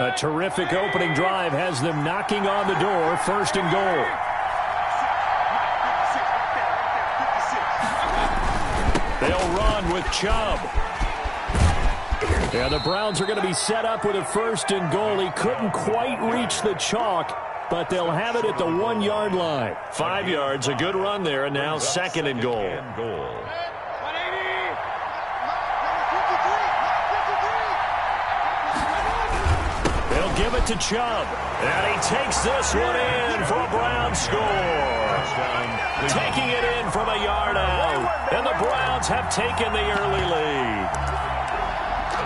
A terrific opening drive has them knocking on the door, 1st and goal. They'll run with Chubb. Yeah, the Browns are going to be set up with a 1st and goal. He couldn't quite reach the chalk, but they'll have it at the 1-yard line. 5 yards, a good run there, and now 2nd and goal. They'll give it to Chubb, and he takes this one in for a Browns score. Taking it in from a yard out, and the Browns have taken the early lead.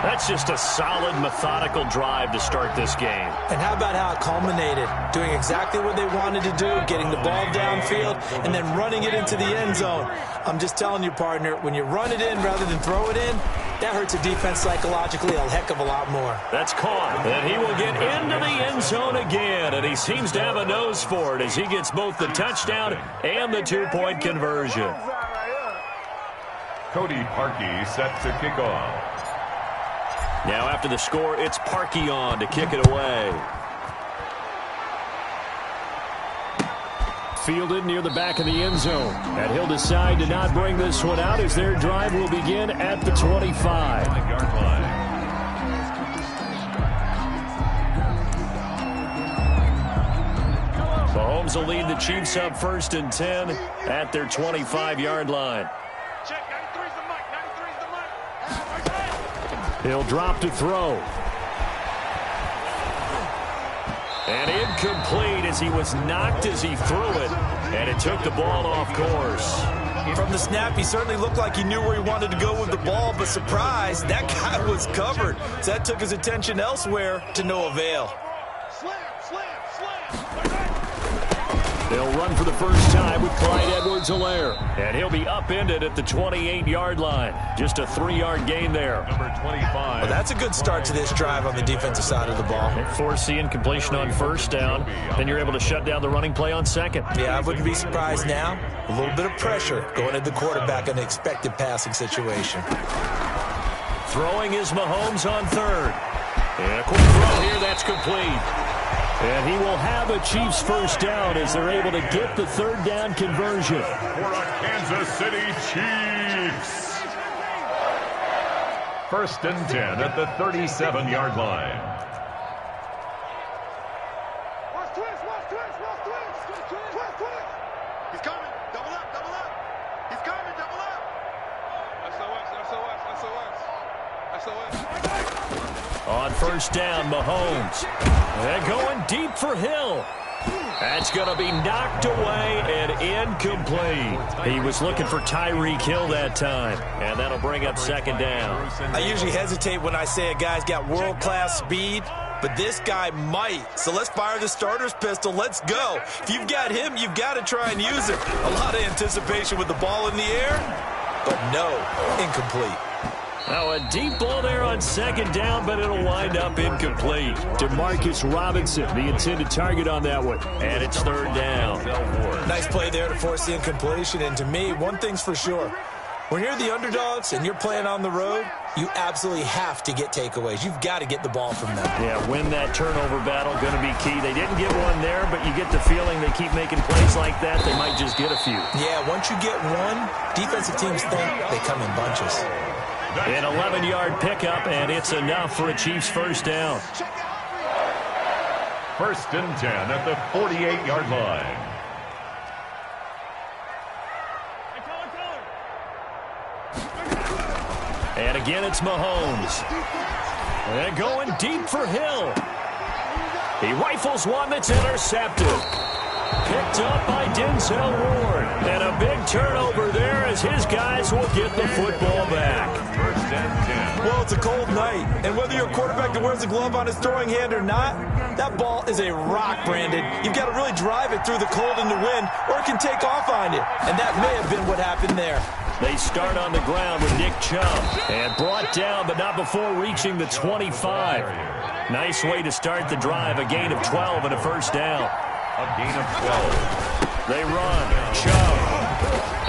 That's just a solid, methodical drive to start this game. And how about how it culminated? Doing exactly what they wanted to do, getting the ball downfield, and then running it into the end zone. I'm just telling you, partner, when you run it in rather than throw it in, that hurts a defense psychologically a heck of a lot more. That's caught, and he will get into the end zone again, and he seems to have a nose for it as he gets both the touchdown and the 2-point conversion. Cody Parkey set to kick off. Now after the score, it's Parkey on to kick it away. Fielded near the back of the end zone. And he'll decide to not bring this one out as their drive will begin at the 25. Mahomes will lead the Chiefs up 1st and 10 at their 25-yard line. He'll drop to throw. And incomplete as he was knocked as he threw it. And it took the ball off course. From the snap, he certainly looked like he knew where he wanted to go with the ball, but surprise, that guy was covered. So that took his attention elsewhere to no avail. They'll run for the first time with Clyde Edwards-Helaire. And he'll be upended at the 28-yard line. Just a 3-yard gain there. Number 25. Well, that's a good start to this drive on the defensive side of the ball. Force the incompletion on 1st down. Then you're able to shut down the running play on 2nd. Yeah, I wouldn't be surprised now. A little bit of pressure going at the quarterback in the expected passing situation. Throwing is Mahomes on 3rd. And a quick throw here, that's complete. And he will have a Chiefs 1st down as they're able to get the 3rd down conversion. For a Kansas City Chiefs. 1st and 10 at the 37-yard line. He's coming. Double up, double up. He's coming, double up. SOS. On 1st down, Mahomes. They're going deep for Hill. That's going to be knocked away and incomplete. He was looking for Tyreek Hill that time, and that'll bring up 2nd down. I usually hesitate when I say a guy's got world-class speed, but this guy might. So let's fire the starter's pistol. Let's go. If you've got him, you've got to try and use it. A lot of anticipation with the ball in the air, but no, incomplete. Now a deep ball there on 2nd down, but it'll wind up incomplete. Demarcus Robinson, the intended target on that one. And it's 3rd down. Nice play there to force the incompletion. And to me, one thing's for sure. When you're the underdogs and you're playing on the road, you absolutely have to get takeaways. You've got to get the ball from them. Yeah, win that turnover battle, going to be key. They didn't get one there, but you get the feeling they keep making plays like that, they might just get a few. Yeah, once you get one, defensive teams think they come in bunches. An 11-yard pickup, and it's enough for a Chiefs 1st down. 1st and 10 at the 48-yard line. And again, it's Mahomes. And going deep for Hill. He rifles one that's intercepted. Picked up by Denzel Ward. And a big turnover there as his guys will get the football back. 1st and 10. Well, it's a cold night, and whether you're a quarterback that wears a glove on his throwing hand or not, that ball is a rock, Brandon. You've got to really drive it through the cold and the wind, or it can take off on you. And that may have been what happened there. They start on the ground with Nick Chubb. And brought down, but not before reaching the 25. Nice way to start the drive. A gain of 12 and a 1st down. A gain of 12. They run. Chubb.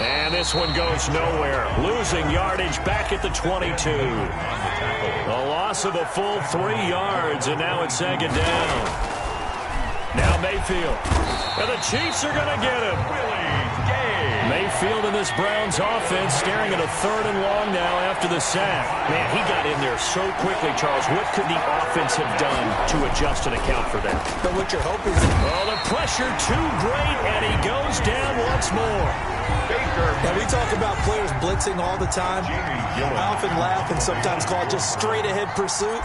And this one goes nowhere. Losing yardage back at the 22. A loss of a full 3 yards, and now it's second down. Now Mayfield. And the Chiefs are going to get him. Mayfield in this Browns offense staring at a 3rd and long now after the sack. Man, he got in there so quickly, Charles. What could the offense have done to adjust and account for that? But what you're hoping is... Oh, the pressure too great, and he goes down once more. Now, we talk about players blitzing all the time. I often laugh and sometimes call it just straight-ahead pursuit.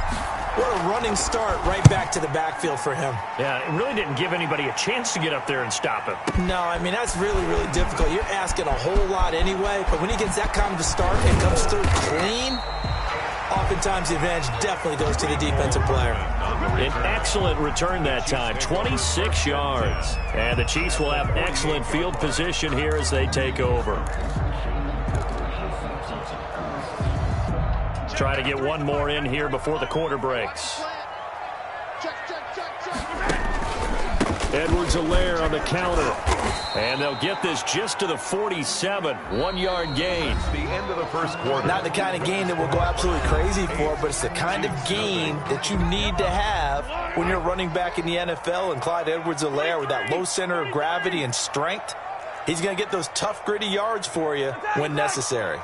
What a running start right back to the backfield for him. Yeah, it really didn't give anybody a chance to get up there and stop him. No, I mean, that's really, really difficult. You're asking a whole lot anyway, but when he gets that kind of a start and comes through clean, oftentimes the advantage definitely goes to the defensive player. An excellent return that time, 26 yards. And the Chiefs will have excellent field position here as they take over. Try to get one more in here before the quarter breaks. Edwards-Helaire on the counter. And they'll get this just to the 47. 1-yard gain. The end of the first quarter. Not the kind of gain that we'll go absolutely crazy for, but it's the kind of gain that you need to have when you're running back in the NFL. And Clyde Edwards-Helaire with that low center of gravity and strength, he's going to get those tough, gritty yards for you when necessary.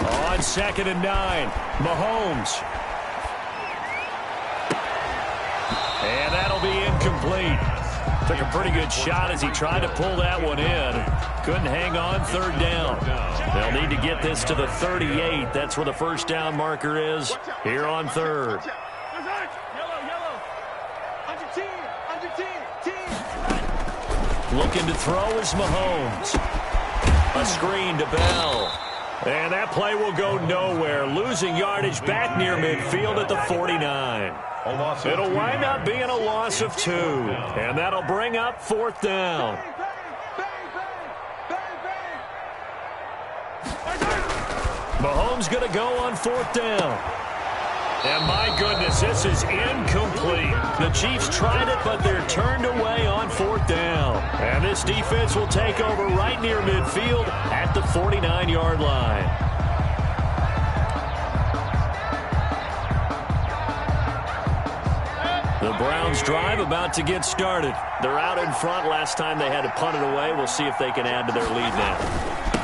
On 2nd and 9, Mahomes. And that'll be incomplete. Took a pretty good shot as he tried to pull that one in. Couldn't hang on 3rd down. They'll need to get this to the 38. That's where the first down marker is here on 3rd. Looking to throw is Mahomes. A screen to Bell. And that play will go nowhere. Losing yardage back near midfield at the 49. It'll wind up being a loss of 2. And that'll bring up 4th down. Mahomes going to go on 4th down. And my goodness, this is incomplete. The Chiefs tried it, but they're turned away on 4th down. And this defense will take over right near midfield at the 49-yard line. The Browns drive about to get started. They're out in front. Last time they had to punt it away. We'll see if they can add to their lead now.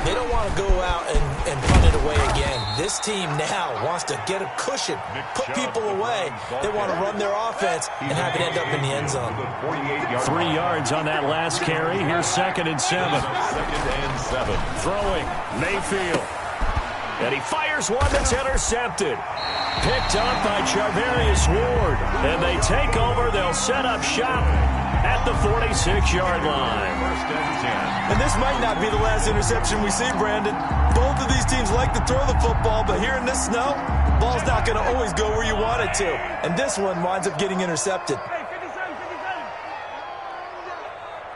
They don't want to go out and punt it away again. This team now wants to get a cushion, put people away. They want to run their offense and have it end up in the end zone. 3 yards on that last carry. Here's 2nd and 7. Throwing, Mayfield. And he fires one that's intercepted. Picked up by Charvarius Ward. And they take over. They'll set up shop at the 46-yard line. And this might not be the last interception we see, Brandon. Both of these teams like to throw the football, but here in this snow, ball's not going to always go where you want it to. And this one winds up getting intercepted.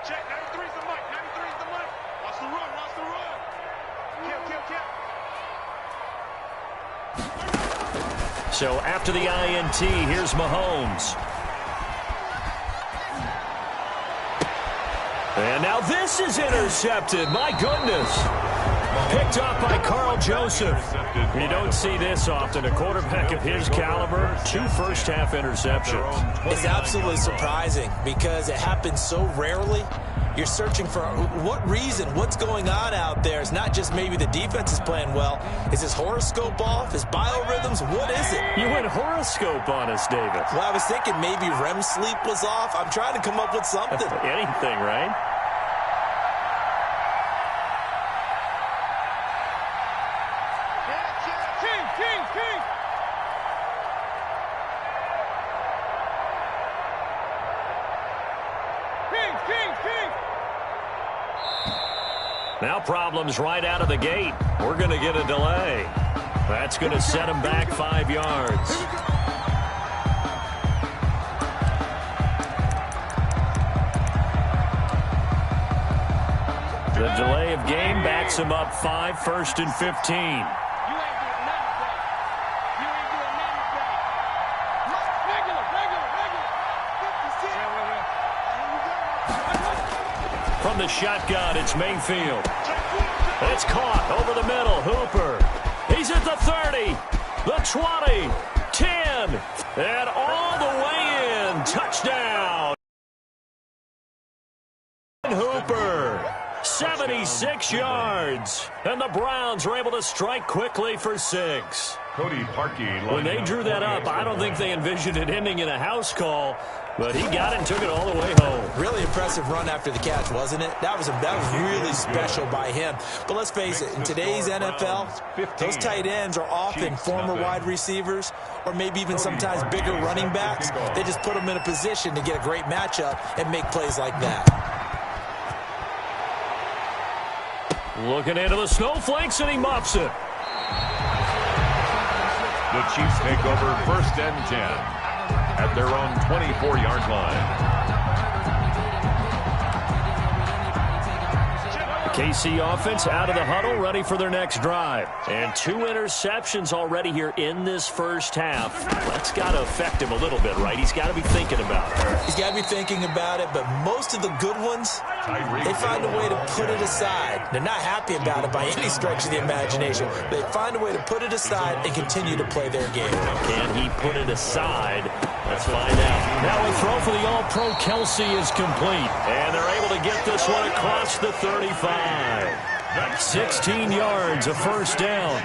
Check, 93's the mic, 93's the mic. Watch the run, watch the run. Kill. So after the INT, here's Mahomes. And now this is intercepted. My goodness. Picked up by Carl Joseph. You don't see this often. A quarterback of his caliber, 2 first-half interceptions. It's absolutely surprising because it happens so rarely. You're searching for what reason, what's going on out there. It's not just maybe the defense is playing well. Is his horoscope off? His biorhythms? What is it? You went horoscope on us, David. Well, I was thinking maybe REM sleep was off. I'm trying to come up with something. Anything, right? King. Now problems right out of the gate. We're going to get a delay. That's going to set him back 5 yards. The delay of game backs him up 5, 1st and 15. From the shotgun, it's Mayfield. It's caught over the middle. Hooper. He's at the 30, the 20, 10, and all the way in. Touchdown. Hooper. 76 yards. And the Browns are able to strike quickly for 6. Cody Parkey. When they drew that up, I don't think they envisioned it ending in a house call, but he got it and took it all the way home. Really impressive run after the catch, wasn't it? That was really special by him. But let's face it, in today's NFL, those tight ends are often former wide receivers or maybe even sometimes bigger running backs. They just put them in a position to get a great matchup and make plays like that. Looking into the snowflakes, and he muffs it. The Chiefs take over 1st and 10 at their own 24-yard line. The KC offense out of the huddle, ready for their next drive. And 2 interceptions already here in this first half. That's got to affect him a little bit, right? He's got to be thinking about it. He's got to be thinking about it, but most of the good ones, they find a way to put it aside. They're not happy about it by any stretch of the imagination. They find a way to put it aside and continue to play their game. Can he put it aside? Let's find out. Now a throw for the All-Pro Kelsey is complete. And they're able to get this one across the 35. 16 yards, a first down.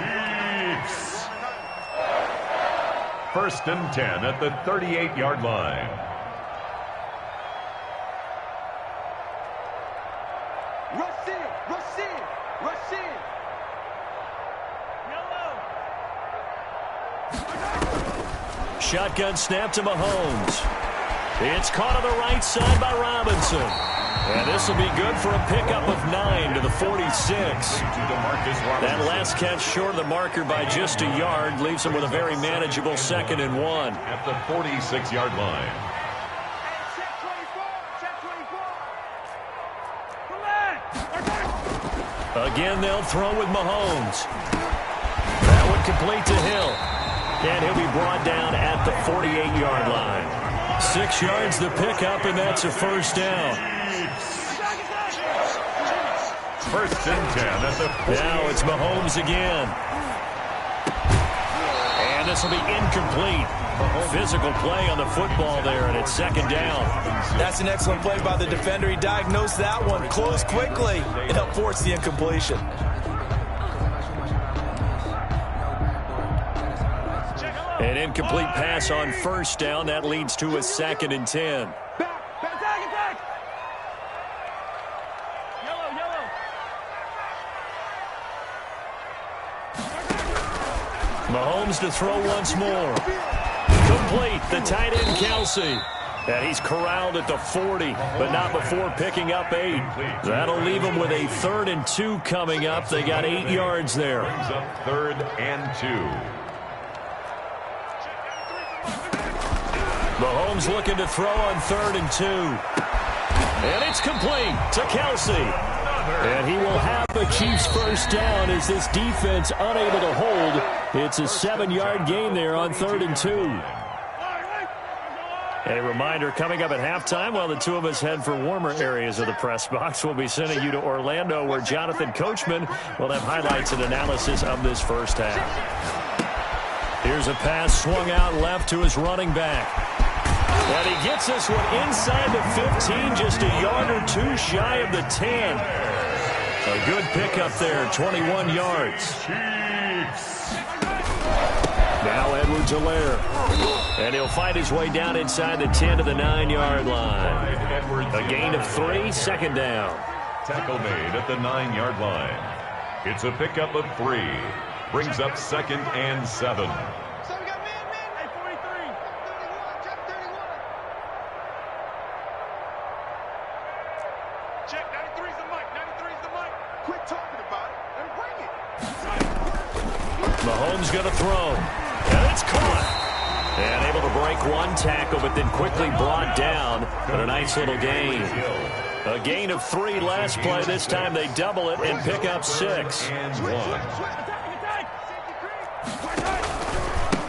1st and 10 at the 38-yard line. Rush in, rush in, rush in. Shotgun snap to Mahomes. It's caught on the right side by Robinson. And this will be good for a pickup of 9 to the 46. That last catch short of the marker by just a yard leaves him with a very manageable 2nd and 1. At the 46-yard line. Again, they'll throw with Mahomes. That one complete to Hill. And he'll be brought down at the 48-yard line. 6 yards the pickup, and that's a first down. 1st and 10 at the 48. Now it's Mahomes again. And this will be incomplete. Physical play on the football there, and it's 2nd down. That's an excellent play by the defender. He diagnosed that one, closed quickly, and helped force the incompletion. An incomplete pass on first down. That leads to a 2nd and 10. Back. Yellow. Mahomes to throw once more. Complete, the tight end Kelsey. And he's corralled at the 40, but not before picking up 8. That'll leave him with a 3rd and 2 coming up. They got 8 yards there. Brings up 3rd and 2. Mahomes looking to throw on 3rd and 2. And it's complete to Kelsey. And he will have the Chiefs first down as this defense unable to hold. It's a 7-yard gain there on 3rd and 2. A reminder, coming up at halftime, while the two of us head for warmer areas of the press box, we'll be sending you to Orlando, where Jonathan Coachman will have highlights and analysis of this first half. Here's a pass swung out left to his running back. And he gets this one inside the 15, just a yard or 2 shy of the 10. A good pickup there, 21 yards. Now Edwards-Helaire. And he'll fight his way down inside the 10 to the 9-yard line. A gain of 3, 2nd down. Tackle made at the 9-yard line. It's a pickup of 3. Brings up 2nd and 7. So we got man. Hey, 43. 31, check 31. Check, 93's the mic. 93's the mic. Quit talking about it and bring it. Mahomes going to throw. And it's caught. And able to break one tackle, but then quickly brought down. But a nice little gain. A gain of 3 last play. This time they double it and pick up 6.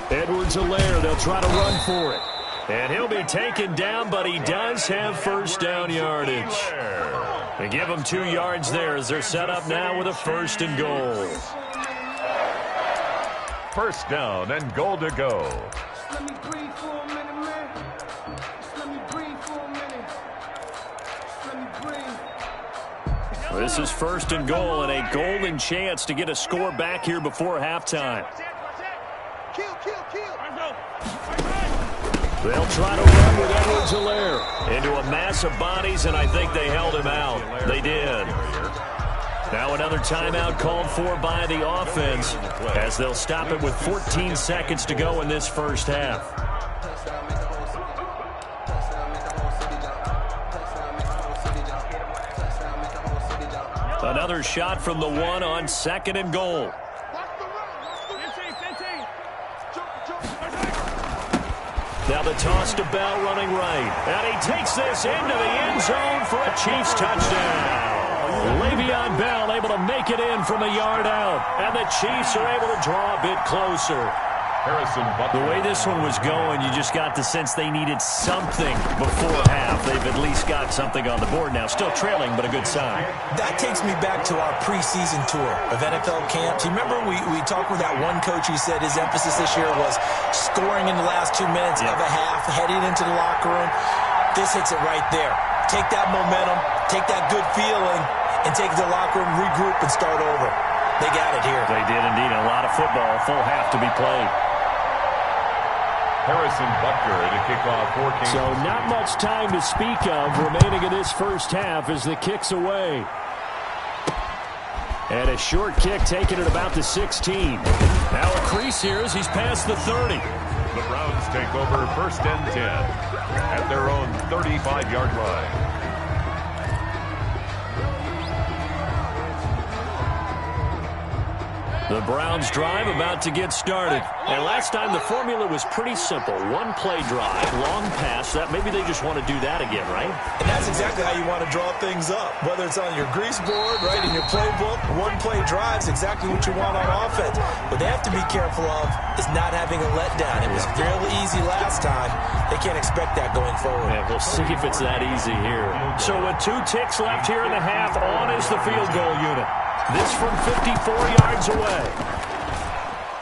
Edwards-Helaire, they'll try to run for it. And he'll be taken down, but he does have first down yardage. They give him 2 yards there as they're set up now with a 1st and goal. First down and goal to go. Let me breathe for a minute, man. Let me breathe for a minute. Let me breathe. This is 1st and goal and a golden chance to get a score back here before halftime. Kill. They'll try to run with Edwards-Helaire into a mass of bodies, and I think they held him out. They did. Now another timeout called for by the offense as they'll stop it with 14 seconds to go in this first half. Another shot from the 1 on 2nd and goal. Now the toss to Bell running right. And he takes this into the end zone for a Chiefs touchdown. Le'Veon Bell able to make it in from a yard out. And the Chiefs are able to draw a bit closer. The way this one was going, you just got the sense they needed something before half. They've at least got something on the board now. Still trailing, but a good sign. That takes me back to our preseason tour of NFL camps. You remember we talked with that one coach who said his emphasis this year was scoring in the last 2 minutes of a half, heading into the locker room. This hits it right there. Take that momentum, take that good feeling, and take it to the locker room, regroup, and start over. They got it here. They did indeed. A lot of football, full half to be played. Harrison Butker to kick off for Kansas. So not much time to speak of remaining in this first half as the kick's away. And a short kick taken at about the 16. Now a crease here as he's past the 30. The Browns take over 1st and 10 at their own 35-yard line. The Browns drive about to get started. And last time the formula was pretty simple. 1 play drive, long pass. That maybe they just want to do that again, right? And that's exactly how you want to draw things up. Whether it's on your grease board, right, in your playbook, 1 play drive is exactly what you want on offense. What they have to be careful of is not having a letdown. It was fairly easy last time. They can't expect that going forward. Yeah, we'll see if it's that easy here. So with 2 ticks left here in the half, on is the field goal unit. This from 54 yards away.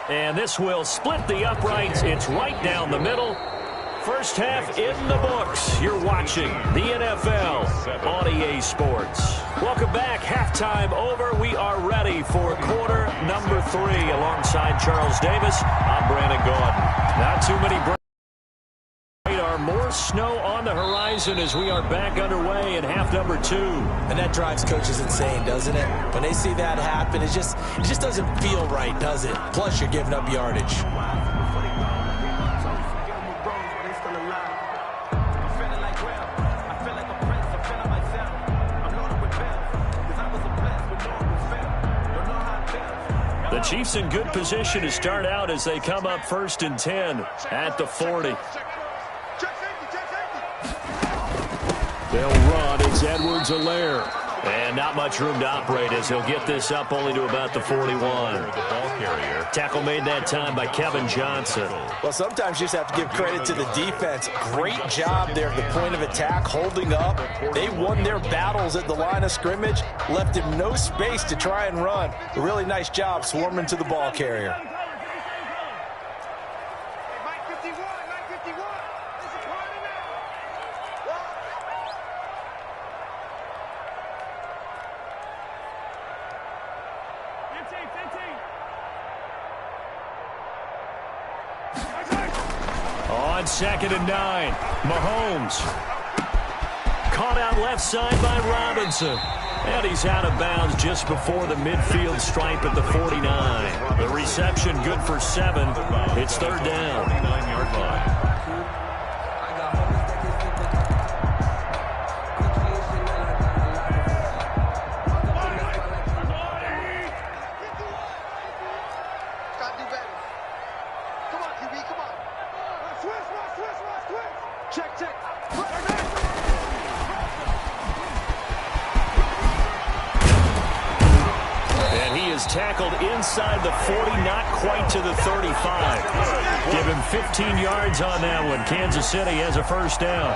And this will split the uprights. It's right down the middle. First half in the books. You're watching the NFL on EA Sports. Welcome back. Halftime over. We are ready for quarter number 3 alongside Charles Davis. I'm Brandon Gordon. Not too many breaks. More snow on the horizon as we are back underway in half number 2. And that drives coaches insane, doesn't it? When they see that happen, it just doesn't feel right, does it? Plus, you're giving up yardage. The Chiefs in good position to start out as they come up 1st and 10 at the 40. They'll run. It's Edwards-Helaire. And not much room to operate as he'll get this up only to about the 41. Tackle made that time by Kevin Johnson. Well, sometimes you just have to give credit to the defense. Great job there at the point of attack, holding up. They won their battles at the line of scrimmage, left him no space to try and run. A really nice job swarming to the ball carrier. On 2nd and 9, Mahomes. Caught out left side by Robinson. And he's out of bounds just before the midfield stripe at the 49. The reception good for 7. It's 3rd down. 49-yard line. is tackled inside the 40, not quite to the 35. Give him 15 yards on that one. Kansas City has a first down.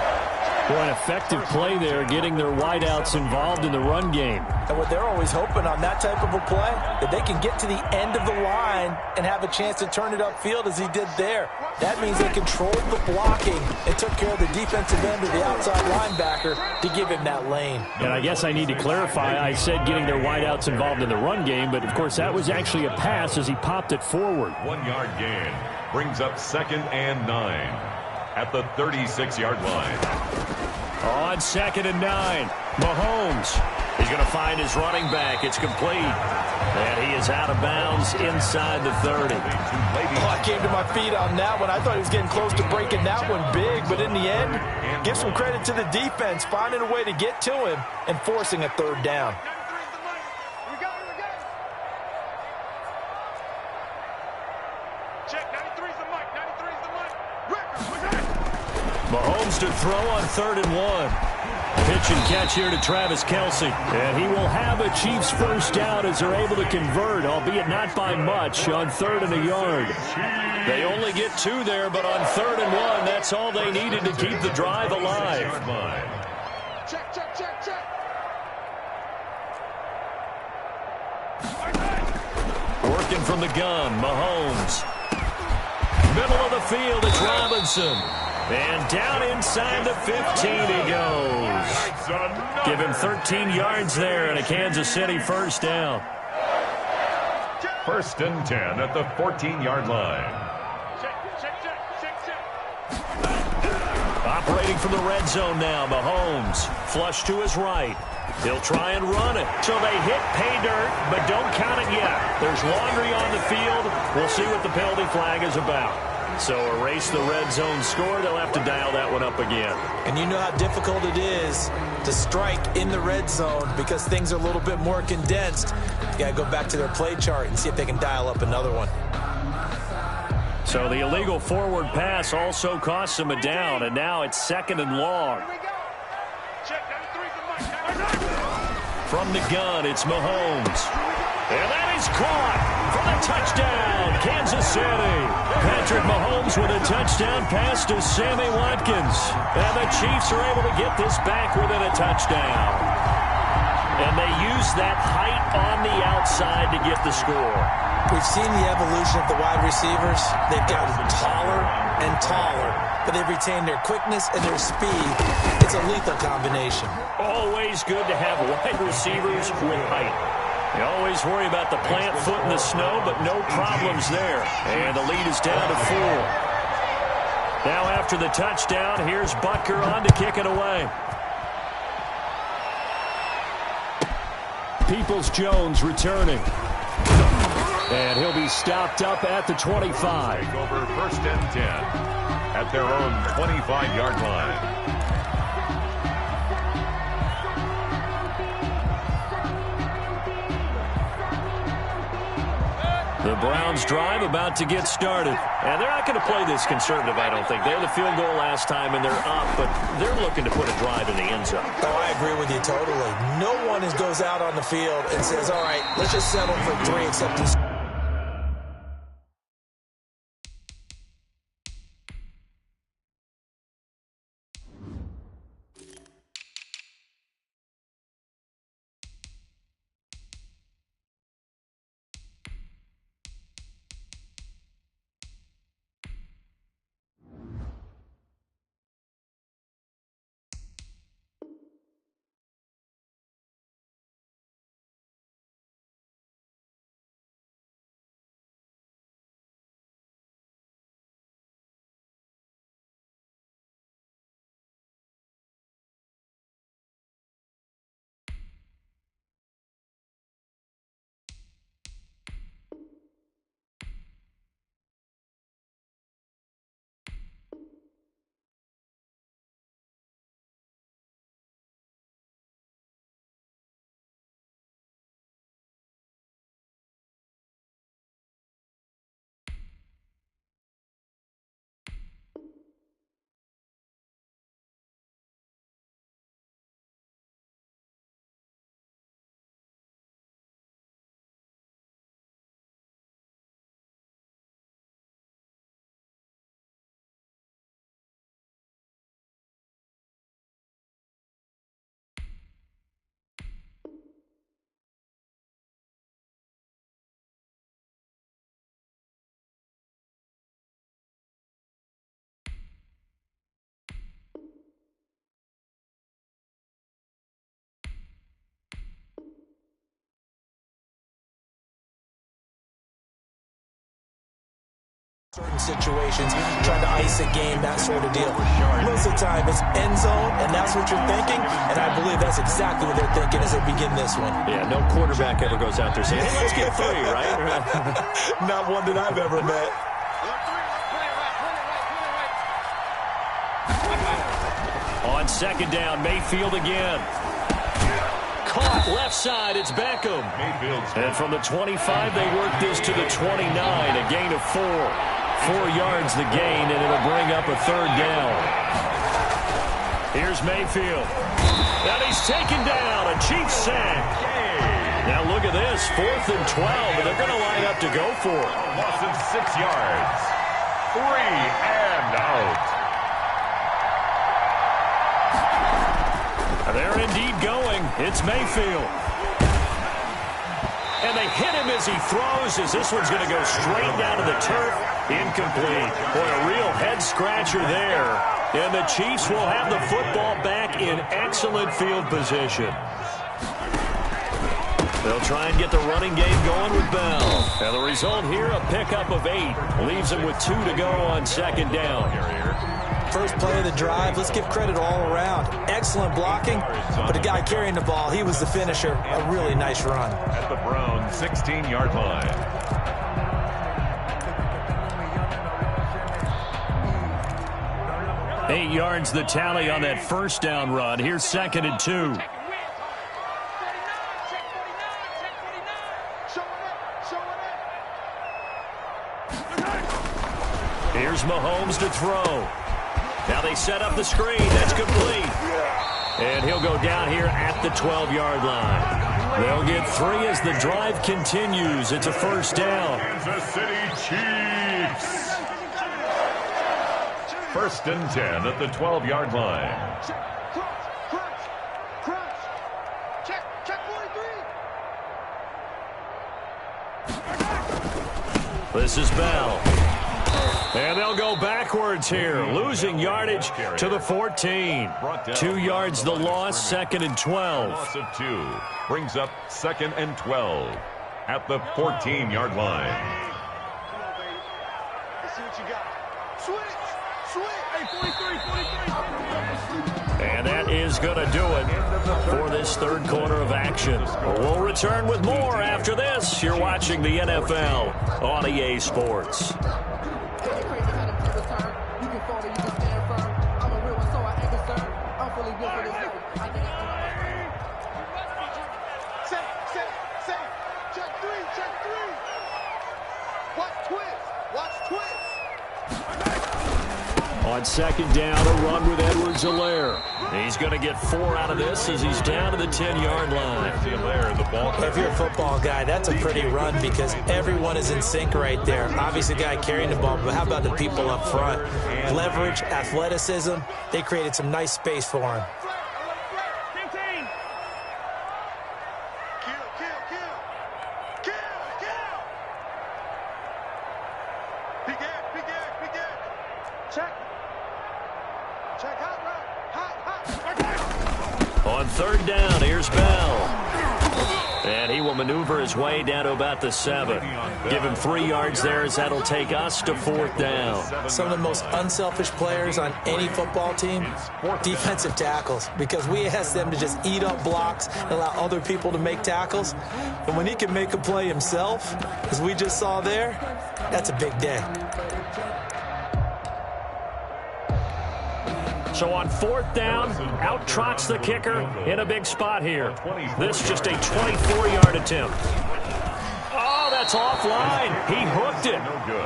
Boy, an effective play there, getting their wideouts involved in the run game. And what they're always hoping on that type of a play, that they can get to the end of the line and have a chance to turn it upfield as he did there. That means they controlled the blocking and took care of the defensive end of the outside linebacker to give him that lane. And I guess I need to clarify, I said getting their wideouts involved in the run game, but of course that was actually a pass as he popped it forward. 1 yard gain brings up 2nd and 9 at the 36-yard line. On 2nd and 9, Mahomes. He's going to find his running back. It's complete. And he is out of bounds inside the 30. I came to my feet on that one. I thought he was getting close to breaking that one big, but in the end, give some credit to the defense, finding a way to get to him and forcing a third down. Check, 93's the mic, 93's the mic. Mahomes to throw on 3rd and 1. Pitch and catch here to Travis Kelce. And he will have a Chiefs first down as they're able to convert, albeit not by much, on 3rd and a yard. They only get 2 there, but on 3rd and 1, that's all they needed to keep the drive alive. Check, check, check, check. Working from the gun, Mahomes. Middle of the field, it's Robinson. And down inside the 15 he goes. Give him 13 yards there and a Kansas City first down. 1st and 10 at the 14-yard line. Check, check, check, check, check. Operating from the red zone now, Mahomes. Flush to his right. He'll try and run it. So they hit pay dirt, but don't count it yet. There's laundry on the field. We'll see what the penalty flag is about. So erase the red zone score. They'll have to dial that one up again. And you know how difficult it is to strike in the red zone because things are a little bit more condensed. You got to go back to their play chart and see if they can dial up another one. So the illegal forward pass also costs them a down, and now it's 2nd and long. Check, 93's the mic, 93's. From the gun, it's Mahomes. And that is caught for the touchdown, Kansas City. Patrick Mahomes with a touchdown pass to Sammy Watkins. And the Chiefs are able to get this back within a touchdown. And they use that height on the outside to get the score. We've seen the evolution of the wide receivers. They've gotten taller and taller, but they've retained their quickness and their speed. It's a lethal combination. Always good to have wide receivers with height. You always worry about the plant foot in the snow, but no problems there. And the lead is down to 4. Now after the touchdown, here's Butker on to kick it away. Peoples-Jones returning. And he'll be stopped up at the 25. Take over 1st and 10 at their own 25-yard line. The Browns drive about to get started. And they're not going to play this conservative, I don't think. They had the field goal last time, and they're up, but they're looking to put a drive in the end zone. Oh, I agree with you totally. No one goes out on the field and says, all right, let's just settle for 3 except these. Certain situations, trying to ice a game, that sort of deal. Most of the time, it's end zone, and that's what you're thinking, and I believe that's exactly what they're thinking as they begin this one. Yeah, no quarterback ever goes out there saying, hey, let's get 3, right? Not one that I've ever met. On second down, Mayfield again. Caught left side, it's Beckham. And from the 25, they work this to the 29, a gain of 4. 4 yards the gain, and it'll bring up a third down. Here's Mayfield. And he's taken down, a Chiefs sack. Now look at this, 4th and 12, and they're going to line up to go for it. Loss of 6 yards. 3 and out. They're indeed going. It's Mayfield. And they hit him as he throws, as this one's going to go straight down to the turf. Incomplete. Boy, a real head-scratcher there. And the Chiefs will have the football back in excellent field position. They'll try and get the running game going with Bell. And the result here, a pickup of 8. Leaves them with 2 to go on second down. First play of the drive, let's give credit all around. Excellent blocking, but the guy carrying the ball, he was the finisher. A really nice run. At the Browns' 16-yard line. Eight yards the tally on that first down run. Here's 2nd and 2. Here's Mahomes to throw. Now they set up the screen. That's complete. And he'll go down here at the 12-yard line. They'll get 3 as the drive continues. It's a first down. Kansas City Chiefs. 1st and 10 at the 12-yard line. This is Bell. And they'll go backwards here, losing yardage to the 14. 2 yards the loss, 2nd and 12. Loss of 2 brings up 2nd and 12 at the 14-yard line. Let's see what you got. Switch. Hey, 43. And that is going to do it for this third quarter of action. We'll return with more after this. You're watching the NFL on EA Sports. On second down, a run with Edwards-Helaire. He's going to get 4 out of this as he's down to the 10-yard line. If you're a football guy, that's a pretty run because everyone is in sync right there. Obviously, the guy carrying the ball, but how about the people up front? Leverage, athleticism, they created some nice space for him. On third down, here's Bell. And he will maneuver his way down to about the 7. Give him 3 yards there as that'll take us to 4th down. Some of the most unselfish players on any football team, defensive tackles, because we ask them to just eat up blocks and allow other people to make tackles. And when he can make a play himself, as we just saw there, that's a big day. So on 4th down, out trots the kicker in a big spot here. This just a 24-yard attempt. Oh, that's offline. He hooked it.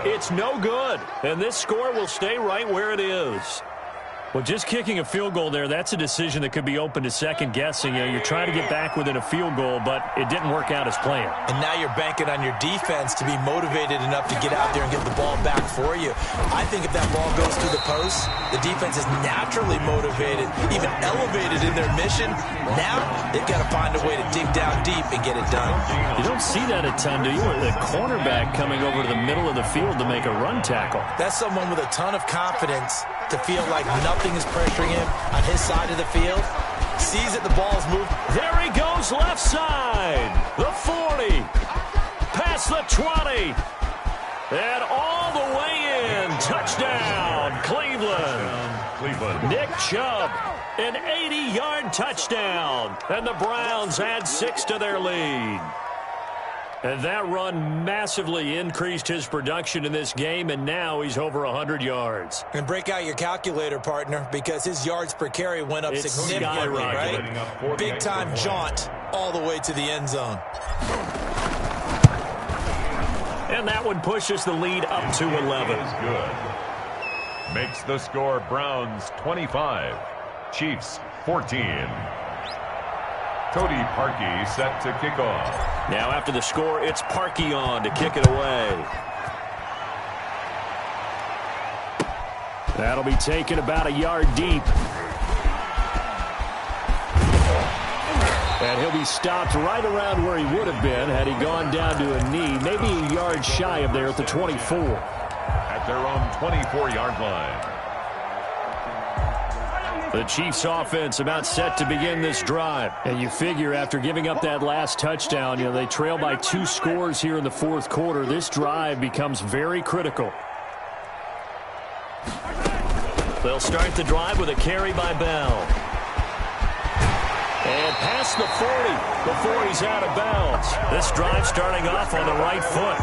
It's no good. And this score will stay right where it is. Well, just kicking a field goal there, that's a decision that could be open to second guessing. You know, you're trying to get back within a field goal, but it didn't work out as planned. And now you're banking on your defense to be motivated enough to get out there and get the ball back for you. I think if that ball goes through the post, the defense is naturally motivated, even elevated in their mission. Now they've got to find a way to dig down deep and get it done. You don't see that a ton, do you? The cornerback coming over to the middle of the field to make a run tackle. That's someone with a ton of confidence to feel like nothing is pressuring him on his side of the field. Sees that the ball's moved. There he goes left side. The 40. Past the 20. And all the way in. Touchdown, Cleveland. Nick Chubb, an 80-yard touchdown. And the Browns add 6 to their lead. And that run massively increased his production in this game, and now he's over 100 yards. And break out your calculator, partner, because his yards per carry went up significantly, right? Big-time jaunt all the way to the end zone. And that one pushes the lead up to 11. Is good. Makes the score Browns 25, Chiefs 14. Cody Parkey set to kick off. Now after the score, it's Parkey on to kick it away. That'll be taken about a yard deep. And he'll be stopped right around where he would have been had he gone down to a knee, maybe a yard shy of there at the 24. At their own 24-yard line. The Chiefs offense about set to begin this drive. And you figure after giving up that last touchdown, they trail by 2 scores here in the fourth quarter. This drive becomes very critical. They'll start the drive with a carry by Bell. And past the 40 before he's out of bounds. This drive starting off on the right foot,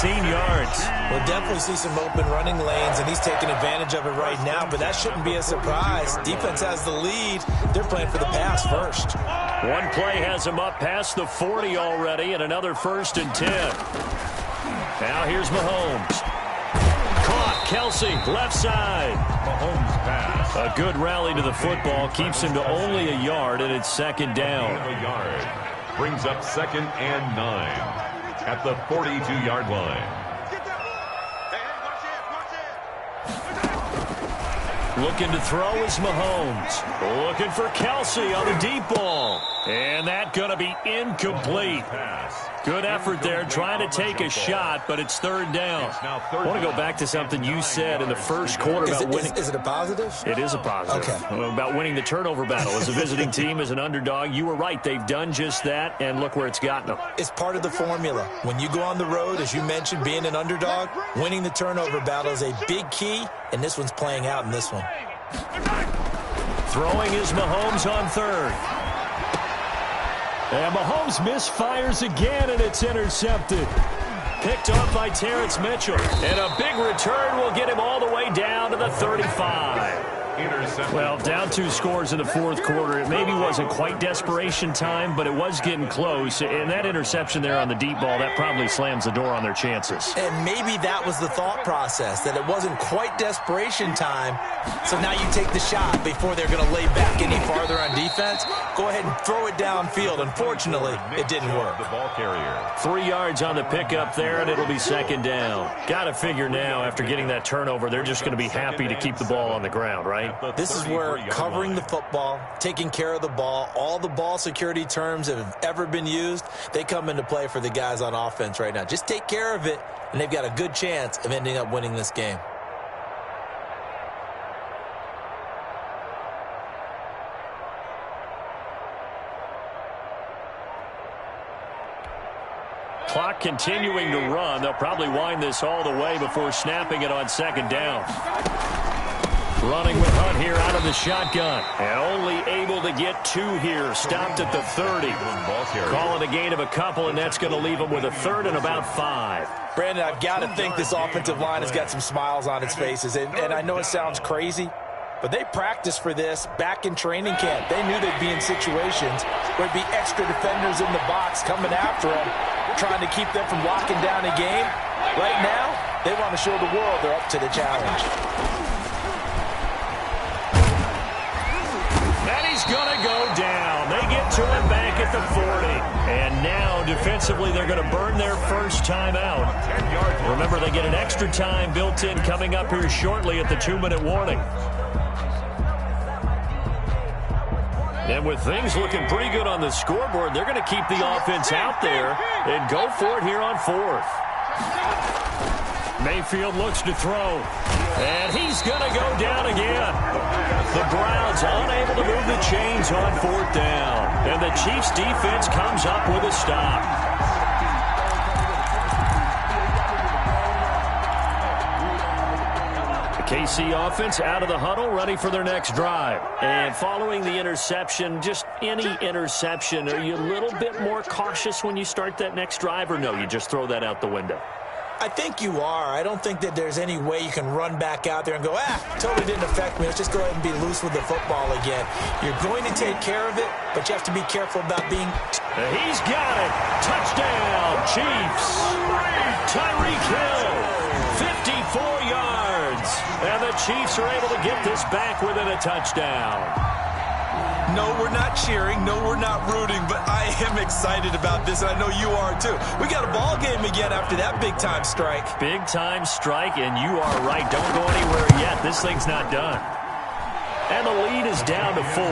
18 yards. We'll definitely see some open running lanes, and he's taking advantage of it right now, but that shouldn't be a surprise. Defense has the lead. They're playing for the pass first. One play has him up past the 40 already, and another 1st and 10. Now here's Mahomes. Caught, Kelsey, left side. Mahomes pass. A good rally to the football keeps him to only a yard, and it's 2nd down. A yard. Brings up 2nd and 9 at the 42-yard line. Looking to throw is Mahomes. Looking for Kelsey on the deep ball. And that going to be incomplete. Good effort there trying to take a shot, but it's 3rd down. I want to go back to something you said in the first quarter about winning. Is it a positive? It is a positive. Okay. About winning the turnover battle. As a visiting team, as an underdog, you were right. They've done just that, and look where it's gotten them. It's part of the formula. When you go on the road, as you mentioned, being an underdog, winning the turnover battle is a big key, and this one's playing out in this one. Throwing is Mahomes on 3rd. And Mahomes misfires again, and it's intercepted. Picked off by Terrence Mitchell. And a big return will get him all the way down to the 35. Well, down 2 scores in the fourth quarter. It maybe wasn't quite desperation time, but it was getting close. And that interception there on the deep ball, that probably slams the door on their chances. And maybe that was the thought process, that it wasn't quite desperation time. So now you take the shot before they're going to lay back any farther on defense. Go ahead and throw it downfield. Unfortunately, it didn't work. The ball carrier. 3 yards on the pickup there, and it'll be 2nd down. Got to figure now, after getting that turnover, they're just going to be happy to keep the ball on the ground, right? This is where covering the football, taking care of the ball, all the ball security terms that have ever been used, they come into play for the guys on offense right now. Just take care of it, and they've got a good chance of ending up winning this game. Clock continuing to run. They'll probably wind this all the way before snapping it on 2nd down. Running with Hunt here out of the shotgun. And only able to get 2 here. Stopped at the 30. Calling a gain of a couple, and that's going to leave him with a 3rd and about 5. Brandon, I've got to think this offensive line has got some smiles on its faces. And I know it sounds crazy, but they practiced for this back in training camp. They knew they'd be in situations where there'd be extra defenders in the box coming after them, trying to keep them from locking down a game. Right now, they want to show the world they're up to the challenge. He's going to go down. They get to him back at the 40. And now, defensively, they're going to burn their first time out. Remember, they get an extra time built in coming up here shortly at the 2-minute warning. And with things looking pretty good on the scoreboard, they're going to keep the offense out there and go for it here on 4th. Mayfield looks to throw. And he's going to go down again. The Browns unable to move the chains on 4th down. And the Chiefs defense comes up with a stop. KC offense out of the huddle, ready for their next drive. And following the interception, just any interception, are you a little bit more cautious when you start that next drive, or no, you just throw that out the window? I think you are. I don't think that there's any way you can run back out there and go, totally didn't affect me. Let's just go ahead and be loose with the football again. You're going to take care of it, but you have to be careful about being... He's got it. Touchdown, Chiefs. Tyreek Hill, 54 yards. And the Chiefs are able to get this back within a touchdown. No, we're not cheering. No, we're not rooting, but I am excited about this, and I know you are too. We got a ball game again after that big-time strike. Big-time strike, and you are right. Don't go anywhere yet. This thing's not done. And the lead is down to 4.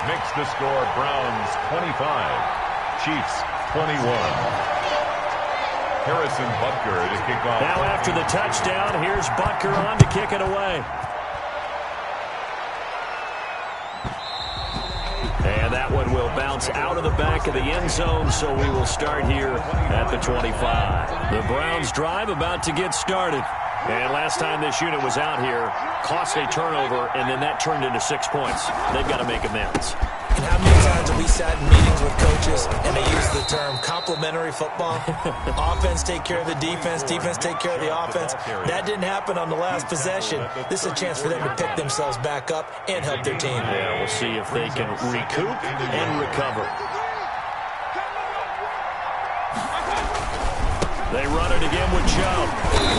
Makes the score Browns 25, Chiefs 21. Harrison Butker to kick off. Now after the touchdown, here's Butker on to kick it away. And that one will bounce out of the back of the end zone, so we will start here at the 25. The Browns drive about to get started. And last time this unit was out here, costly turnover, and then that turned into 6 points. They've got to make amends. And how many times have we sat in meetings with coaches and they use the term complementary football? Offense take care of the defense, defense take care of the offense. That didn't happen on the last possession. This is a chance for them to pick themselves back up and help their team. Yeah, we'll see if they can recoup and recover. They run it again with Chubb.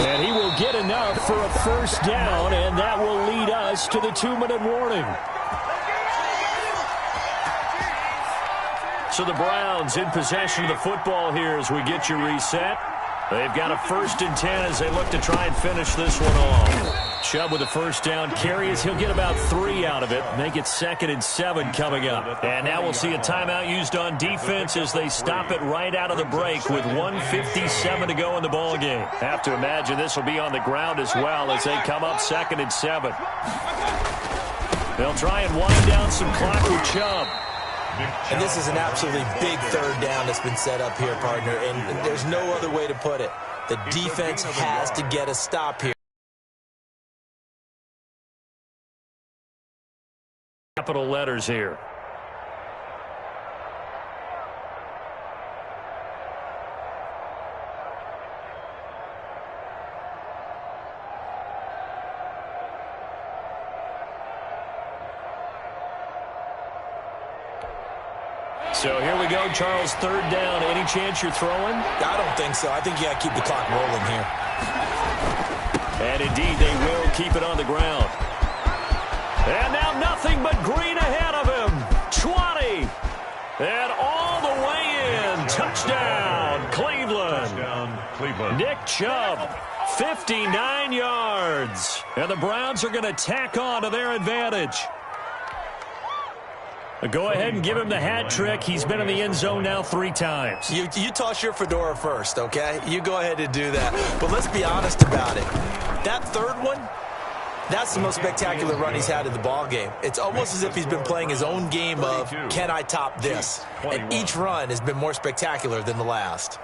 And he will get enough for a first down, and that will lead us to the 2-minute warning. So the Browns in possession of the football here as we get you reset. They've got a 1st and 10 as they look to try and finish this one off. Chubb with a first down carries. He'll get about 3 out of it. Make it 2nd and 7 coming up. And now we'll see a timeout used on defense as they stop it right out of the break with 1:57 to go in the ball game. Have to imagine this will be on the ground as well as they come up 2nd and 7. They'll try and wind down some clock with Chubb. And this is an absolutely big 3rd down that's been set up here, partner, and there's no other way to put it. The defense has to get a stop here. Capital letters here. So here we go, Charles, 3rd down. Any chance you're throwing? I don't think so. I think you got to keep the clock rolling here. And indeed, they will keep it on the ground. And now nothing but green ahead of him. 20. And all the way in. Touchdown, Cleveland. Touchdown, Cleveland. Nick Chubb, 59 yards. And the Browns are going to tack on to their advantage. Go ahead and give him the hat trick. He's been in the end zone now 3 times. You toss your fedora first, okay? You go ahead and do that. But let's be honest about it. That 3rd one, that's the most spectacular run he's had in the ball game. It's almost as if he's been playing his own game of, can I top this? And each run has been more spectacular than the last.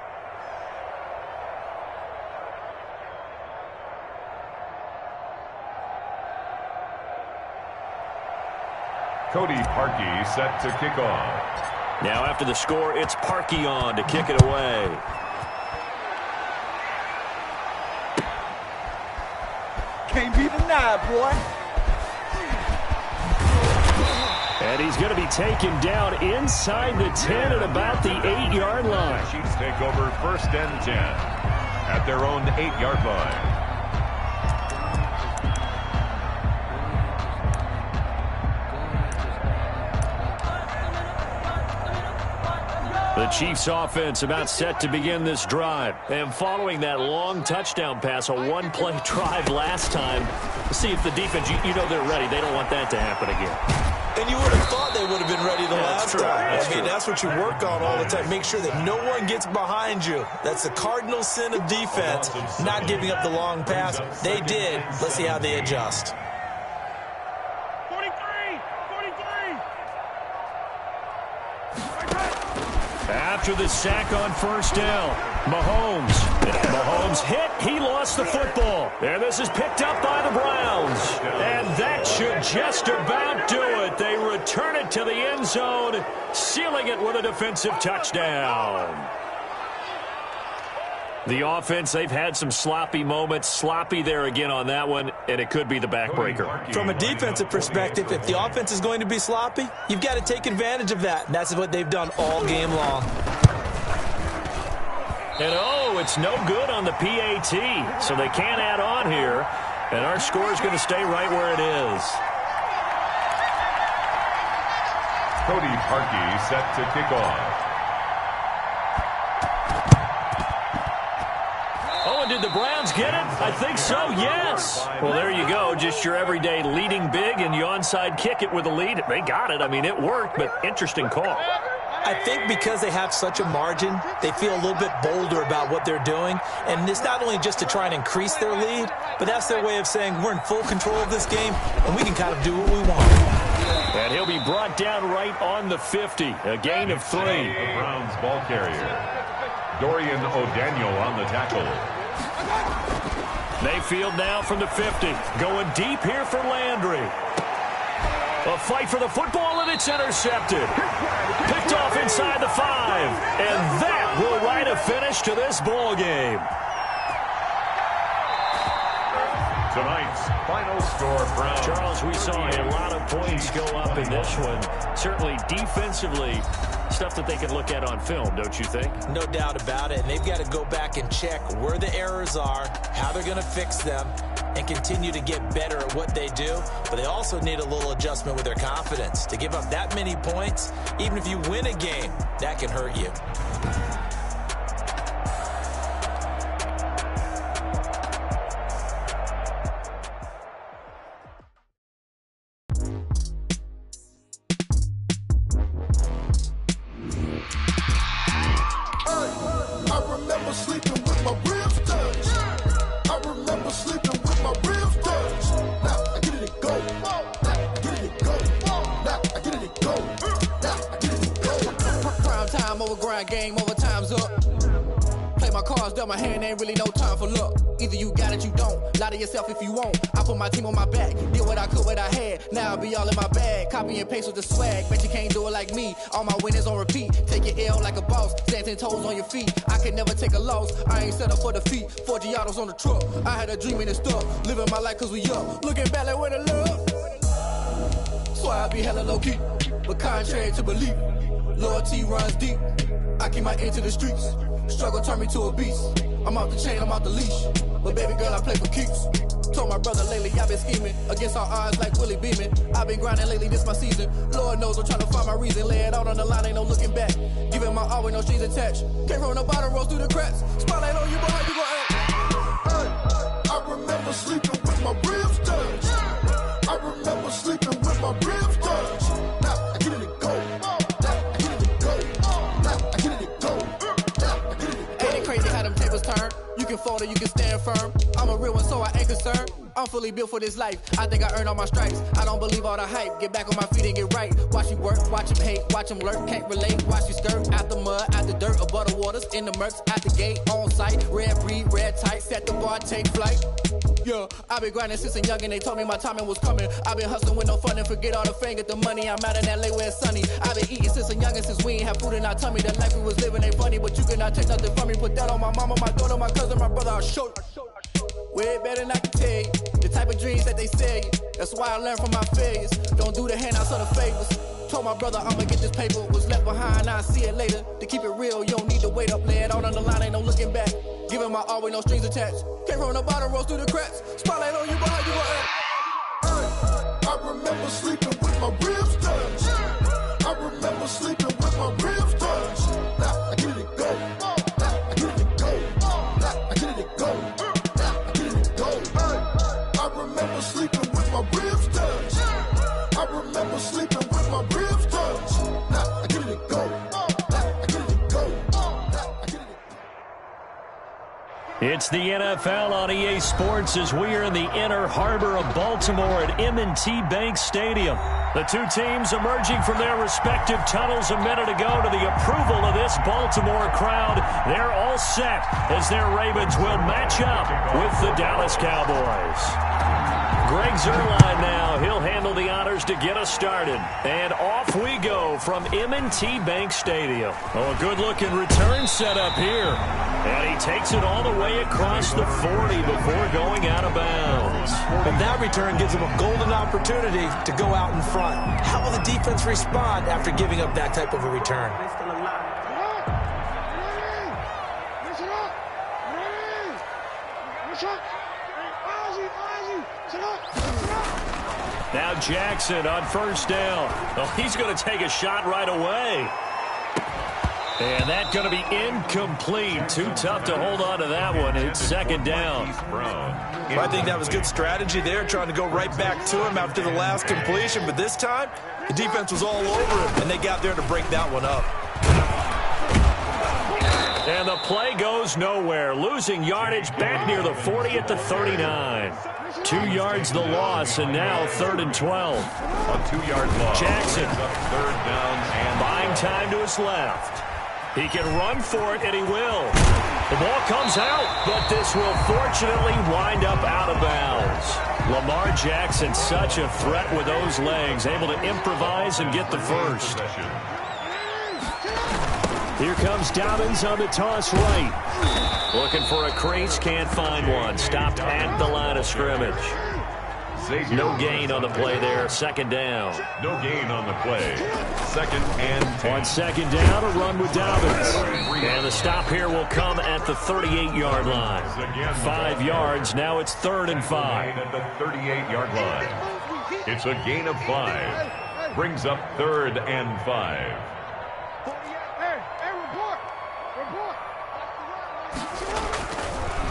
Cody Parkey set to kick off. Now after the score, it's Parkey on to kick it away. Can't be denied, boy. And he's going to be taken down inside the 10 at about the 8-yard line. Chiefs take over 1st and 10 at their own 8-yard line. The Chiefs offense about set to begin this drive. And following that long touchdown pass, a 1-play drive last time, see if the defense, you know they're ready. They don't want that to happen again. And you would have thought they would have been ready the last time. That's what you work on all the time. Make sure that no one gets behind you. That's the cardinal sin of defense, not giving up the long pass. They did. Let's see how they adjust. 43! After the sack on 1st down. Mahomes hit. He lost the football. And this is picked up by the Browns. And that should just about do it. They return it to the end zone, sealing it with a defensive touchdown. The offense, they've had some sloppy moments. Sloppy there again on that one, and it could be the backbreaker. From a defensive perspective, if the offense is going to be sloppy, you've got to take advantage of that. And that's what they've done all game long. And it's no good on the PAT, so they can't add on here. And our score is going to stay right where it is. Cody Parkey set to kick off. Did the Browns get it? I think so, yes. Well, there you go. Just your everyday leading big, and you onside kick it with a lead. They got it. I mean, it worked, but interesting call. I think because they have such a margin, they feel a little bit bolder about what they're doing. And it's not only just to try and increase their lead, but that's their way of saying we're in full control of this game, and we can kind of do what we want. And he'll be brought down right on the 50. A gain of 3. The Browns ball carrier. Dorian O'Daniel on the tackle. Mayfield now from the 50. Going deep here for Landry. A fight for the football, and it's intercepted. Picked off inside the 5. And that will write a finish to this ball game. Tonight's final score, Browns. Charles, we saw a lot of points go up in this one. Certainly defensively, stuff that they can look at on film, don't you think? No doubt about it. And they've got to go back and check where the errors are, how they're going to fix them, and continue to get better at what they do. But they also need a little adjustment with their confidence. To give up that many points, even if you win a game, that can hurt you. Game over, time's up. Play my cards, dealt my hand, ain't really no time for luck. Either you got it, you don't. Lie to yourself if you won't. I put my team on my back, did what I could, what I had. Now I'll be all in my bag. Copy and paste with the swag. Bet you can't do it like me. All my winners on repeat. Take your L like a boss. Stand 10 toes on your feet. I can never take a loss. I ain't set up for defeat. 4 Giottos on the truck. I had a dream and stuff. Living my life cause we up. Looking back like where the love. So I be hella low key. But contrary to belief, loyalty runs deep. I keep my ear to the streets. Struggle turned me to a beast. I'm off the chain, I'm off the leash. But baby girl, I play for keeps. Told my brother lately, I've been scheming. Against all odds like Willie Beeman. I've been grinding lately, this my season. Lord knows I'm trying to find my reason. Lay it out on the line, ain't no looking back. Giving my all with no strings attached. Came from the bottom, rose through the cracks. Spotlight on you, but how you gon' act? I remember sleeping with my ribs touched. I remember sleeping with my ribs touched. Now I get it to go. Turn. You can fold or you can stand firm. I'm a real one, so I ain't concerned. I'm fully built for this life. I think I earned all my stripes. I don't believe all the hype. Get back on my feet and get right. Watch you work, watch him hate, watch him lurk. Can't relate, watch you skirt. Out the mud, out the dirt, above the waters, in the murks, out the gate, on site. Red breed, red tight, set the bar, take flight. Yeah, I've been grinding since a young and they told me my timing was coming. I've been hustling with no fun and forget all the fame, get the money. I'm out in LA where it's sunny. I've been eating since a young and since we ain't have food in our tummy. The life we was living ain't funny, but you cannot take nothing from me. Put that on my mama, my daughter, my cousin, my brother, I'll show you. Way better than I can tell you. The type of dreams that they sell you. That's why I learned from my failures. Don't do the handouts or the favors. Told my brother I'ma get this paper. Was left behind, I'll see it later. To keep it real, you don't need to wait up. Lay it out on the line, ain't no looking back. Giving my all with no strings attached. Came from the bottom, rose through the cracks. Spotlight on you, but how you gon' act? I remember sleeping with my ribs touched. I remember sleeping with my ribs touched. Now I get it to go. Now I get it to go. Now I get it to go. Now I get it to go. I remember sleeping with my ribs touched. I remember sleeping with my ribs touched. Now I get it to go. Now I get it to go. Now I get it to go. It's the NFL on EA Sports as we are in the inner harbor of Baltimore at M&T Bank Stadium. The two teams emerging from their respective tunnels a minute ago to the approval of this Baltimore crowd. They're all set as their Ravens will match up with the Dallas Cowboys. Greg Zuerlein now. He'll handle the honors to get us started. And off we go from M&T Bank Stadium. Oh, a good-looking return setup here. And he takes it all the way across the 40 before going out of bounds. And that return gives him a golden opportunity to go out in front. How will the defense respond after giving up that type of a return? Now Jackson on first down. Oh, he's going to take a shot right away. And that's going to be incomplete. Too tough to hold on to that one. It's second down. Well, I think that was good strategy there, trying to go right back to him after the last completion. But this time, the defense was all over him, and they got there to break that one up. And the play goes nowhere. Losing yardage back near the 40 at the 39. 2 yards the loss, and now 3rd and 12. A 2-yard loss. Jackson. Third down and buying time to his left. He can run for it, and he will. The ball comes out, but this will fortunately wind up out of bounds. Lamar Jackson, such a threat with those legs, able to improvise and get the first. Here comes Dobbins on the toss right. Looking for a crease, can't find one. Stopped at the line of scrimmage. No gain on the play there. Second down. No gain on the play. 2nd and 10. On second down, a run with Dobbins. And the stop here will come at the 38-yard line. 5 yards. Now it's 3rd and 5. At the 38-yard line. It's a gain of 5. Brings up 3rd and 5.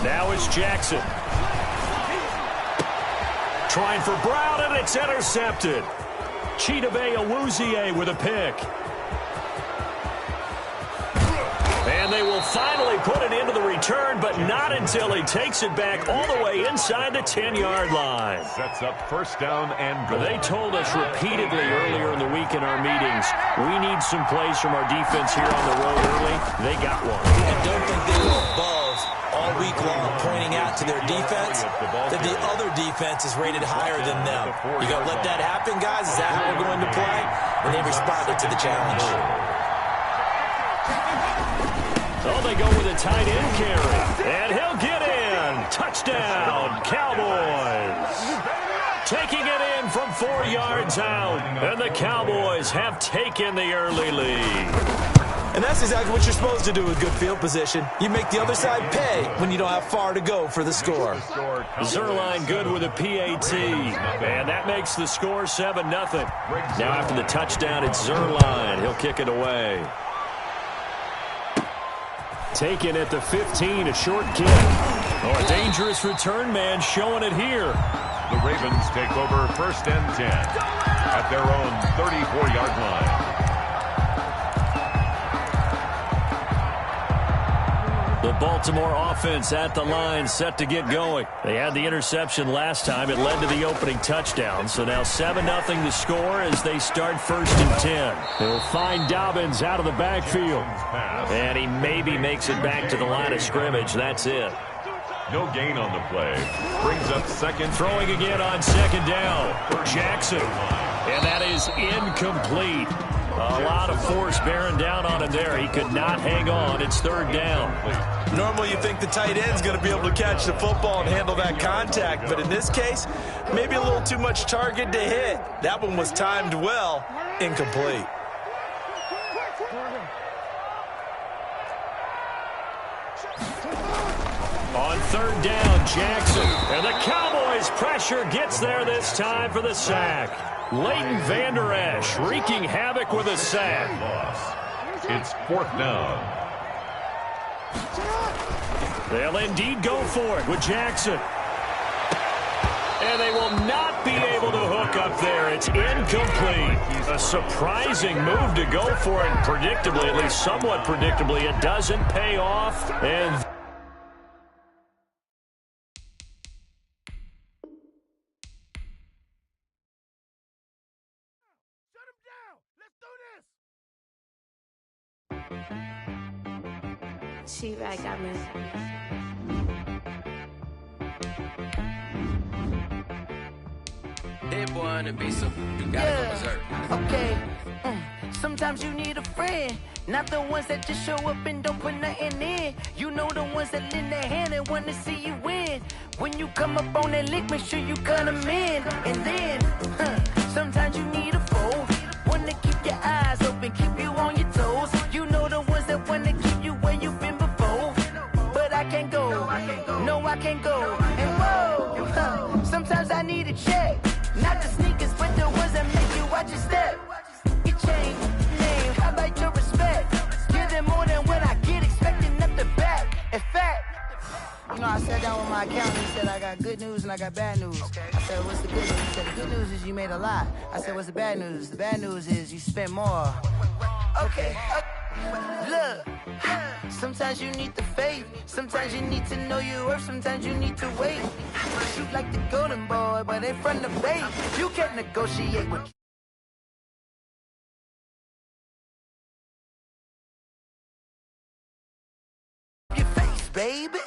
Now it's Jackson. Trying for Brown, and it's intercepted. Chidobe Awuzie with a pick. And they will finally put it into the return, but not until he takes it back all the way inside the 10-yard line. Sets up first down and goal. They told us repeatedly earlier in the week in our meetings, we need some plays from our defense here on the road early. They got one. I don't think they were above all week long pointing out to their defense that the other defense is rated higher than them. You got to let that happen, guys. Is that how we're going to play? And they responded to the challenge. Oh, they go with a tight end carry. And he'll get in. Touchdown, Cowboys. Taking it in from 4 yards out. And the Cowboys have taken the early lead. And that's exactly what you're supposed to do with good field position. You make the other side pay when you don't have far to go for the score. Zuerlein good with a PAT. And that makes the score 7-0. Now after the touchdown, it's Zuerlein. He'll kick it away. Taken at the 15, a short kick. Oh, a dangerous return man showing it here. The Ravens take over 1st and 10 at their own 34-yard line. The Baltimore offense at the line, set to get going. They had the interception last time. It led to the opening touchdown. So now 7-0 the score as they start 1st and 10. They'll find Dobbins out of the backfield. And he maybe makes it back to the line of scrimmage. That's it. No gain on the play. Brings up 2nd. Throwing again on 2nd down. Jackson. And that is incomplete. A lot of force bearing down on him there. He could not hang on. It's 3rd down. Normally you think the tight end's going to be able to catch the football and handle that contact, but in this case, maybe a little too much target to hit. That one was timed well, incomplete. On 3rd down, Jackson. And the Cowboys pressure gets there this time for the sack. Leighton Vander Esch wreaking havoc with a sack. It's 4th down. They'll indeed go for it with Jackson. And they will not be able to hook up there. It's incomplete. A surprising move to go for it. Predictably, at least somewhat predictably, it doesn't pay off. And She-Rag got me. Hit boy on the beat, so you gotta go berserk. Okay. Sometimes you need a friend, not the ones that just show up and don't put nothing in. You know the ones that lend their hand and want to see you win. When you come up on that lick, make sure you cut them in. And then, sometimes you need a foe, one to keep your eyes open, keep you on your toes. You know the ones that want to keep you where you've been before. But I can't go, no I can't go. And whoa, sometimes I need a check. Not the sneakers, but the ones that make you watch your step. Your chain, name, how about your respect? Give them more than what I get, expecting nothing back. In fact, you know, I sat down with my accountant, he said I got good news and I got bad news. I said, what's the good news? He said, the good news is you made a lot. I said, what's the bad news? The bad news is you spent more. Okay, look, sometimes you need the faith, sometimes you need to know your worth, sometimes you need to wait. Shoot like the golden boy, but in front of bait, you can't negotiate with your face, baby.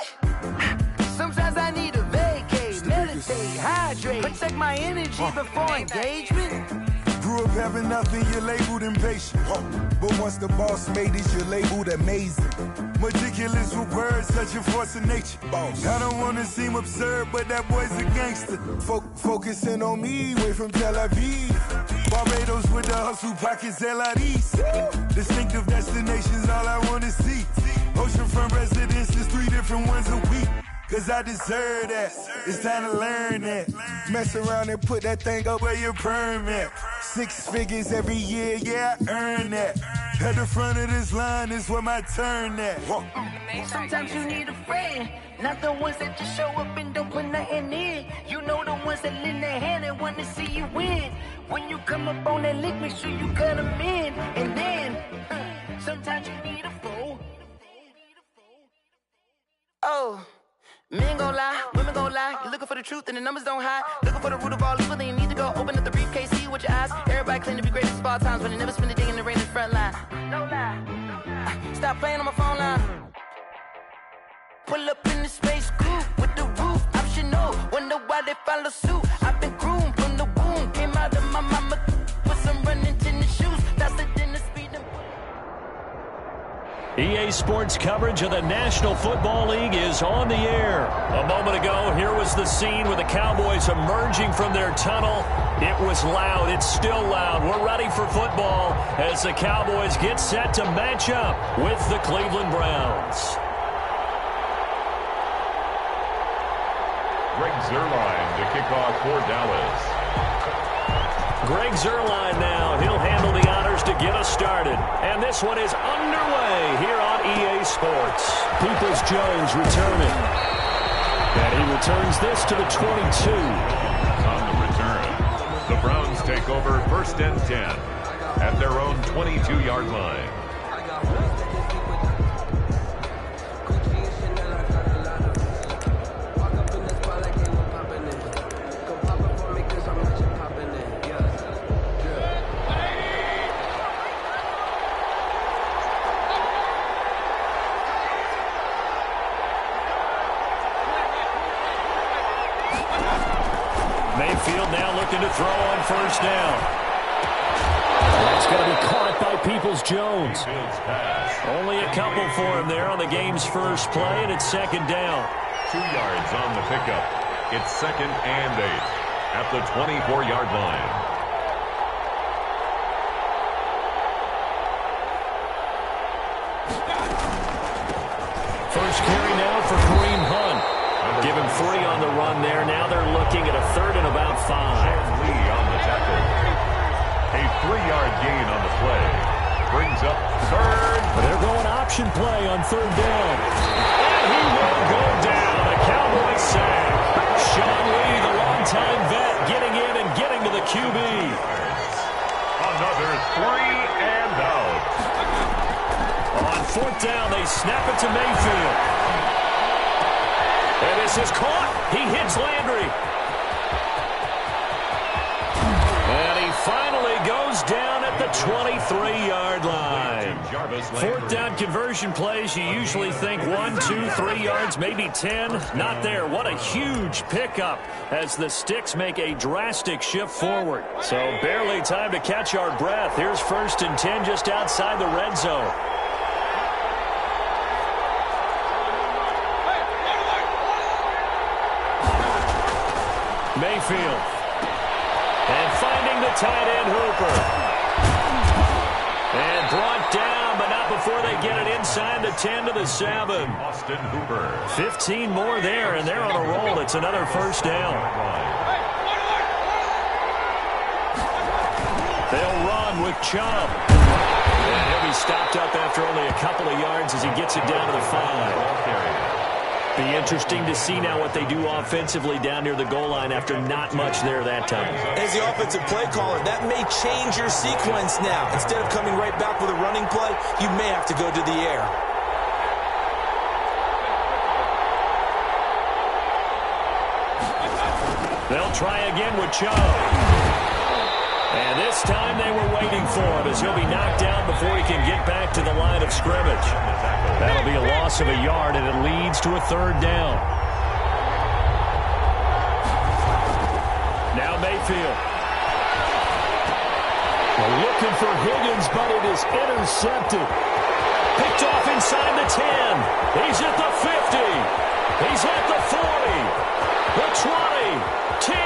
Sometimes I need a vacate, meditate, hydrate, protect my energy before engagement. Grew up having nothing, you're labeled impatient. But once the boss made it, you're labeled amazing. Meticulous with words, such a force of nature. I don't want to seem absurd, but that boy's a gangster. Focusing on me, way from Tel Aviv. Barbados with the hustle pockets, LRDs. Distinctive destinations, all I want to see. Oceanfront residences, 3 different ones a week. Cause I deserve that, it's time to learn that. Mess around and put that thing up where your permit. 6 figures every year, yeah, I earn that. At the front of this line is where my turn at. Sometimes you need a friend, not the ones that just show up and don't put nothing in. You know the ones that lend their hand and want to see you win. When you come up on that lick, make sure you cut them in. And then, sometimes you need a foe. Oh. Men gon' lie, women gon' lie. You're looking for the truth and the numbers don't hide. Looking for the root of all evil, then you need to go open up the briefcase, see with your eyes. Everybody claim to be greatest of all times, but they never spend a day in the rain in the front line. No lie. Stop playing on my phone line. Pull up in the space coupe with the roof optional. Wonder why they follow suit. I've been groomed from the womb. Came out of my mama with some running tennis shoes. Faster than the speed and EA Sports coverage of the National Football League is on the air. A moment ago, here was the scene with the Cowboys emerging from their tunnel. It was loud. It's still loud. We're ready for football as the Cowboys get set to match up with the Cleveland Browns. Greg Zuerlein to kick off for Dallas. Greg Zuerlein now. He'll handle the honors to get us started. And this one is underway here on EA Sports. Peoples-Jones returning. And he returns this to the 22. On the return, the Browns take over 1st and 10 at their own 22-yard line. Mayfield now looking to throw on 1st down. That's going to be caught by Peoples-Jones. Only a couple for him there on the game's first play, and it's 2nd down. 2 yards on the pickup. It's 2nd and 8 at the 24-yard line. First carry now for Kareem Hunt. Give him 3 on the run there. Now they're looking at a 3rd and about 5. Lee on the tackle. A 3-yard gain on the play. Brings up 3rd. They're going option play on 3rd down. And he will go down. A Cowboy sack. Sean Lee, the longtime vet, getting in and getting to the QB. Another 3 and out. On 4th down, they snap it to Mayfield. And this is caught. He hits Landry. And he finally goes down at the 23-yard line. Fourth down conversion plays, you usually think 1, 2, 3 yards, maybe 10. Not there. What a huge pickup as the Sticks make a drastic shift forward. So barely time to catch our breath. Here's 1st and 10 just outside the red zone. Mayfield. And finding the tight end Hooper. And brought down, but not before they get it inside the 10 to the 7. Austin Hooper. 15 more there, and they're on a roll. It's another 1st down. They'll run with Chubb. And he'll be stopped up after only a couple of yards as he gets it down to the 5. Be interesting to see now what they do offensively down near the goal line after not much there that time. As the offensive play caller, that may change your sequence now. Instead of coming right back with a running play, you may have to go to the air. They'll try again with Chubb. And this time they were waiting for him as he'll be knocked down before he can get back to the line of scrimmage. That'll be a loss of a yard, and it leads to a 3rd down. Now Mayfield. We're looking for Higgins, but it is intercepted. Picked off inside the 10. He's at the 50. He's at the 40. The 20. 10.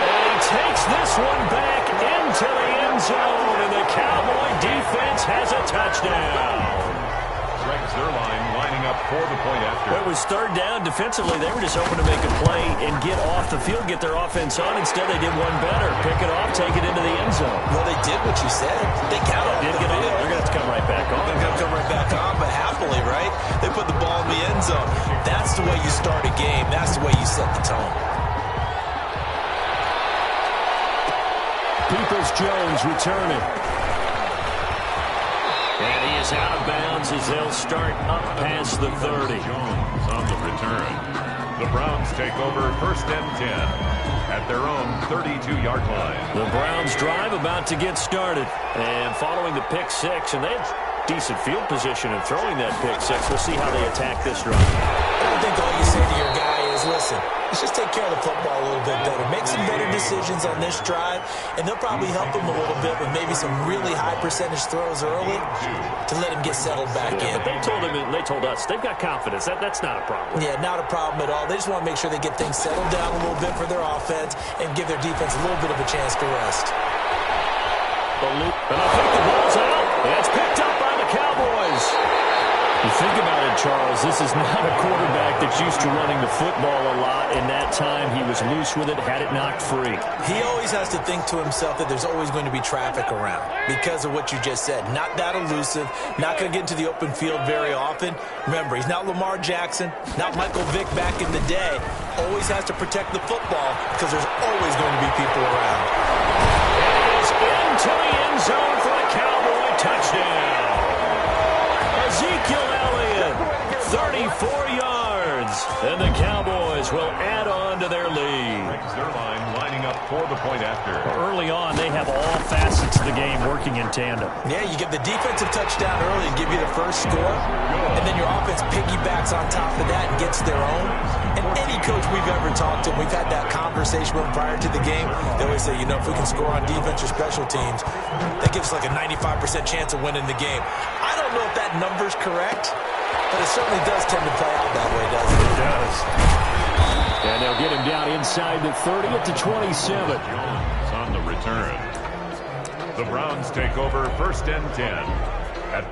And he takes this one back into the end zone, and the Cowboy defense has a touchdown. Greg Zuerlein lining up for the point after. It was 3rd down. Defensively, they were just hoping to make a play and get off the field, get their offense on. Instead, they did one better. Pick it off, take it into the end zone. Well, they did what you said. They got off the field. They're going to have to come right back on. They're going to come right back on, but happily, right? They put the ball in the end zone. That's the way you start a game. That's the way you set the tone. Peoples-Jones returning. And he is out of bounds as they'll start up past the 30. Jones on the return. The Browns take over 1st and 10 at their own 32-yard line. The Browns drive about to get started. And following the pick 6, and they have decent field position in throwing that pick 6. We'll see how they attack this drive. I think all you say to your guy is, listen, let's just take care of the football a little bit better. Make some better decisions on this drive, and they'll probably help him a little bit with maybe some really high percentage throws early to let him get settled back in. But they told us they've got confidence. That's not a problem. Yeah, not a problem at all. They just want to make sure they get things settled down a little bit for their offense and give their defense a little bit of a chance to rest. And I think the ball's out. And it's picked up by the Cowboys. You think about it, Charles, this is not a quarterback that's used to running the football a lot. In that time, he was loose with it, had it knocked free. He always has to think to himself that there's always going to be traffic around because of what you just said. Not that elusive, not going to get into the open field very often. Remember, he's not Lamar Jackson, not Michael Vick back in the day. Always has to protect the football because there's always going to be people around. It is into the end zone for a Cowboy touchdown. Ezekiel Elliott, 34 yards, and the Cowboys will add on to their lead. Greg Zuerlein lining up for the point after. Early on, they have all facets of the game working in tandem. Yeah, you get the defensive touchdown early and give you the first score, and then your offense piggybacks on top of that and gets their own. And any coach we've ever talked to, we've had that conversation with prior to the game, they always say, if we can score on defense or special teams, that gives us like a 95% chance of winning the game. I don't know if that number's correct, but it certainly does tend to play out that way, doesn't it? It does. And they'll get him down inside the 30 at the 27. Jones on the return. The Browns take over 1st and 10 at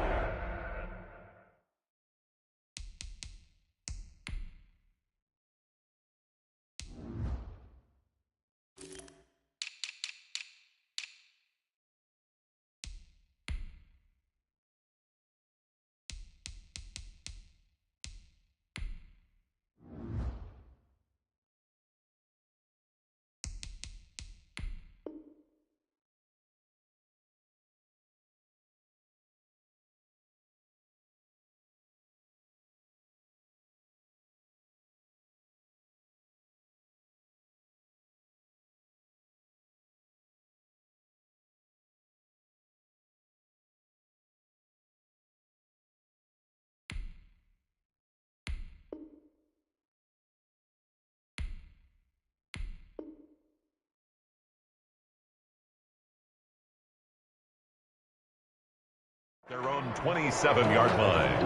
Their own 27-yard line.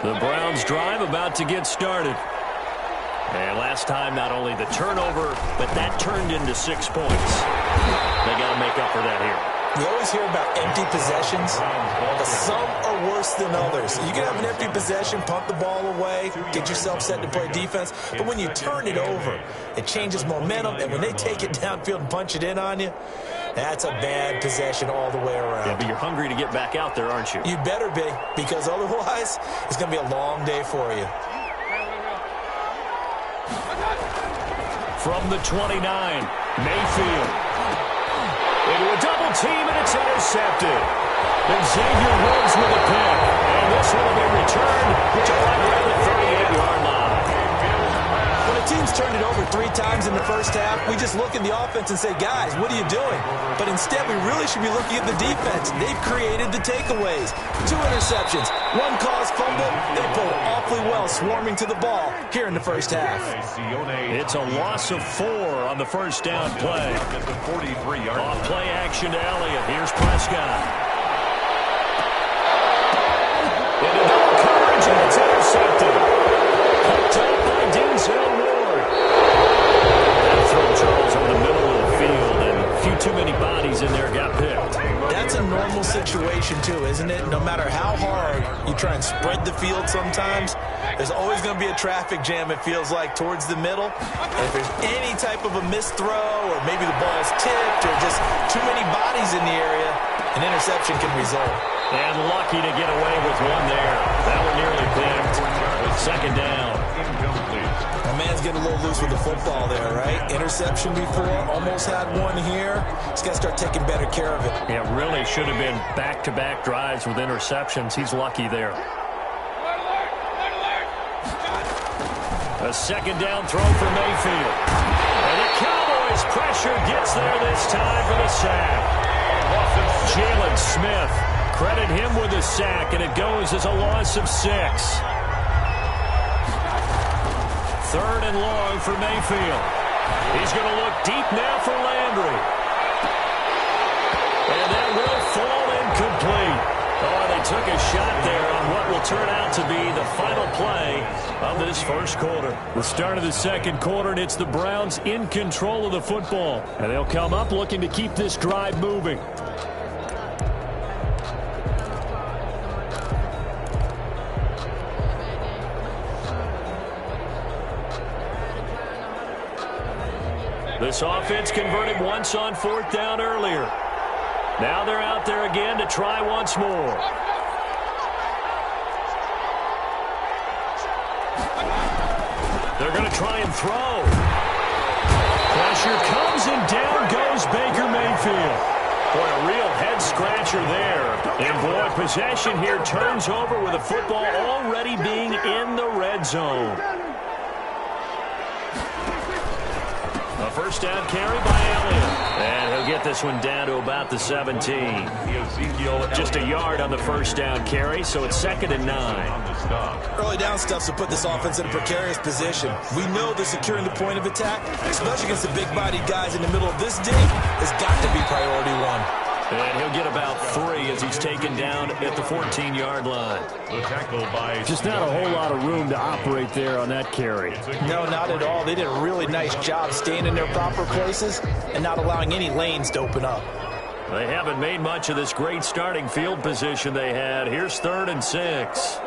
The Browns drive about to get started. And last time, not only the turnover, but that turned into 6 points. They got to make up for that here. You always hear about empty possessions, but some are worse than others. You can have an empty possession, punt the ball away, get yourself set to play defense, but when you turn it over, it changes momentum, and when they take it downfield and punch it in on you, that's a bad possession all the way around. Yeah, but you're hungry to get back out there, aren't you? You better be, because otherwise, it's going to be a long day for you. From the 29, Mayfield. Into a double team, and it's intercepted. And Xavier Woods with a pick. And this will be returned to right around the 38-yard line. When a team's turned it over 3 times in the first half, we just look at the offense and say, guys, what are you doing? But instead, we really should be looking at the defense. They've created the takeaways. 2 interceptions, 1 caused fumble. They pulled awfully well, swarming to the ball here in the first half. It's a loss of 4 on the first down play. Off play action to Elliott. Here's Prescott. Into double coverage, and it's intercepted. Picked up by Denzel Ward. That throw, Charles, over the middle of the field, and a few too many bodies in there got picked. That's a normal situation, too, isn't it? No matter how hard you try and spread the field sometimes, there's always going to be a traffic jam, it feels like, towards the middle. And if there's any type of a missed throw, or maybe the ball's tipped, or just too many bodies in the area, an interception can result. And lucky to get away with one there. That one nearly picked. Second down. My man's getting a little loose with the football there, right? Interception before, almost had one here. He's got to start taking better care of it. Yeah, really should have been back-to-back drives with interceptions. He's lucky there. A second down throw for Mayfield. And the Cowboys pressure gets there this time for the sack. Jalen Smith, credit him with a sack, and it goes as a loss of 6. 3rd and long for Mayfield. He's going to look deep now for Landry. And that will fall incomplete. Oh, they took a shot there on what will turn out to be the final play of this first quarter. The start of the second quarter, and it's the Browns in control of the football. And they'll come up looking to keep this drive moving. This offense converted once on 4th down earlier. Now they're out there again to try once more. They're going to try and throw. Pressure comes, and down goes Baker Mayfield. Boy, a real head-scratcher there. And, boy, possession here turns over with the football already being in the red zone. A first down carry by Elliott. And he'll get this one down to about the 17. Just a yard on the first down carry, so it's 2nd and 9. Early down stuff to put this offense in a precarious position. We know that securing the point of attack, especially against the big-bodied guys in the middle of this dig, has got to be priority 1. And he'll get about 3 as he's taken down at the 14-yard line. Just not a whole lot of room to operate there on that carry. No, not at all. They did a really nice job staying in their proper places and not allowing any lanes to open up. They haven't made much of this great starting field position they had. Here's 3rd and 6.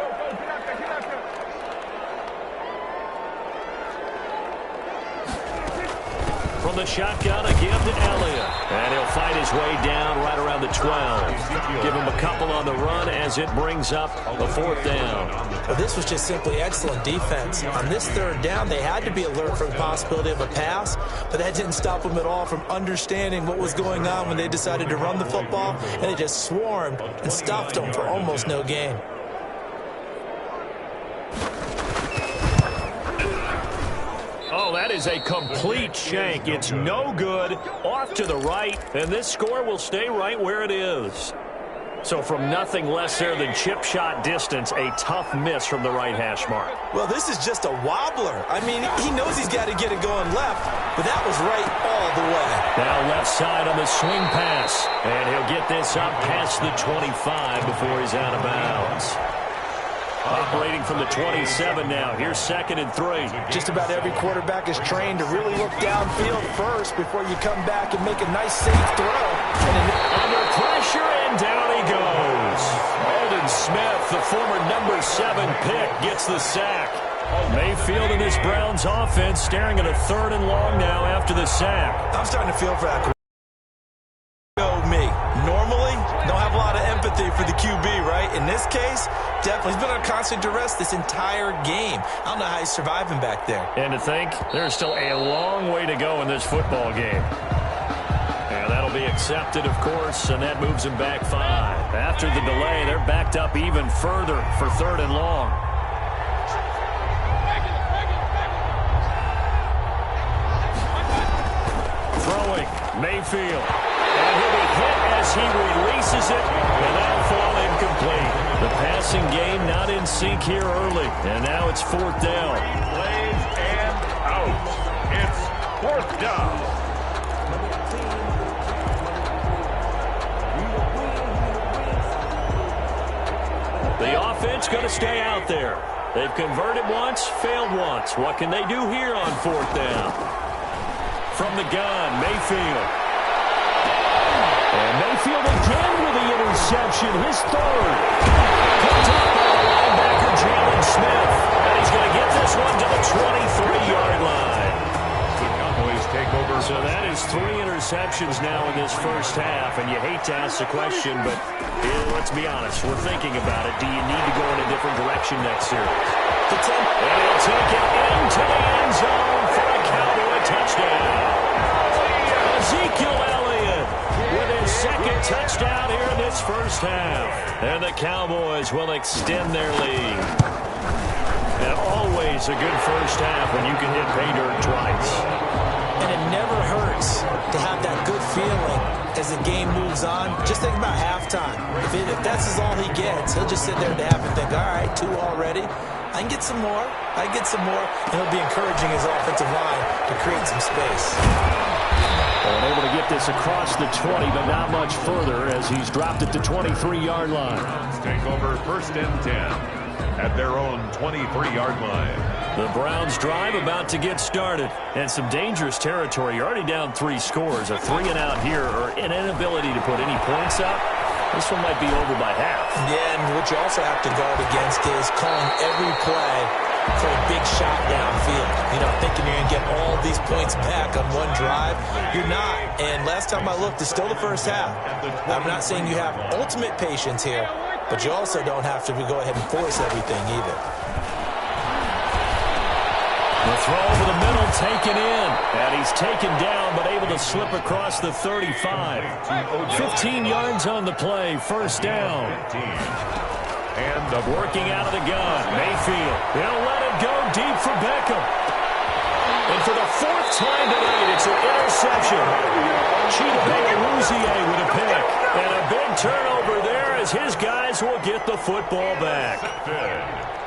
From the shotgun, a give to Elliott. And he'll fight his way down right around the 12. Give him a couple on the run as it brings up a 4th down. Well, this was just simply excellent defense. On this 3rd down, they had to be alert for the possibility of a pass, but that didn't stop them at all from understanding what was going on when they decided to run the football, and they just swarmed and stuffed them for almost no gain. that is a complete shank. It's no good, off to the right, and this score will stay right where it is. So from nothing less there than chip shot distance, a tough miss from the right hash mark. Well, this is just a wobbler. I mean, he knows he's got to get it going left, but that was right all the way. Now left side on the swing pass, and he'll get this up past the 25 before he's out of bounds. Operating from the 27 now. Here's 2nd and 3. Just about every quarterback is trained to really look downfield first before you come back and make a nice, safe throw. Under pressure, and down he goes. Aldon Smith, the former number 7 pick, gets the sack. Mayfield and this Browns offense staring at a 3rd and long now after the sack. I'm starting to feel for that. Me. Normally, don't have a lot of empathy for the QB, right? In this case, definitely. He's been on constant duress this entire game. I don't know how he's surviving back there. And to think, there's still a long way to go in this football game. And that'll be accepted, of course, and that moves him back 5. After the delay, they're backed up even further for 3rd and long. Throwing, Mayfield. And he'll be hit as he releases it, and that'll fall incomplete. The passing game not in sync here early, and now it's 4th down. Plays and out. It's 4th down. The offense going to stay out there. They've converted once, failed once. What can they do here on 4th down? From the gun, Mayfield. And Mayfield again with the interception, his 3rd. Picked up by the linebacker, Jalen Smith. And he's going to get this one to the 23-yard line. The Cowboys take over. So that is 3 interceptions now in this first half. And you hate to ask the question, but let's be honest. We're thinking about it. Do you need to go in a different direction next series? And he'll take it into the end zone for a Cowboy touchdown. Ezekiel Elliott with his 2nd touchdown here in this first half. And the Cowboys will extend their lead. And always a good first half when you can hit pay dirt twice. And it never hurts to have that good feeling as the game moves on. Just think about halftime. If that's all he gets, he'll just sit there at the half and think, all right, 2 already. I can get some more. And he'll be encouraging his offensive line to create some space. And able to get this across the 20, but not much further as he's dropped it to 23-yard line. Take over 1st and 10 at their own 23-yard line. The Browns drive about to get started. And some dangerous territory. You're already down 3 scores. A 3-and-out here or an inability to put any points up. This one might be over by half. Yeah, and what you also have to guard against is calling every play for a big shot downfield. Thinking you're going to get all these points back on one drive. You're not. And last time I looked, it's still the first half. I'm not saying you have ultimate patience here, but you also don't have to go ahead and force everything either. The throw over the middle taken in. And he's taken down, but able to slip across the 35. 15 yards on the play. 1st down. And working out of the gun. Mayfield. They'll let it go deep for Beckham. And for the 4th time tonight, it's an interception. Chidobe Awuzie with a pick. And a big turnover there as his guys will get the football back.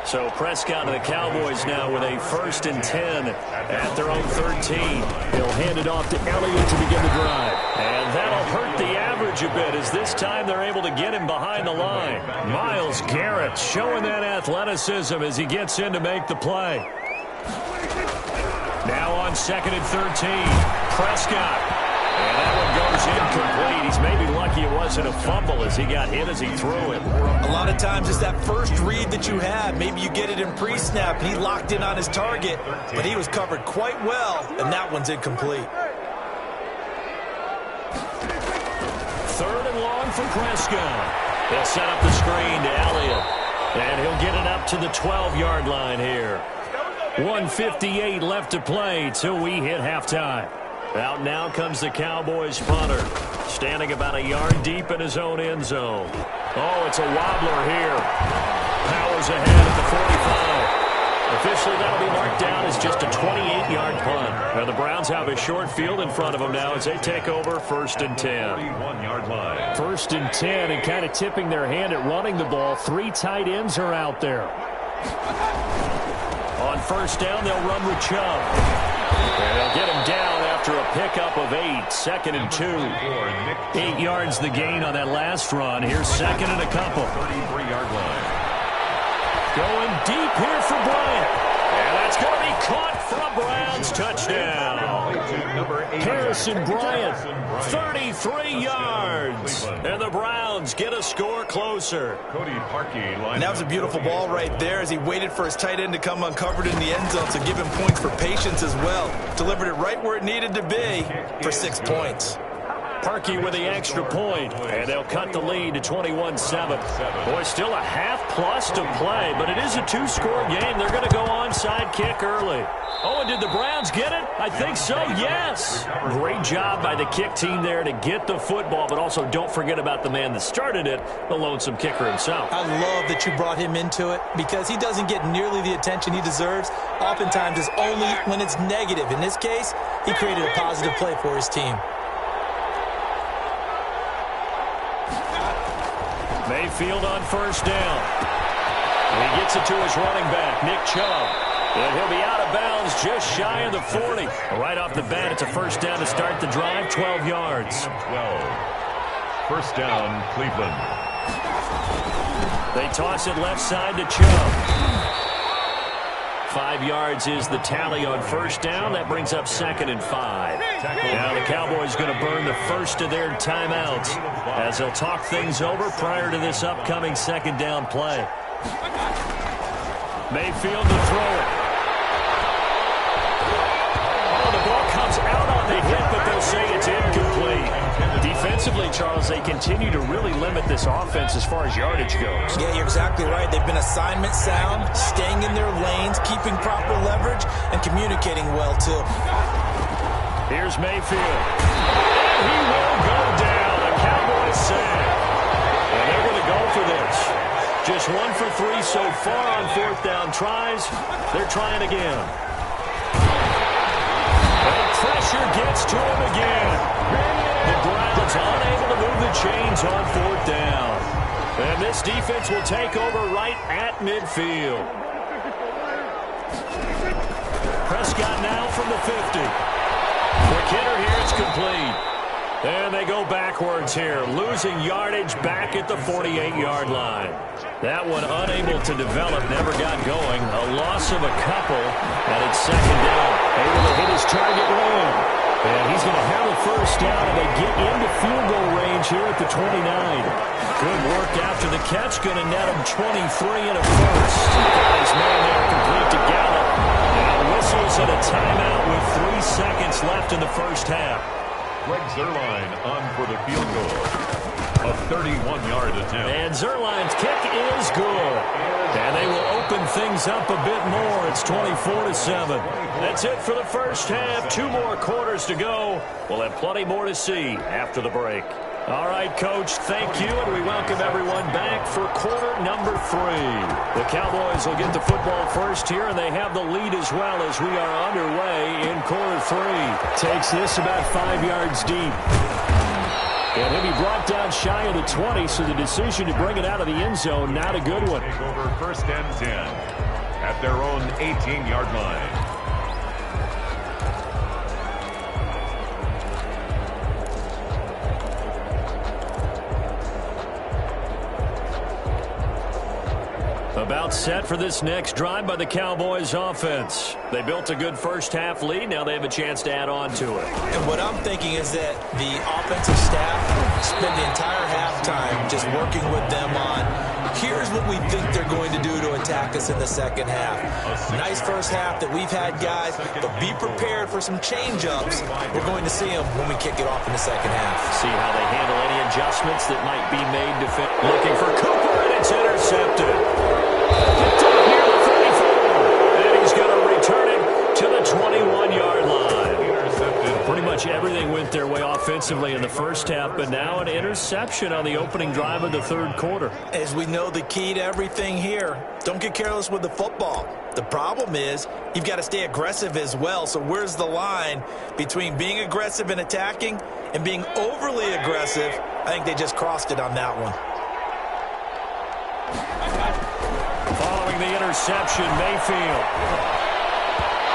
So Prescott and the Cowboys now with a 1st and 10 at their own 13. He'll hand it off to Elliott to begin the drive. And that'll hurt the average a bit as this time they're able to get him behind the line. Myles Garrett showing that athleticism as he gets in to make the play. Now on 2nd and 13, Prescott. And that one goes incomplete. He's maybe lucky it wasn't a fumble as he got hit as he threw it. A lot of times it's that first read that you have. Maybe you get it in pre-snap. He locked in on his target, but he was covered quite well, and that one's incomplete. 3rd and long for Prescott. They'll set up the screen to Elliott. And he'll get it up to the 12-yard line here. 1:58 left to play till we hit halftime. Out now comes the Cowboys punter, standing about a yard deep in his own end zone. Oh, it's a wobbler here. Powers ahead at the 45. Officially, that'll be marked down down is just a 28-yard punt. Now the Browns have a short field in front of them now as they take over 1st and 10. 31-yard line. 1st and 10, and kind of tipping their hand at running the ball. 3 tight ends are out there. On 1st down, they'll run with Chubb. And they'll get him down after a pickup of 8. 2nd and 2. 8 yards the gain on that last run. Here's 2nd and a couple. 33-yard line. Going deep here for Bryant. And that's going to be caught for a Browns touchdown. Harrison Bryant, 33 yards. And the Browns get a score closer. Cody Parkey line. And that was a beautiful ball right there as he waited for his tight end to come uncovered in the end zone to give him points for patience as well. Delivered it right where it needed to be for 6 points. Parkey with the extra point, and they'll cut the lead to 21-7. Boy, still a half-plus to play, but it is a 2-score game. They're going to go onside kick early. Oh, and did the Browns get it? I think so, yes. Great job by the kick team there to get the football, but also don't forget about the man that started it, the lonesome kicker himself. I love that you brought him into it because he doesn't get nearly the attention he deserves. Oftentimes it's only when it's negative. In this case, he created a positive play for his team. Mayfield on 1st down. And he gets it to his running back, Nick Chubb. And he'll be out of bounds just shy of the 40. Right off the bat, it's a 1st down to start the drive, 12 yards. 12. 1st down, Cleveland. They toss it left side to Chubb. 5 yards is the tally on 1st down. That brings up 2nd and 5. Now the Cowboys going to burn the first of their timeouts as they'll talk things over prior to this upcoming 2nd down play. Mayfield to throw it. Oh, the ball comes out on the hit, but they'll say it's incomplete. Defensively, Charles, they continue to really limit this offense as far as yardage goes. Yeah, you're exactly right. They've been assignment sound, staying in their lanes, keeping proper leverage, and communicating well, too. Here's Mayfield. And he will go down. The Cowboys sack. And they're going to go for this. Just 1 for 3 so far on 4th down tries. They're trying again. And pressure gets to him again. The Browns unable to move the chains on 4th down. And this defense will take over right at midfield. Prescott now from the 50. Quick hitter here, it's complete. And they go backwards here, losing yardage back at the 48-yard line. That one unable to develop, never got going. A loss of a couple, and it's 2nd down. Able to hit his target man. And he's going to have a 1st down, and they get into field goal range here at the 29. Good work after the catch, going to net him 23 and a 1st. Got his man there complete to Gallup. Now whistles and a timeout with 3 seconds left in the 1st half. Greg Zuerlein on for the field goal. A 31-yard attempt. And Zuerlein's kick is good. And they will open things up a bit more. It's 24-7. That's it for the 1st half. 2 more quarters to go. We'll have plenty more to see after the break. All right, Coach, thank you, and we welcome everyone back for quarter number 3. The Cowboys will get the football first here, and they have the lead as well as we are underway in quarter 3. Takes this about 5 yards deep. And he'll be brought down shy of the 20, so the decision to bring it out of the end zone, not a good one. Take over 1st and 10 at their own 18-yard line. About set for this next drive by the Cowboys offense. They built a good 1st half lead. Now they have a chance to add on to it. And what I'm thinking is that the offensive staff spend the entire halftime just working with them on, here's what we think they're going to do to attack us in the 2nd half. Nice 1st half that we've had, guys, but be prepared for some change-ups. We're going to see them when we kick it off in the 2nd half. See how they handle any adjustments that might be made to fit. Looking for Cooper, and it's intercepted. Picked up near the 34, and he's going to return it to the 21-yard line. Pretty much everything went their way offensively. offensively in the first half, but now an interception on the opening drive of the third quarter. As we know, the key to everything here, don't get careless with the football. The problem is you've got to stay aggressive as well. So where's the line between being aggressive and attacking and being overly aggressive? I think they just crossed it on that one. Following the interception, Mayfield.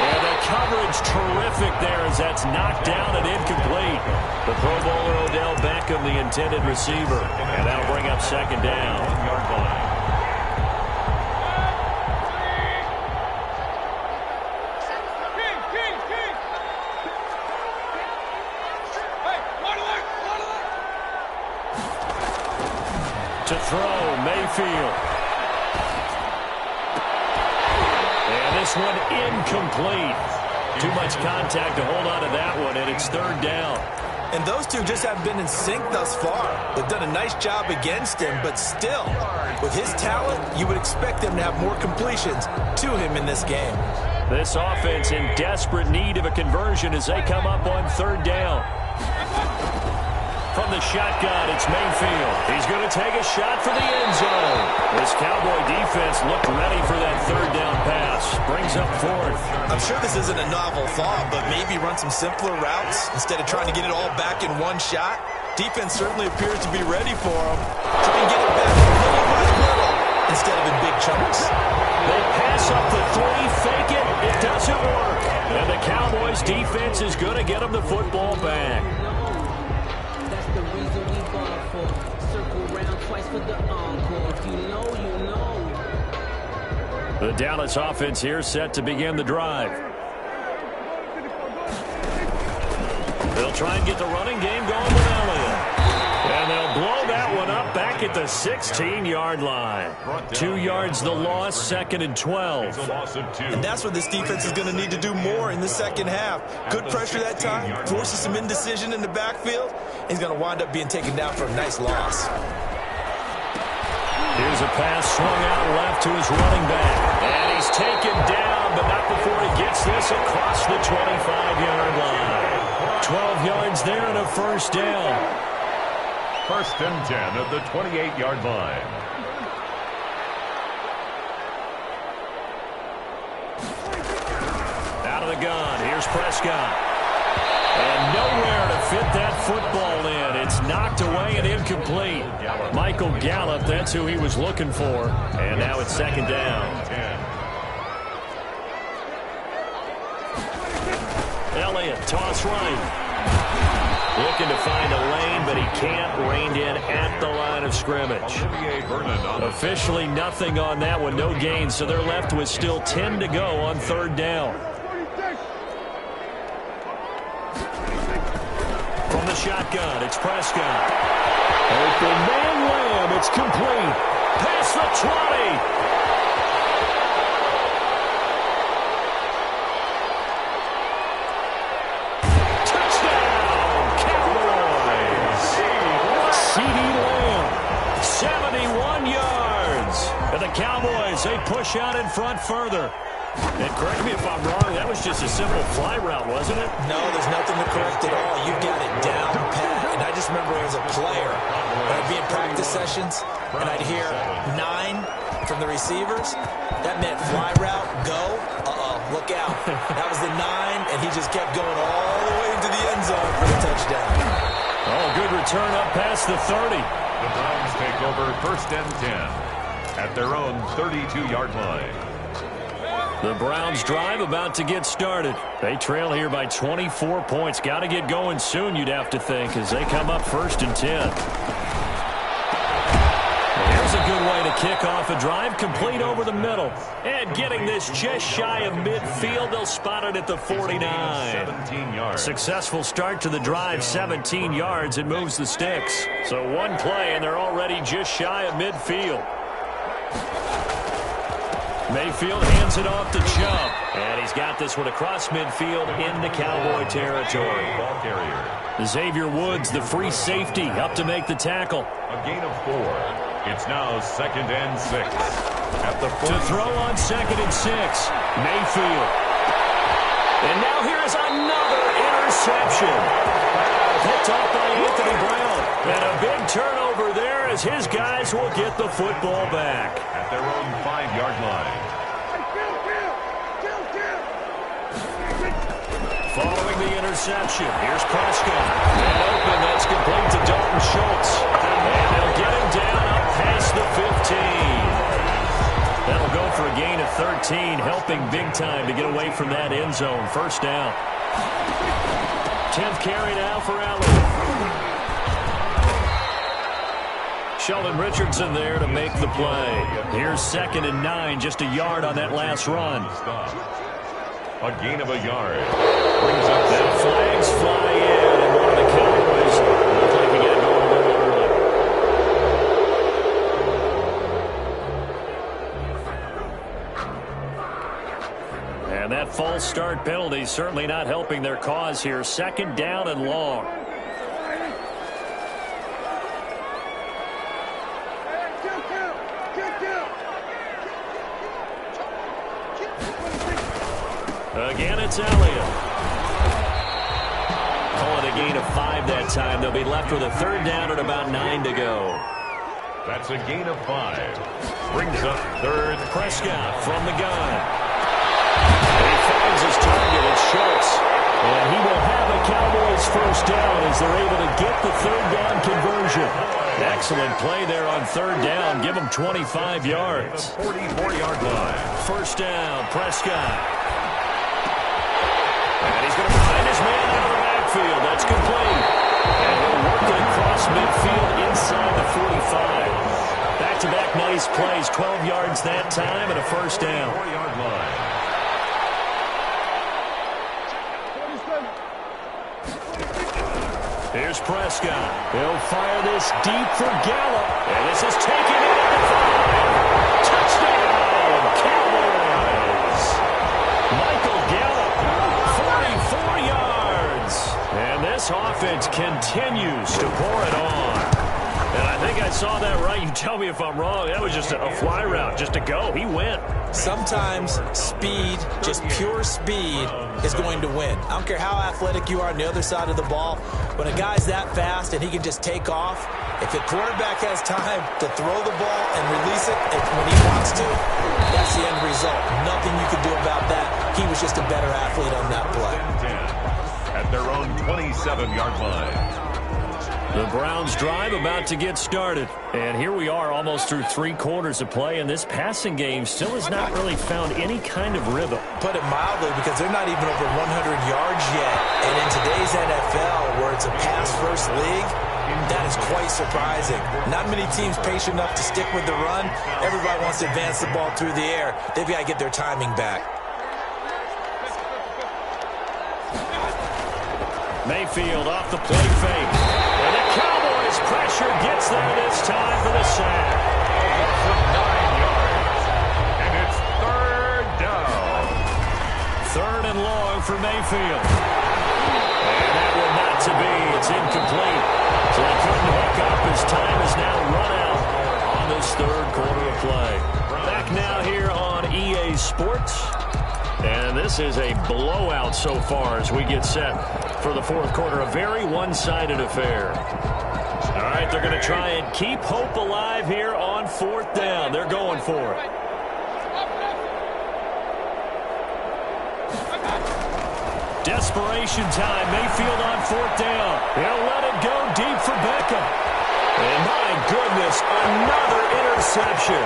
And the coverage terrific there as that's knocked down and incomplete. The Pro Bowler Odell Beckham, the intended receiver. And that'll bring up second down. 1 yard line. To throw, Mayfield. And this one incomplete. Too much contact to hold on to that one, and it's third down. And those two just haven't been in sync thus far. They've done a nice job against him, but still, with his talent, you would expect him to have more completions to him in this game. This offense in desperate need of a conversion as they come up on third down. From the shotgun, it's Mayfield. He's going to take a shot for the end zone. This Cowboy defense looked ready for that third down pass. Brings up fourth. I'm sure this isn't a novel thought, but maybe run some simpler routes instead of trying to get it all back in one shot. Defense certainly appears to be ready for him. Try and get it back little by little instead of in big chunks. They pass up the three, fake it. It doesn't work. And the Cowboys defense is going to get them the football back. The Dallas offense here set to begin the drive. They'll try and get the running game going with Elliott. And they'll blow that one up back at the 16-yard line. 2 yards the loss, second and 12. And that's what this defense is going to need to do more in the second half. Good pressure that time, forces some indecision in the backfield. He's going to wind up being taken down for a nice loss. Here's a pass swung out left to his running back. And he's taken down, but not before he gets this across the 25-yard line. 12 yards there and a first down. First and 10 at the 28-yard line. Out of the gun, here's Prescott. And nowhere to fit that football in. It's knocked away and incomplete. Michael Gallup, that's who he was looking for. And now it's second down. Elliott, toss right. Looking to find a lane, but he can't. Reined in at the line of scrimmage. Officially nothing on that one, no gain, so they're left with still 10 to go on third down. From the shotgun, it's Prescott. Open man Lamb, it's complete. Past the 20. Cowboys, they push out in front further. And correct me if I'm wrong, that was just a simple fly route, wasn't it? No, there's nothing to correct at all. You got it down pat. And I just remember as a player, when I'd be in practice sessions, and I'd hear 9 from the receivers. That meant fly route, go, look out. That was the 9, and he just kept going all the way into the end zone for the touchdown. Oh, good return up past the 30. The Browns take over first and 10. At their own 32-yard line. The Browns drive about to get started. They trail here by 24 points. Got to get going soon, you'd have to think, as they come up first and 10. Here's a good way to kick off a drive, complete over the middle. And getting this just shy of midfield, they'll spot it at the 49. 17 yards. Successful start to the drive, 17 yards. It moves the sticks. So one play, and they're already just shy of midfield. Mayfield hands it off to Chubb. And he's got this one across midfield into Cowboy territory. Ball carrier. Xavier Woods, the free safety, up to make the tackle. A gain of 4. It's now second and 6. At the 40. To throw on second and 6. Mayfield. And now here's another interception. interception. Picked off by Anthony Brown. And a big turnover there as his guys will get the football back. At their own 5-yard line. Following the interception, here's Prescott. And open, that's complete to Dalton Schultz. And they'll get him down up past the 15. That'll go for a gain of 13, helping big time to get away from that end zone. First down. 10th carry now for Allen. Sheldon Richardson there to make the play. Here's 2nd and 9, just a yard on that last run. A gain of a yard. Brings up that flags fly in, and one of the Cowboys look like we got going a little early. And that false start penalty certainly not helping their cause here. 2nd down and long. Again, it's Elliott. Call it a gain of 5 that time. They'll be left with a 3rd down and about 9 to go. That's a gain of 5. Brings up 3rd. Prescott from the gun. He finds his target. It's Schultz. And he will have a Cowboys first down as they're able to get the 3rd down conversion. Excellent play there on 3rd down. Give him 25 yards. 44-yard line. First down, Prescott. And he's going to find his man out of the backfield. That's complete. And he'll work it across midfield inside the 45. Back-to-back nice plays. 12 yards that time and a first down. 4-yard line. Here's Prescott. He'll fire this deep for Gallup. And this is taken in at the 5. Touchdown, Cowboys. Michael Gallup, 44 yards. And this offense continues to pour it on. And I think I saw that right. You tell me if I'm wrong. That was just a fly route, just to go. He went. Sometimes speed, just pure speed, is going to win. I don't care how athletic you are on the other side of the ball. When a guy's that fast and he can just take off, if the quarterback has time to throw the ball and release it when he wants to, that's the end result. Nothing you can do about that. He was just a better athlete on that play. At their own 27-yard line. The Browns drive about to get started. And here we are almost through 3 quarters of play, and this passing game still has not really found any kind of rhythm. Put it mildly, because they're not even over 100 yards yet. And in today's NFL, where it's a pass-first league, that is quite surprising. Not many teams patient enough to stick with the run. Everybody wants to advance the ball through the air. They've got to get their timing back. Mayfield off the play fake. And the Cowboys pressure gets there this time for the sack. For 9 yards. And it's 3rd down. 3rd and long for Mayfield. And that will not to be. It's incomplete. So he couldn't hook up. His time is now run out on this 3rd quarter of play. Back now here on EA Sports. And this is a blowout so far as we get set for the 4th quarter. A very one-sided affair. All right, they're going to try and keep hope alive here on 4th down. They're going for it. Desperation time. Mayfield on 4th down. He'll let it go deep for Beckham. And my goodness, another interception.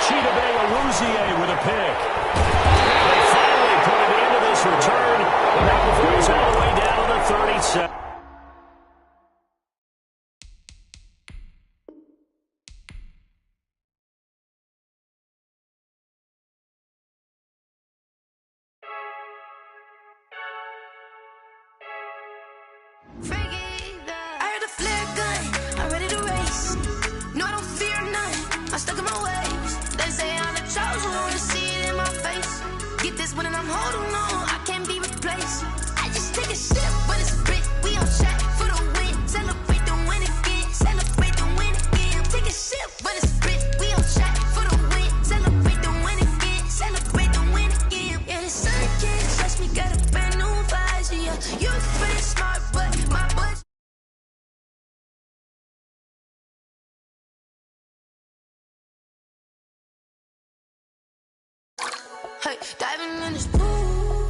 Chidobe Awuzie with a pick. They finally put it into this return. And that one goes all the way down to the 37. You're Diving in this pool,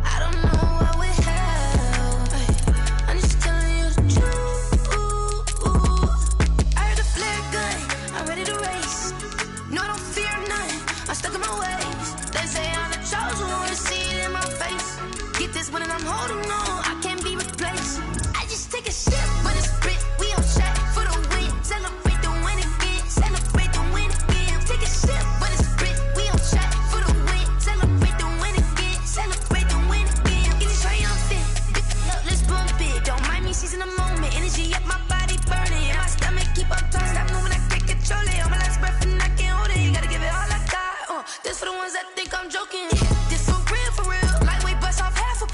I don't know what we have. I'm just telling you the truth. I heard the flare gun, I'm ready to race. No, I don't fear none, I'm stuck in my ways. They say I'm the chosen one, see it in my face. Get this one and I'm holding on, I can't be replaced. I just take a sip, but it's spit, we on shot for the win. Celebrate the win again, celebrate the win again. Take a sip, but it's spit, we on shot for the win. Celebrate the win again, celebrate the win again. Get it triumphant, let's bump it. Don't mind me seizing the moment, energy up my body burning. And my stomach keep on turning, stop moving, I can't control it. On my last breath and I can't hold it, you gotta give it all I got. This for the ones that think I'm joking. This for real, lightweight bust off half a.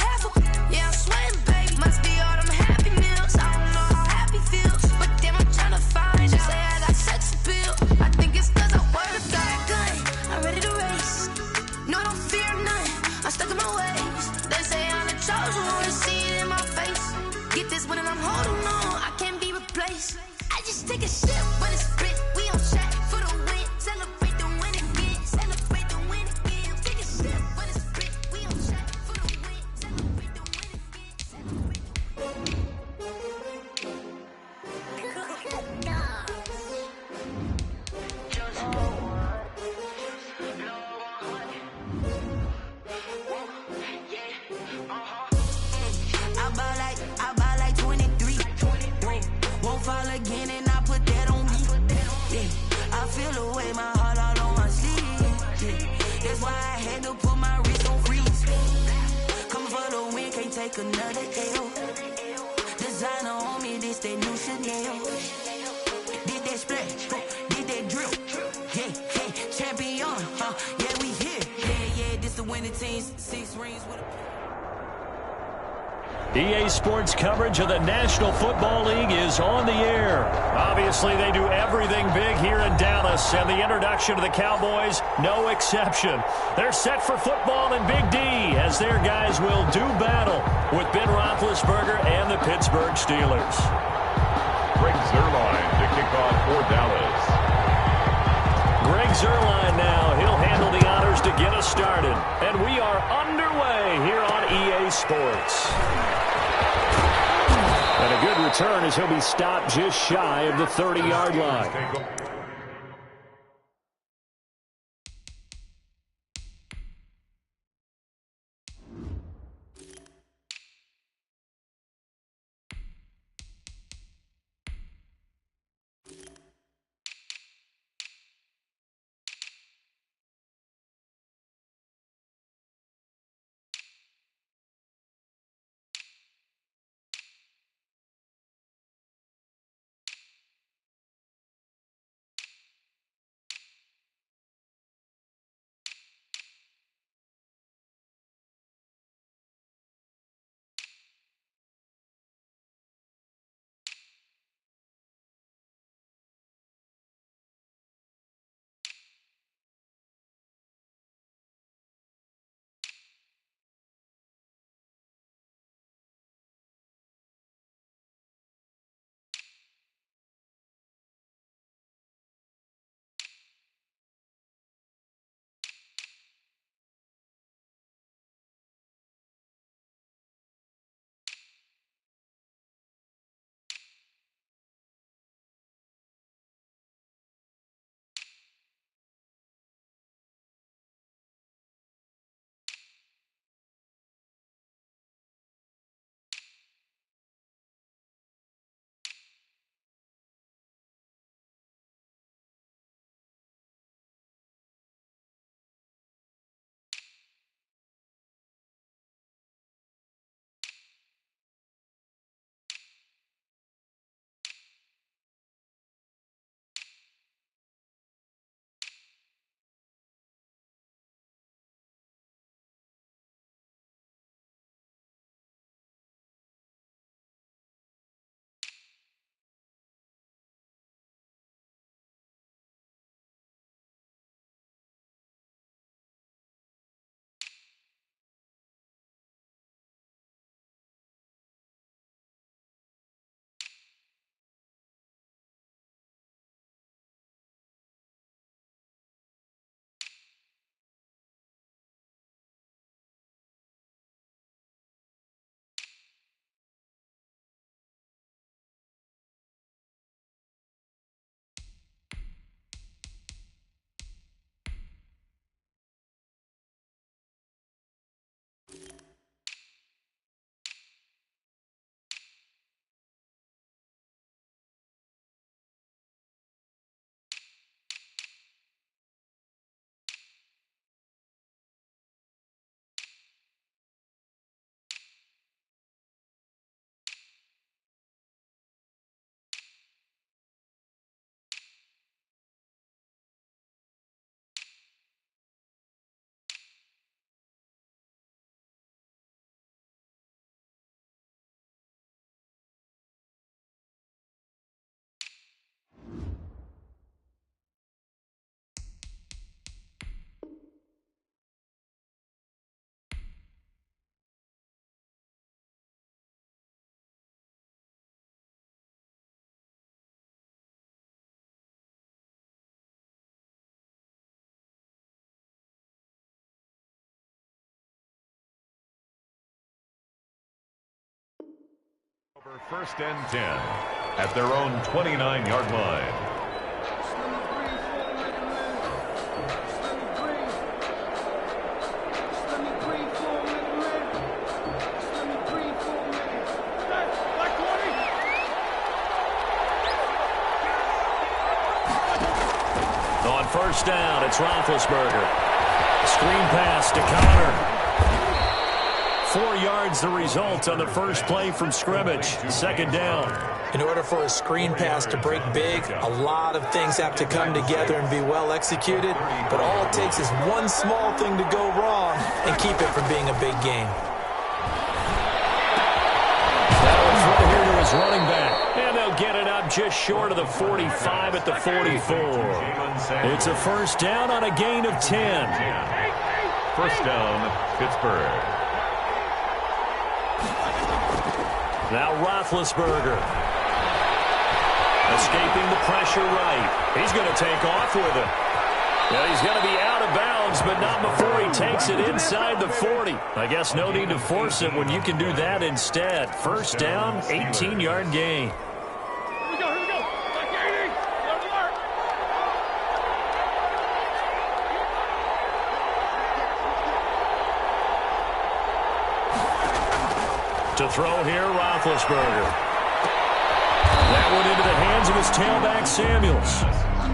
Yeah, I'm sweating, baby. Must be all them happy meals. I don't know how happy feels, but damn, I'm trying to find. They say I got sex appeal. I think it's cause I work that gun. I'm ready to race. No, I don't fear none. I'm stuck in my ways. They say I'm the chosen one, see it in my face. Get this one and I'm holding on, I can't be replaced. I just take a sip, but it's spit. We on shot for the win. Celebrate the win again. Celebrate the win again. Take a sip, but it's spit. We on shot for the win. Celebrate the win again. I buy like 23. Won't fall again and I put that on me. Yeah, I feel the way, my heart all on my sleeve. Yeah, that's why I had to put my wrist on freeze. Coming for the win, can't take another L. Designer on me, this that new Chanel. Did that splash, did that drill. Yeah, champion, yeah, we here. Yeah, this the winning team, 6 rings with a... EA Sports coverage of the National Football League is on the air. Obviously, they do everything big here in Dallas, and the introduction of the Cowboys, no exception. They're set for football in Big D as their guys will do battle with Ben Roethlisberger and the Pittsburgh Steelers. Greg Zuerlein to kick off for Dallas. Greg Zuerlein now. He'll handle the honors to get us started. And we are underway here on EA Sports. And a good return as he'll be stopped just shy of the 30-yard line. First and 10 at their own 29-yard line. On first down, it's Roethlisberger. Screen pass to Connor. 4 yards the result on the first play from scrimmage. Second down. In order for a screen pass to break big, a lot of things have to come together and be well executed. But all it takes is one small thing to go wrong and keep it from being a big game. That'll throw here to his running back. And they'll get it up just short of the 45 at the 44. It's a first down on a gain of 10. First down, Pittsburgh. Now Roethlisberger. Escaping the pressure right. He's going to take off with it. Well, he's going to be out of bounds, but not before he takes it inside the 40. I guess no need to force it when you can do that instead. First down, 18-yard gain. Here we go. Like 80. Let him work. To throw here, Roethlisberger. That went into the hands of his tailback, Samuels.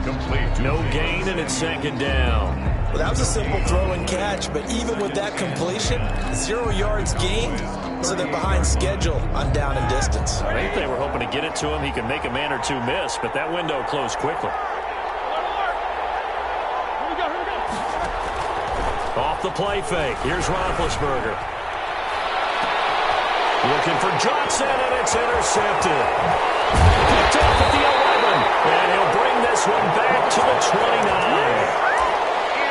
Complete. No gain, and it's second down. Well, that was a simple throw and catch, but even with that completion, 0 yards gained, so they're behind schedule on down and distance. I think they were hoping to get it to him. He could make a man or two miss, but that window closed quickly. Here we go. Off the play fake. Here's Roethlisberger. Looking for Johnson, and it's intercepted. Picked off at the 11, and he'll bring this one back to the 29.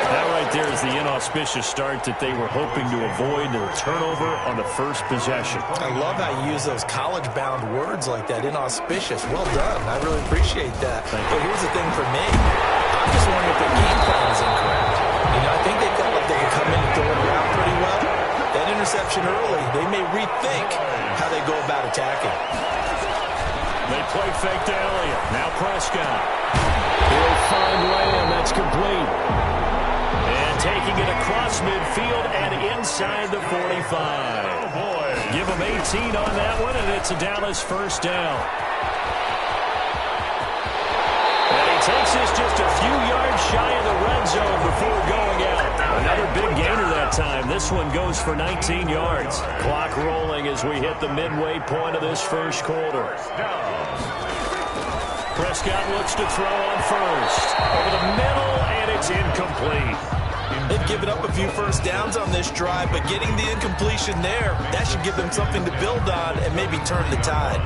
That right there is the inauspicious start that they were hoping to avoid, the turnover on the first possession. I love how you use those college-bound words like that, inauspicious. Well done. I really appreciate that. But here's the thing for me. I'm just wondering if their game plan is incorrect. I think they felt like they could come in and throw it around pretty well. That interception early, they may rethink how they go about attacking. They play fake to Elliott. Now Prescott. He'll find Lamb. That's complete. And taking it across midfield and inside the 45. Oh, boy. Give him 18 on that one, and it's a Dallas first down. And he takes this just a few yards shy of the red zone before going out. Another big gainer that time. This one goes for 19 yards. Clock rolling as we hit the midway point of this first quarter. Prescott looks to throw on first. Over the middle, and it's incomplete. They've given up a few first downs on this drive, but getting the incompletion there, that should give them something to build on and maybe turn the tide.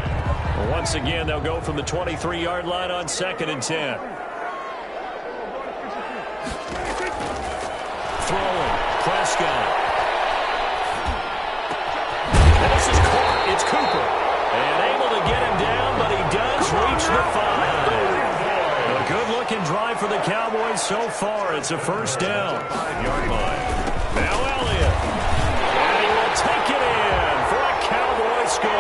Well, once again, they'll go from the 23-yard line on 2nd and 10. Throwing, Prescott. And this is caught. It's Cooper. And able to get him down, but he does reach the 5. A good-looking drive for the Cowboys so far. It's a first down. 5-yard line. Now Elliott. And he will take it in for a Cowboy score.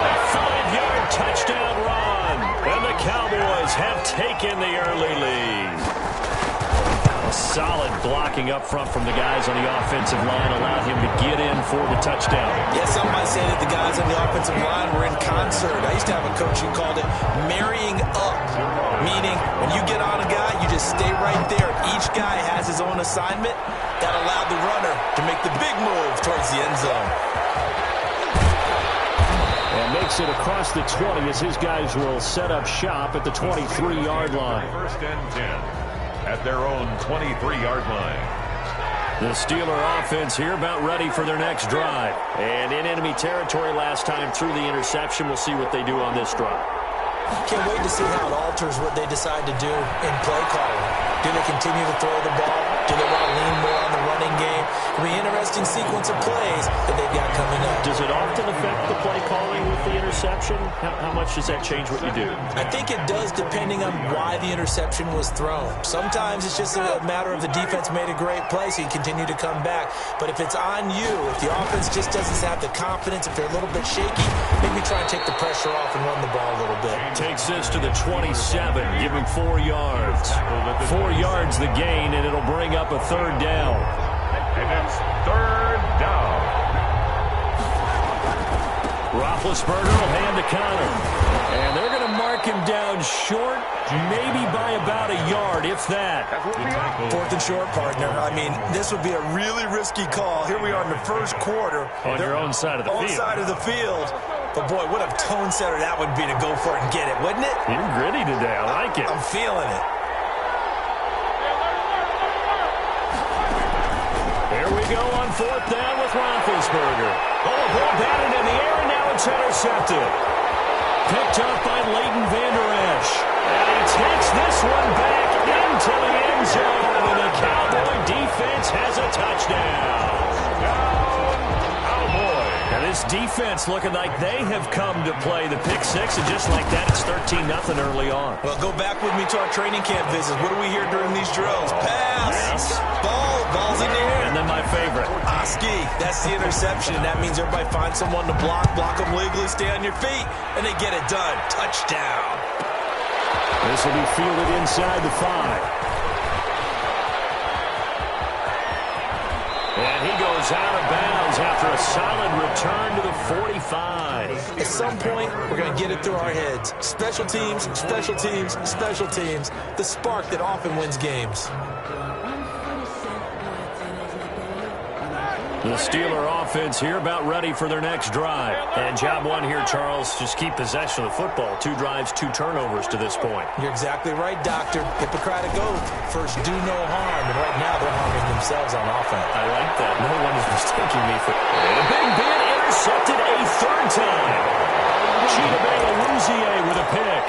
A 5-yard touchdown run. And the Cowboys have taken the early lead. Solid blocking up front from the guys on the offensive line allowed him to get in for the touchdown. Yeah, some might say that the guys on the offensive line were in concert. I used to have a coach who called it marrying up, meaning when you get on a guy, you just stay right there. Each guy has his own assignment. That allowed the runner to make the big move towards the end zone. And makes it across the 20 as his guys will set up shop at the 23-yard line. First and 10 at their own 23-yard line. The Steeler offense here about ready for their next drive. And in enemy territory last time through the interception. We'll see what they do on this drive. Can't wait to see how it alters what they decide to do in play calling. Do they continue to throw the ball? Do they want to lean more on the running game? It'll be an interesting sequence of plays that they've got coming up. Does it often affect the play calling with the interception? How much does that change what you do? I think it does depending on why the interception was thrown. Sometimes it's just a matter of the defense made a great play, so you continue to come back. But if it's on you, if the offense just doesn't have the confidence, if they're a little bit shaky, maybe try and take the pressure off and run the ball a little bit. Takes this to the 27, give him 4 yards. 4 yards the gain, and it'll bring up a third down. And it's third down. Roethlisberger will hand to Connor. And they're going to mark him down short, maybe by about a yard, if that. 4th and short, partner. I mean, this would be a really risky call. Here we are in the first quarter. On your own side of the field. On side of the field. But, boy, what a tone setter that would be to go for it and get it, wouldn't it? You're gritty today. I like it. I'm feeling it. Here we go on 4th down with Roethlisberger. Oh, a ball batted in the air, and now it's intercepted. Picked up by Leighton Vander Esch. And he takes this one back into the end zone. And the Cowboy defense has a touchdown. And this defense looking like they have come to play the pick six, and just like that, it's 13-0 early on. Well, go back with me to our training camp visits. What do we hear during these drills? Pass. Yes. Ball's in the air. And then my favorite. Oski, that's the interception. That means everybody finds someone to block them legally, stay on your feet, and they get it done. Touchdown. This will be fielded inside the 5. And he goes out of bounds after a solid return to the 45. At some point, we're going to get it through our heads. Special teams, special teams, special teams. The spark that often wins games. The Steeler offense here about ready for their next drive. And job one here, Charles, just keep possession of the football. 2 drives, 2 turnovers to this point. You're exactly right, Doctor. Hippocratic oath. First, do no harm. And right now, they're harming themselves on offense. I like that. No one is mistaking me for... And a big Ben intercepted a 3rd time. Chidobe with a pick.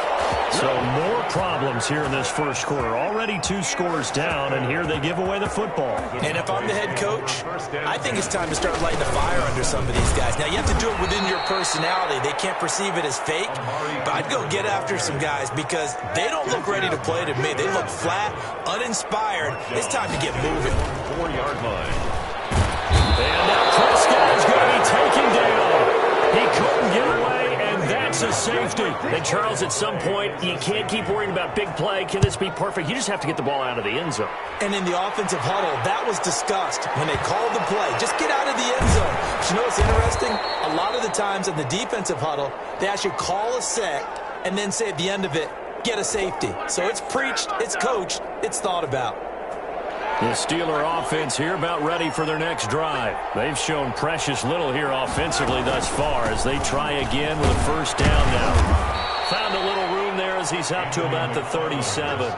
So more problems here in this first quarter. Already 2 scores down, and here they give away the football. And if I'm the head coach, I think it's time to start lighting the fire under some of these guys. Now, you have to do it within your personality. They can't perceive it as fake, but I'd go get after some guys because they don't look ready to play to me. They look flat, uninspired. It's time to get moving. 4-yard line. And now Prescott is going to be taken down. He couldn't get away, and that's a safety. And Charles, at some point, you can't keep worrying about big play. Can this be perfect? You just have to get the ball out of the end zone. And in the offensive huddle, that was discussed when they called the play. Just get out of the end zone. But you know what's interesting? A lot of the times in the defensive huddle, they actually call a set and then say at the end of it, get a safety. So it's preached, it's coached, it's thought about. The Steeler offense here about ready for their next drive. They've shown precious little here offensively thus far as they try again with a first down now. Found a little room there as he's up to about the 37.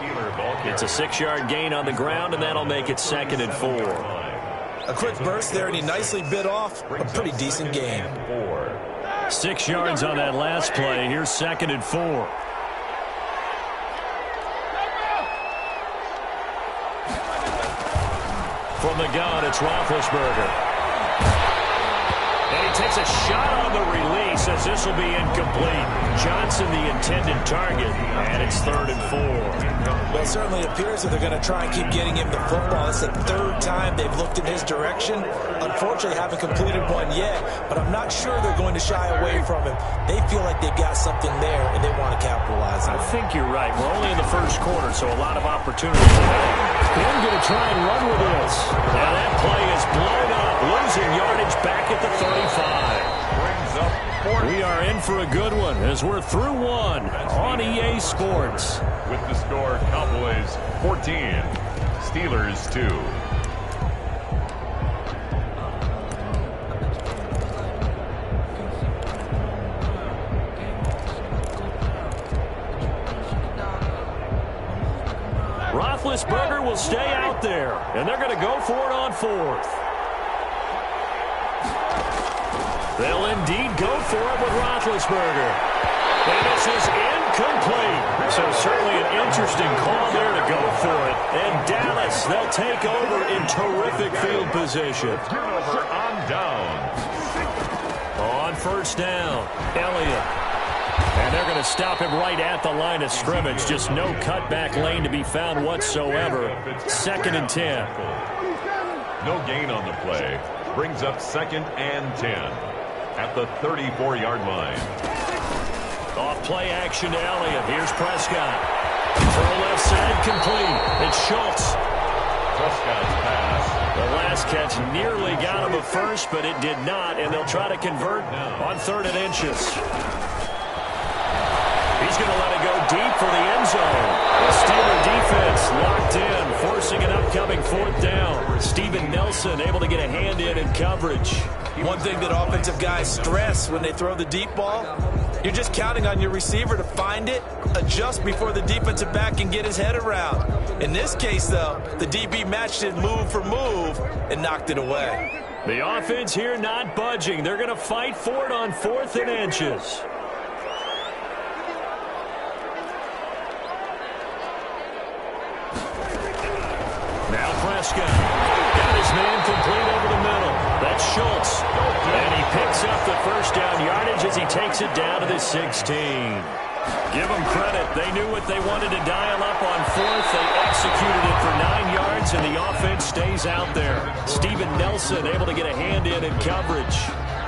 It's a 6-yard gain on the ground, and that'll make it 2nd and 4. A quick burst there, and he nicely bit off a pretty decent gain. 6 yards on that last play. Here's 2nd and 4. From the gun, it's Roethlisberger. And he takes a shot on the release as this will be incomplete. Johnson, the intended target, and it's 3rd and 4. Well, it certainly appears that they're going to try and keep getting him the football. It's the 3rd time they've looked in his direction. Unfortunately, haven't completed one yet, but I'm not sure they're going to shy away from him. They feel like they've got something there, and they want to capitalize on it. I think you're right. We're only in the first quarter, so a lot of opportunity. Ben going to try and run with this. Now that play is blown up, losing yardage back at the 35. We are in for a good one as we're through one on EA Sports. With the score, Cowboys 14, Steelers 2. Roethlisberger will stay out there, and they're going to go for it on 4th. They'll indeed go for it with Roethlisberger. And this is incomplete. So certainly an interesting call there to go for it. And Dallas, they'll take over in terrific field position. Turnover on downs. On first down, Elliott. And they're going to stop him right at the line of scrimmage. Just no cutback lane to be found whatsoever. 2nd and 10. No gain on the play. Brings up 2nd and 10 at the 34-yard line. Off play action to Elliott. Here's Prescott. Throw left side complete. It's Schultz. Prescott's pass. The last catch nearly got him a first, but it did not, and they'll try to convert on 3rd and inches. He's going to let it go deep for the end zone. The Steeler defense locked in, forcing an upcoming 4th down. Steven Nelson able to get a hand in coverage. One thing that offensive guys stress when they throw the deep ball, you're just counting on your receiver to find it, adjust before the defensive back can get his head around. In this case, though, the DB matched it move for move and knocked it away. The offense here not budging. They're going to fight for it on 4th and inches. Now Prescott. Got his man complete over the middle. That's Schultz. And he picks up the first down yardage as he takes it down to the 16. Give them credit. They knew what they wanted to dial up on 4th. They executed it for 9 yards, and the offense stays out there. Steven Nelson able to get a hand in coverage.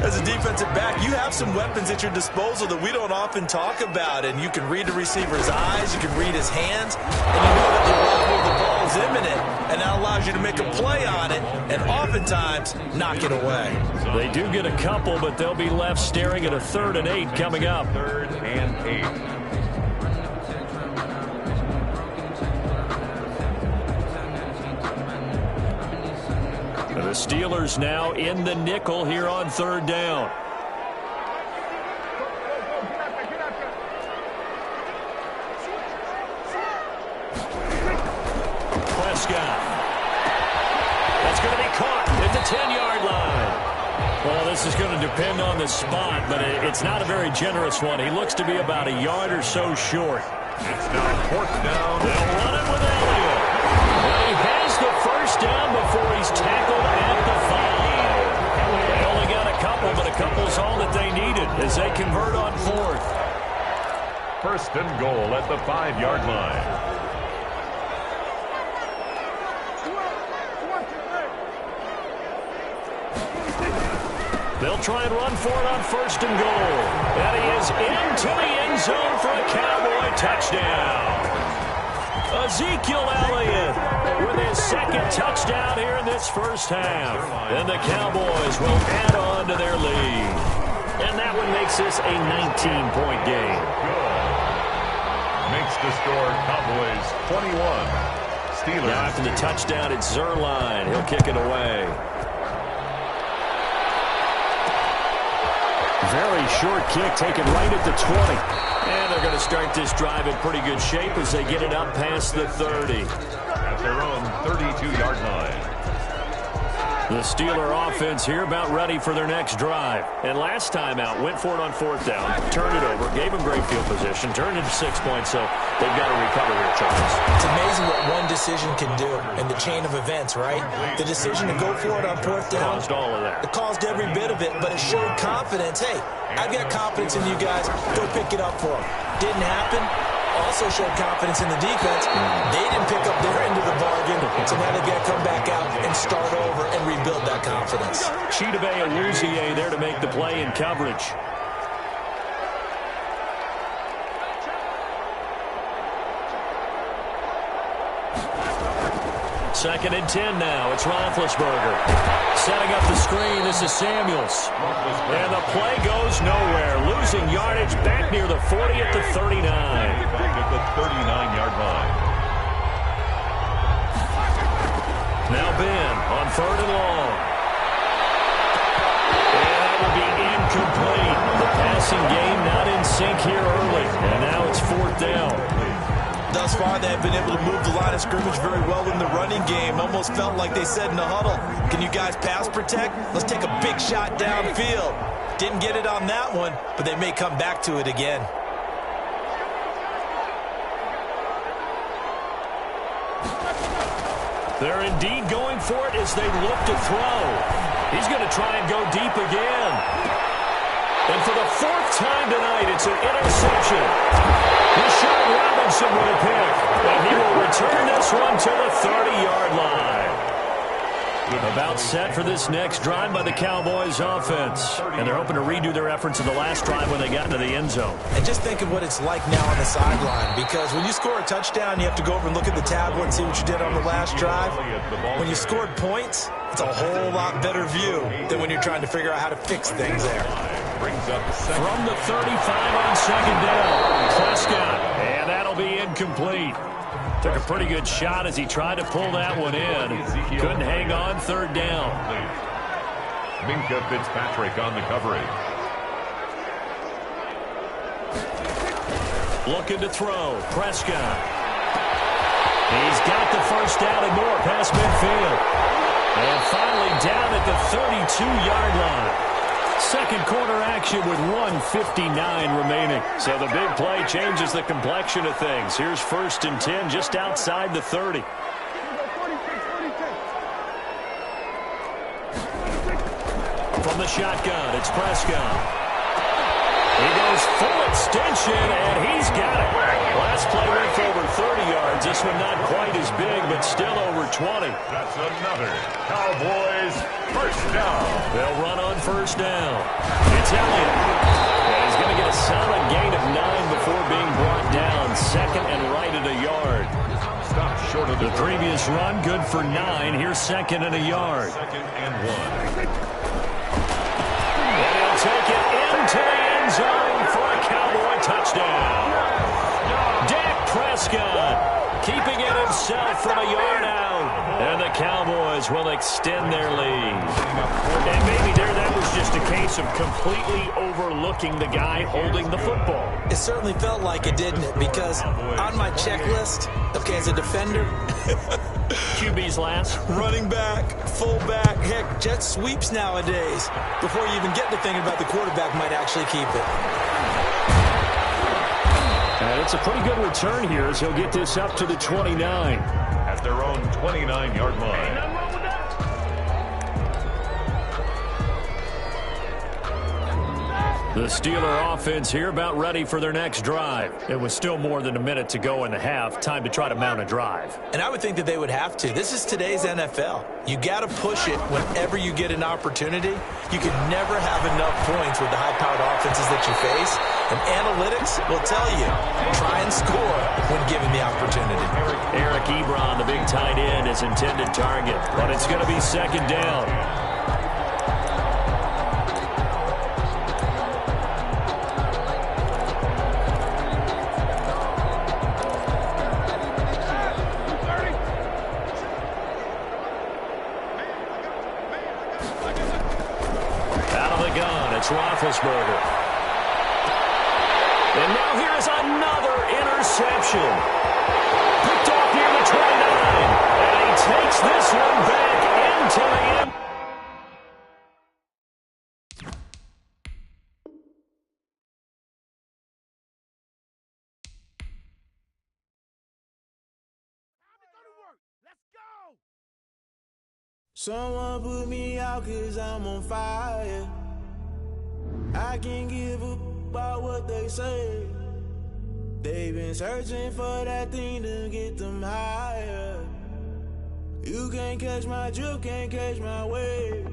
As a defensive back, you have some weapons at your disposal that we don't often talk about, and you can read the receiver's eyes, you can read his hands, and you know that the arrival of the ball is imminent, and that allows you to make a play on it, and oftentimes knock it away. They do get a couple, but they'll be left staring at a 3rd and 8 coming up. 3rd and 8. The Steelers now in the nickel here on 3rd down. Prescott. That's going to be caught at the 10-yard line. Well, this is going to depend on the spot, but it's not a very generous one. He looks to be about a yard or so short. It's now 4th down. They'll run it with Elliott. And he has the first down before he's tackled at the 5. They only got a couple, but a couple's all that they needed as they convert on 4th. 1st and goal at the 5-yard line. They'll try and run for it on 1st and goal. And he is into the end zone for a Cowboy touchdown. Ezekiel Elliott with his 2nd touchdown here in this first half. And the Cowboys will add on to their lead. And that one makes this a 19-point game. Makes the score Cowboys 21. Steelers. Now after the touchdown, it's Zerline. He'll kick it away. Very short kick taken right at the 20. And they're going to start this drive in pretty good shape as they get it up past the 30. At their own 32-yard line. The Steeler offense here about ready for their next drive. And last time out, went for it on 4th down, turned it over, gave them great field position, turned it to 6 points, so they've got to recover here, Charles. It's amazing what one decision can do in the chain of events, right? The decision to go for it on 4th down. Caused all of that. It caused every bit of it, but it showed confidence. Hey, I've got confidence in you guys. Go pick it up for them. Didn't happen. Also showed confidence in the defense. They didn't pick up their end of the bargain, so now they've got to come back out and start over and rebuild that confidence. Chidobe Awuzie there to make the play in coverage. Second and 10 now. It's Roethlisberger. Setting up the screen. This is Samuels. And the play goes nowhere. Losing yardage back near the 40 at the 39. Back at the 39-yard line. Now Ben on 3rd and long. And that will be incomplete. The passing game not in sync here early. And now it's 4th down. Thus far, they have been able to move the line of scrimmage very well in the running game. Almost felt like they said in the huddle, can you guys pass protect? Let's take a big shot downfield. Didn't get it on that one, but they may come back to it again. They're indeed going for it as they look to throw. He's going to try and go deep again. And for the fourth time tonight, it's an interception. Deshaun Robinson with a pick. And he will return this one to the 30-yard line. About set for this next drive by the Cowboys offense. And they're hoping to redo their efforts in the last drive when they got into the end zone. And just think of what it's like now on the sideline, because when you score a touchdown, you have to go over and look at the tablet and see what you did on the last drive. When you scored points, it's a whole lot better view than when you're trying to figure out how to fix things there. From the 35 on second down, Prescott, and that'll be incomplete. Took a pretty good shot as he tried to pull that one in. Couldn't hang on third down. Minka Fitzpatrick on the coverage. Looking to throw. Prescott. He's got the first down and more past midfield. And finally down at the 32-yard line. Second quarter action with 1:59 remaining. So the big play changes the complexion of things. Here's 1st and 10 just outside the 30. From the shotgun, it's Prescott. He goes full extension, and he's got it. Last play went for over 30 yards. This one not quite as big, but still over 20. That's another Cowboys first down. They'll run on first down. It's Elliott. And he's going to get a solid gain of 9 before being brought down. Second and right at a yard. Stop short of the previous run, good for 9. Here's second and a yard. Second and 1. And he'll take it into the end zone for a Cowboy touchdown. Dak Prescott keeping it himself from a yard out. And the Cowboys will extend their lead. And maybe that was just a case of completely overlooking the guy holding the football. It certainly felt like it, didn't it? Because on my checklist, okay, as a defender, QB's last. Running back, fullback, heck, jet sweeps nowadays. Before you even get to thinking about the quarterback might actually keep it. And it's a pretty good return here as he'll get this up to the 29. At their own 29-yard line. The Steeler offense here about ready for their next drive. It was still more than a minute to go in the half. Time to try to mount a drive. And I would think that they would have to. This is today's NFL. You got to push it whenever you get an opportunity. You can never have enough points with the high-powered offenses that you face. And analytics will tell you, try and score when given the opportunity. Eric Ebron, the big tight end, is intended target. But it's going to be second down. Roethlisberger. And now here is another interception. Picked off near the 29. And he takes this one back into the end. Let's go! Someone put me out 'cause I'm on fire. I can't give a about what they say. They've been searching for that thing to get them higher. You can't catch my drift, can't catch my wave.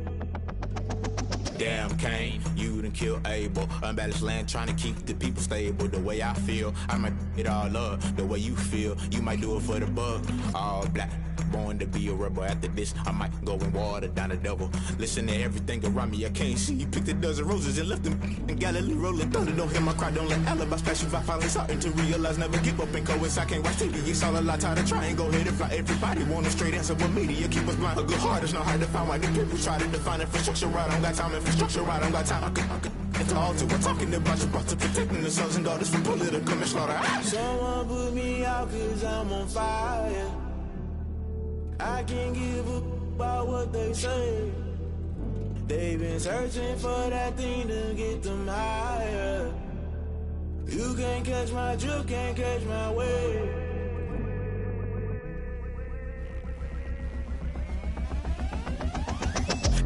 Damn, Kane, you done killed Abel. Unbalanced land, trying to keep the people stable. The way I feel, I might it all up. The way you feel, you might do it for the buck. All black, born to be a rebel. After this, I might go and water down the devil. Listen to everything around me, I can't see. You picked a dozen roses and left them in Galilee rolling thunder. Don't hear my cry, don't let alibi splash you. I finally starting to realize, never give up and coincide. I can't watch TV, it's all a lot. Tired of trying, go ahead and fly. Everybody want a straight answer with media. Keep us blind, a good heart is not hard to find. Why the people try to define infrastructure right? I don't got time, infrastructure right, I don't got time. I could talk to we're talking about you, about to protecting the sons and daughters from political manslaughter. Someone put me out 'cause I'm on fire. I can't give a about what they say. They've been searching for that thing to get them higher. You can't catch my drift, can't catch my wave.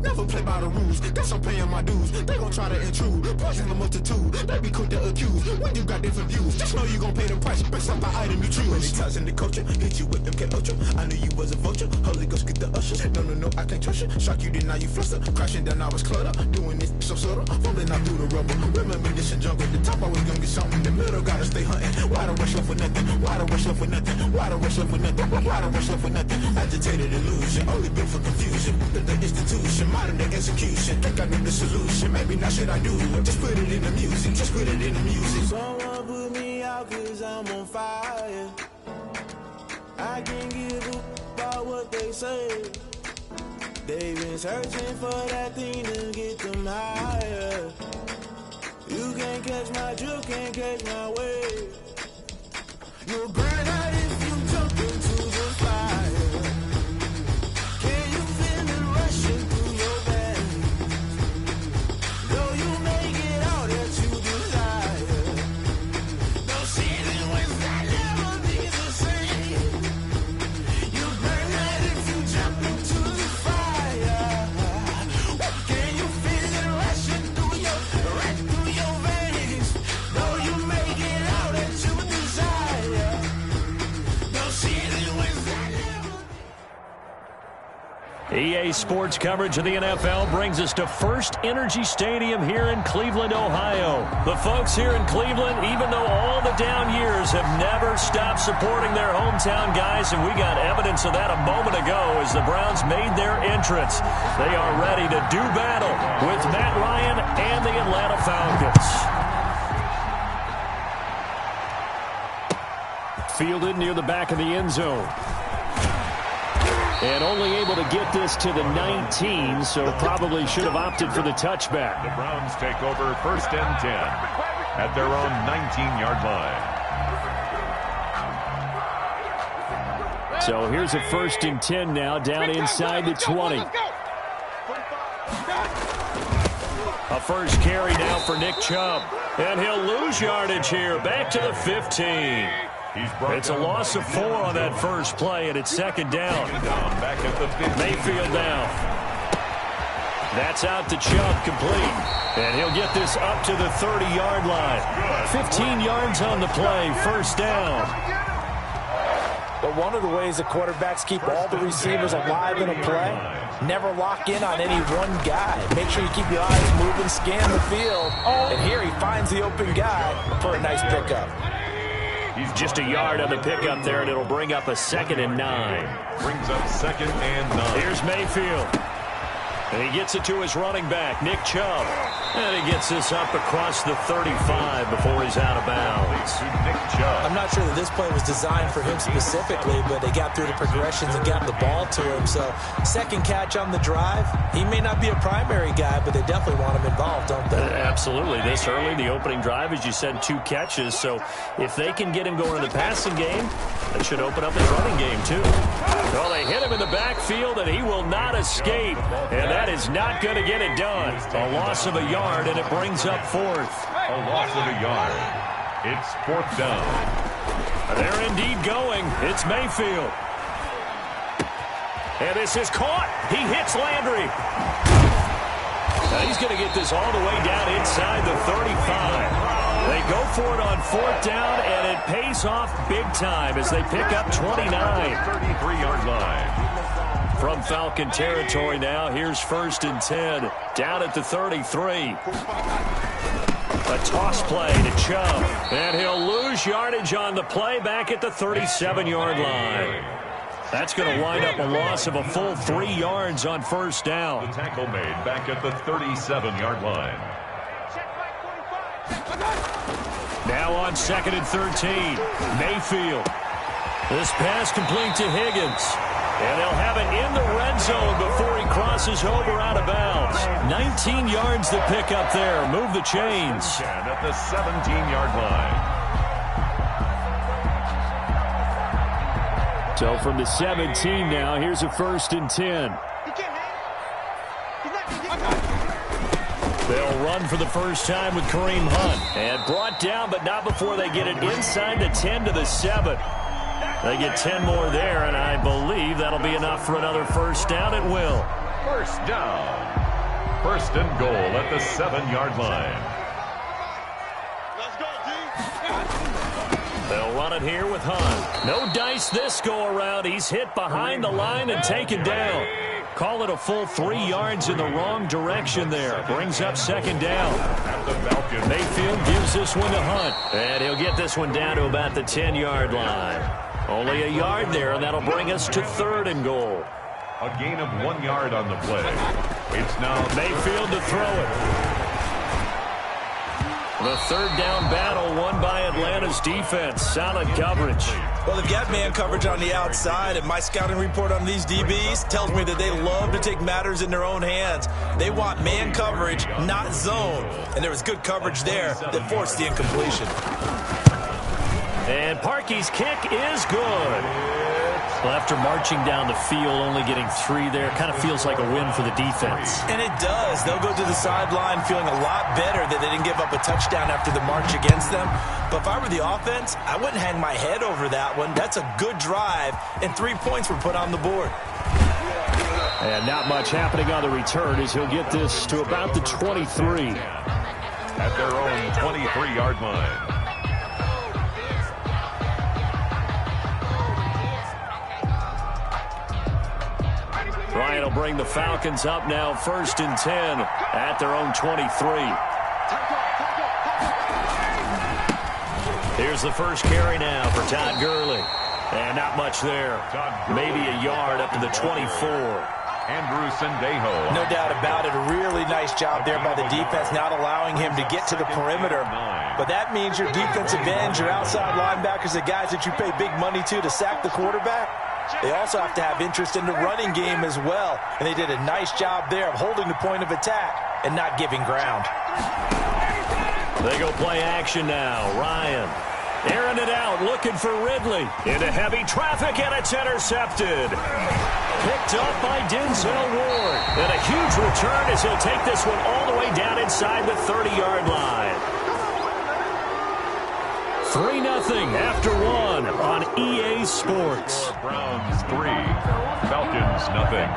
Never play by the rules. Guess I'm paying my dues. They gon' try to intrude. Poison the multitude. They be quick to accuse. When you got different views, just know you gon' pay the price based on the item you choose. When they toss in the culture, hit you with MK Ultra. I knew you was a vulture. Holy Ghost get the usher. No, I can't trust you. Shock you, then now you fluster. Crashing down, I was clutter. Doing this so subtle. Falling out through the rubble. Remember this in jungle. The top always gonna get something. In the middle, gotta stay hunting. Why the rush left with nothing? Why the rush left with nothing? Why the rush left with nothing? Why the rush left with nothing? Agitated illusion. Only built for confusion. The institution. Modern day execution. Think I know the solution. Maybe not shit I do. Just put it in the music. Just put it in the music. Someone put me out cause I'm on fire. I can't give a about what they say. They've been searching for that thing to get them higher. You can't catch my drift, can't catch my wave. You'll burn out if you jump into the fire. Can you feel it rushing through your veins? Though you make it all that you desire. No season wins that never be the same. You burn out if you jump into the fire. Can you feel it rushing through your veins? Though you make it all that you desire. No season wins that never. EA Sports coverage of the NFL brings us to First Energy Stadium here in Cleveland, Ohio. The folks here in Cleveland, even though all the down years, have never stopped supporting their hometown guys, and we got evidence of that a moment ago as the Browns made their entrance. They are ready to do battle with Matt Ryan and the Atlanta Falcons. Fielded near the back of the end zone. And only able to get this to the 19, so probably should have opted for the touchback. The Browns take over 1st and 10 at their own 19-yard line. So here's a 1st and 10 now, down inside the 20. A first carry now for Nick Chubb. And he'll lose yardage here, back to the 15. It's a loss of 4 on that first play, and it's 2nd down. Back at the 15. Mayfield down. That's out to Chubb, complete. And he'll get this up to the 30-yard line. 15 yards on the play, 1st down. But one of the ways the quarterbacks keep all the receivers alive in a play, never lock in on any one guy. Make sure you keep your eyes moving, scan the field. And here he finds the open guy for a nice pickup. He's just a yard on the pickup there, and it'll bring up a 2nd and 9. Brings up 2nd and 9. Here's Mayfield. And he gets it to his running back, Nick Chubb. And he gets this up across the 35 before he's out of bounds. Nick Chubb. I'm not sure that this play was designed for him specifically, but they got through the progressions and got the ball to him. So 2nd catch on the drive. He may not be a primary guy, but they definitely want him involved, don't they? Absolutely. This early, the opening drive, as you said, 2 catches. So if they can get him going in the passing game, that should open up his running game, too. Well, they hit him in the backfield, and he will not escape. And that is not going to get it done. A loss of a yard, and it brings up 4th. A loss of a yard. It's 4th down. They're indeed going. It's Mayfield. And this is caught. He hits Landry. Now he's going to get this all the way down inside the 35. They go for it on 4th down, and it pays off big time as they pick up 29. 33-yard line. From Falcon territory now, here's 1st and 10. Down at the 33. A toss play to Chubb. And he'll lose yardage on the play back at the 37-yard line. That's going to wind up a loss of a full 3 yards on 1st down. The tackle made back at the 37-yard line. Now on 2nd and 13. Mayfield. This pass complete to Higgins. And they'll have it in the red zone before he crosses over out of bounds. 19 yards to pick up there. Move the chains. And at the 17-yard line. So from the 17 now, here's a 1st and 10. They'll run for the first time with Kareem Hunt. And brought down, but not before they get it inside the 10 to the 7. They get 10 more there, and I believe that'll be enough for another 1st down. It will. First down. First and goal at the 7-yard line. Let's go, D. They'll run it here with Hunt. No dice this go-around. He's hit behind the line and taken down. Call it a full 3 yards in the wrong direction there. Brings up second down. Mayfield gives this one to Hunt. And he'll get this one down to about the 10-yard line. Only a yard there, and that'll bring us to third and goal. A gain of 1 yard on the play. It's now Mayfield to throw it. The third down battle won by Atlanta's defense. Solid coverage. Well, they've got man coverage on the outside, and my scouting report on these DBs tells me that they love to take matters in their own hands. They want man coverage, not zone. And there was good coverage there that forced the incompletion. And Parkey's kick is good. Well, after marching down the field, only getting 3 there, kind of feels like a win for the defense. And it does. They'll go to the sideline feeling a lot better that they didn't give up a touchdown after the march against them. But if I were the offense, I wouldn't hang my head over that one. That's a good drive, and 3 points were put on the board. And not much happening on the return as he'll get this to about the 23. At their own 23-yard line. Bryant will bring the Falcons up now, 1st and 10 at their own 23. Here's the first carry now for Todd Gurley. And not much there. Maybe a yard up to the 24. Andrew Sendejo. No doubt about it. A really nice job there by the defense, not allowing him to get to the perimeter. But that means your defensive ends, your outside linebackers, the guys that you pay big money to sack the quarterback, they also have to have interest in the running game as well. And they did a nice job there of holding the point of attack and not giving ground. They go play action now. Ryan airing it out, looking for Ridley. Into heavy traffic, and it's intercepted. Picked up by Denzel Ward. And a huge return as he'll take this one all the way down inside the 30-yard line. 3-0 after 1 on EA Sports. Browns 3, Falcons nothing.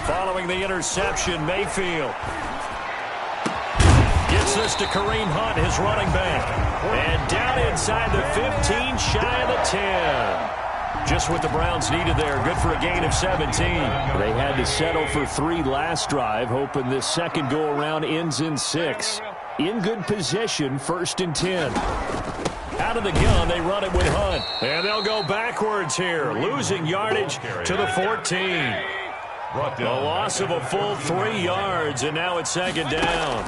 Following the interception, Mayfield gets this to Kareem Hunt, his running back. And down inside the 15, shy of the 10. Just what the Browns needed there. Good for a gain of 17. They had to settle for 3 last drive, hoping this second go-around ends in 6. In good position, 1st and 10. Out of the gun, they run it with Hunt. And they'll go backwards here, losing yardage to the 14. A loss of a full 3 yards, and now it's second down.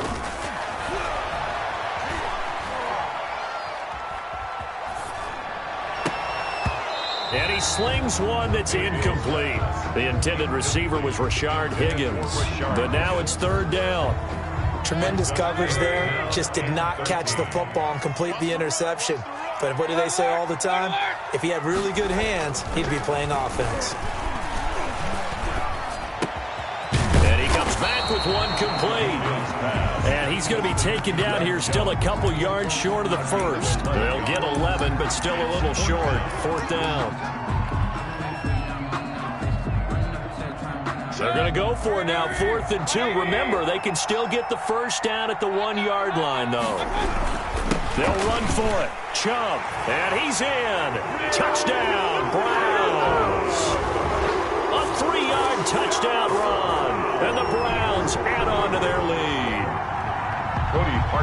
And he slings one that's incomplete. The intended receiver was Rashard Higgins. But now it's 3rd down. Tremendous coverage there. Just did not catch the football and complete the interception. But what do they say all the time? If he had really good hands, he'd be playing offense. Back with one complete. And he's going to be taken down here still a couple yards short of the 1st. They'll get 11, but still a little short. 4th down. They're going to go for it now, 4th and 2. Remember, they can still get the 1st down at the 1-yard line, though. They'll run for it. Chubb, and he's in. Touchdown, Browns. A 3-yard touchdown run. And the Browns add on to their lead.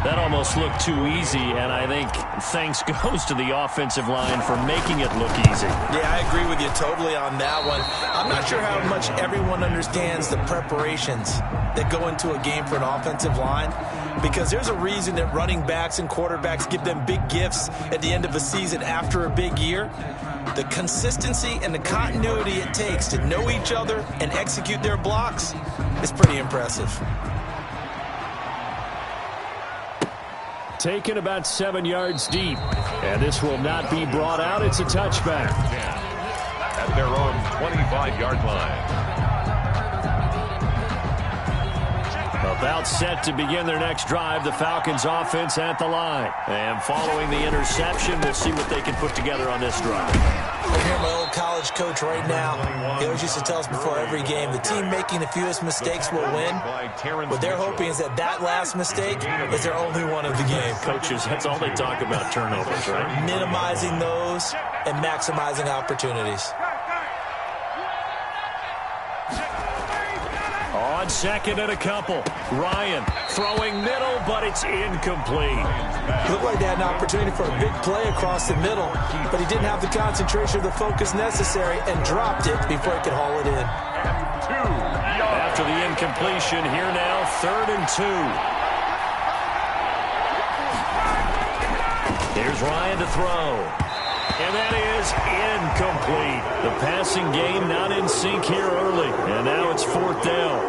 That almost looked too easy, and I think thanks goes to the offensive line for making it look easy. Yeah, I agree with you totally on that one. I'm not sure how much everyone understands the preparations that go into a game for an offensive line, because there's a reason that running backs and quarterbacks give them big gifts at the end of a season after a big year. The consistency and the continuity it takes to know each other and execute their blocks is pretty impressive. Taken about 7 yards deep. And this will not be brought out. It's a touchback. At their own 25-yard line. About set to begin their next drive, the Falcons offense at the line. And following the interception, we'll see what they can put together on this drive. I hear my old college coach right now. He always used to tell us before every game, the team making the fewest mistakes will win. What they're hoping is that last mistake is their only one of the game. Coaches, that's all they talk about, turnovers, right? Minimizing those and maximizing opportunities. On second and a couple. Ryan throwing middle, but it's incomplete. It looked like they had an opportunity for a big play across the middle, but he didn't have the concentration or the focus necessary and dropped it before he could haul it in. After the incompletion, here now, 3rd and 2. Here's Ryan to throw. And that is incomplete. The passing game not in sync here early. And now it's 4th down.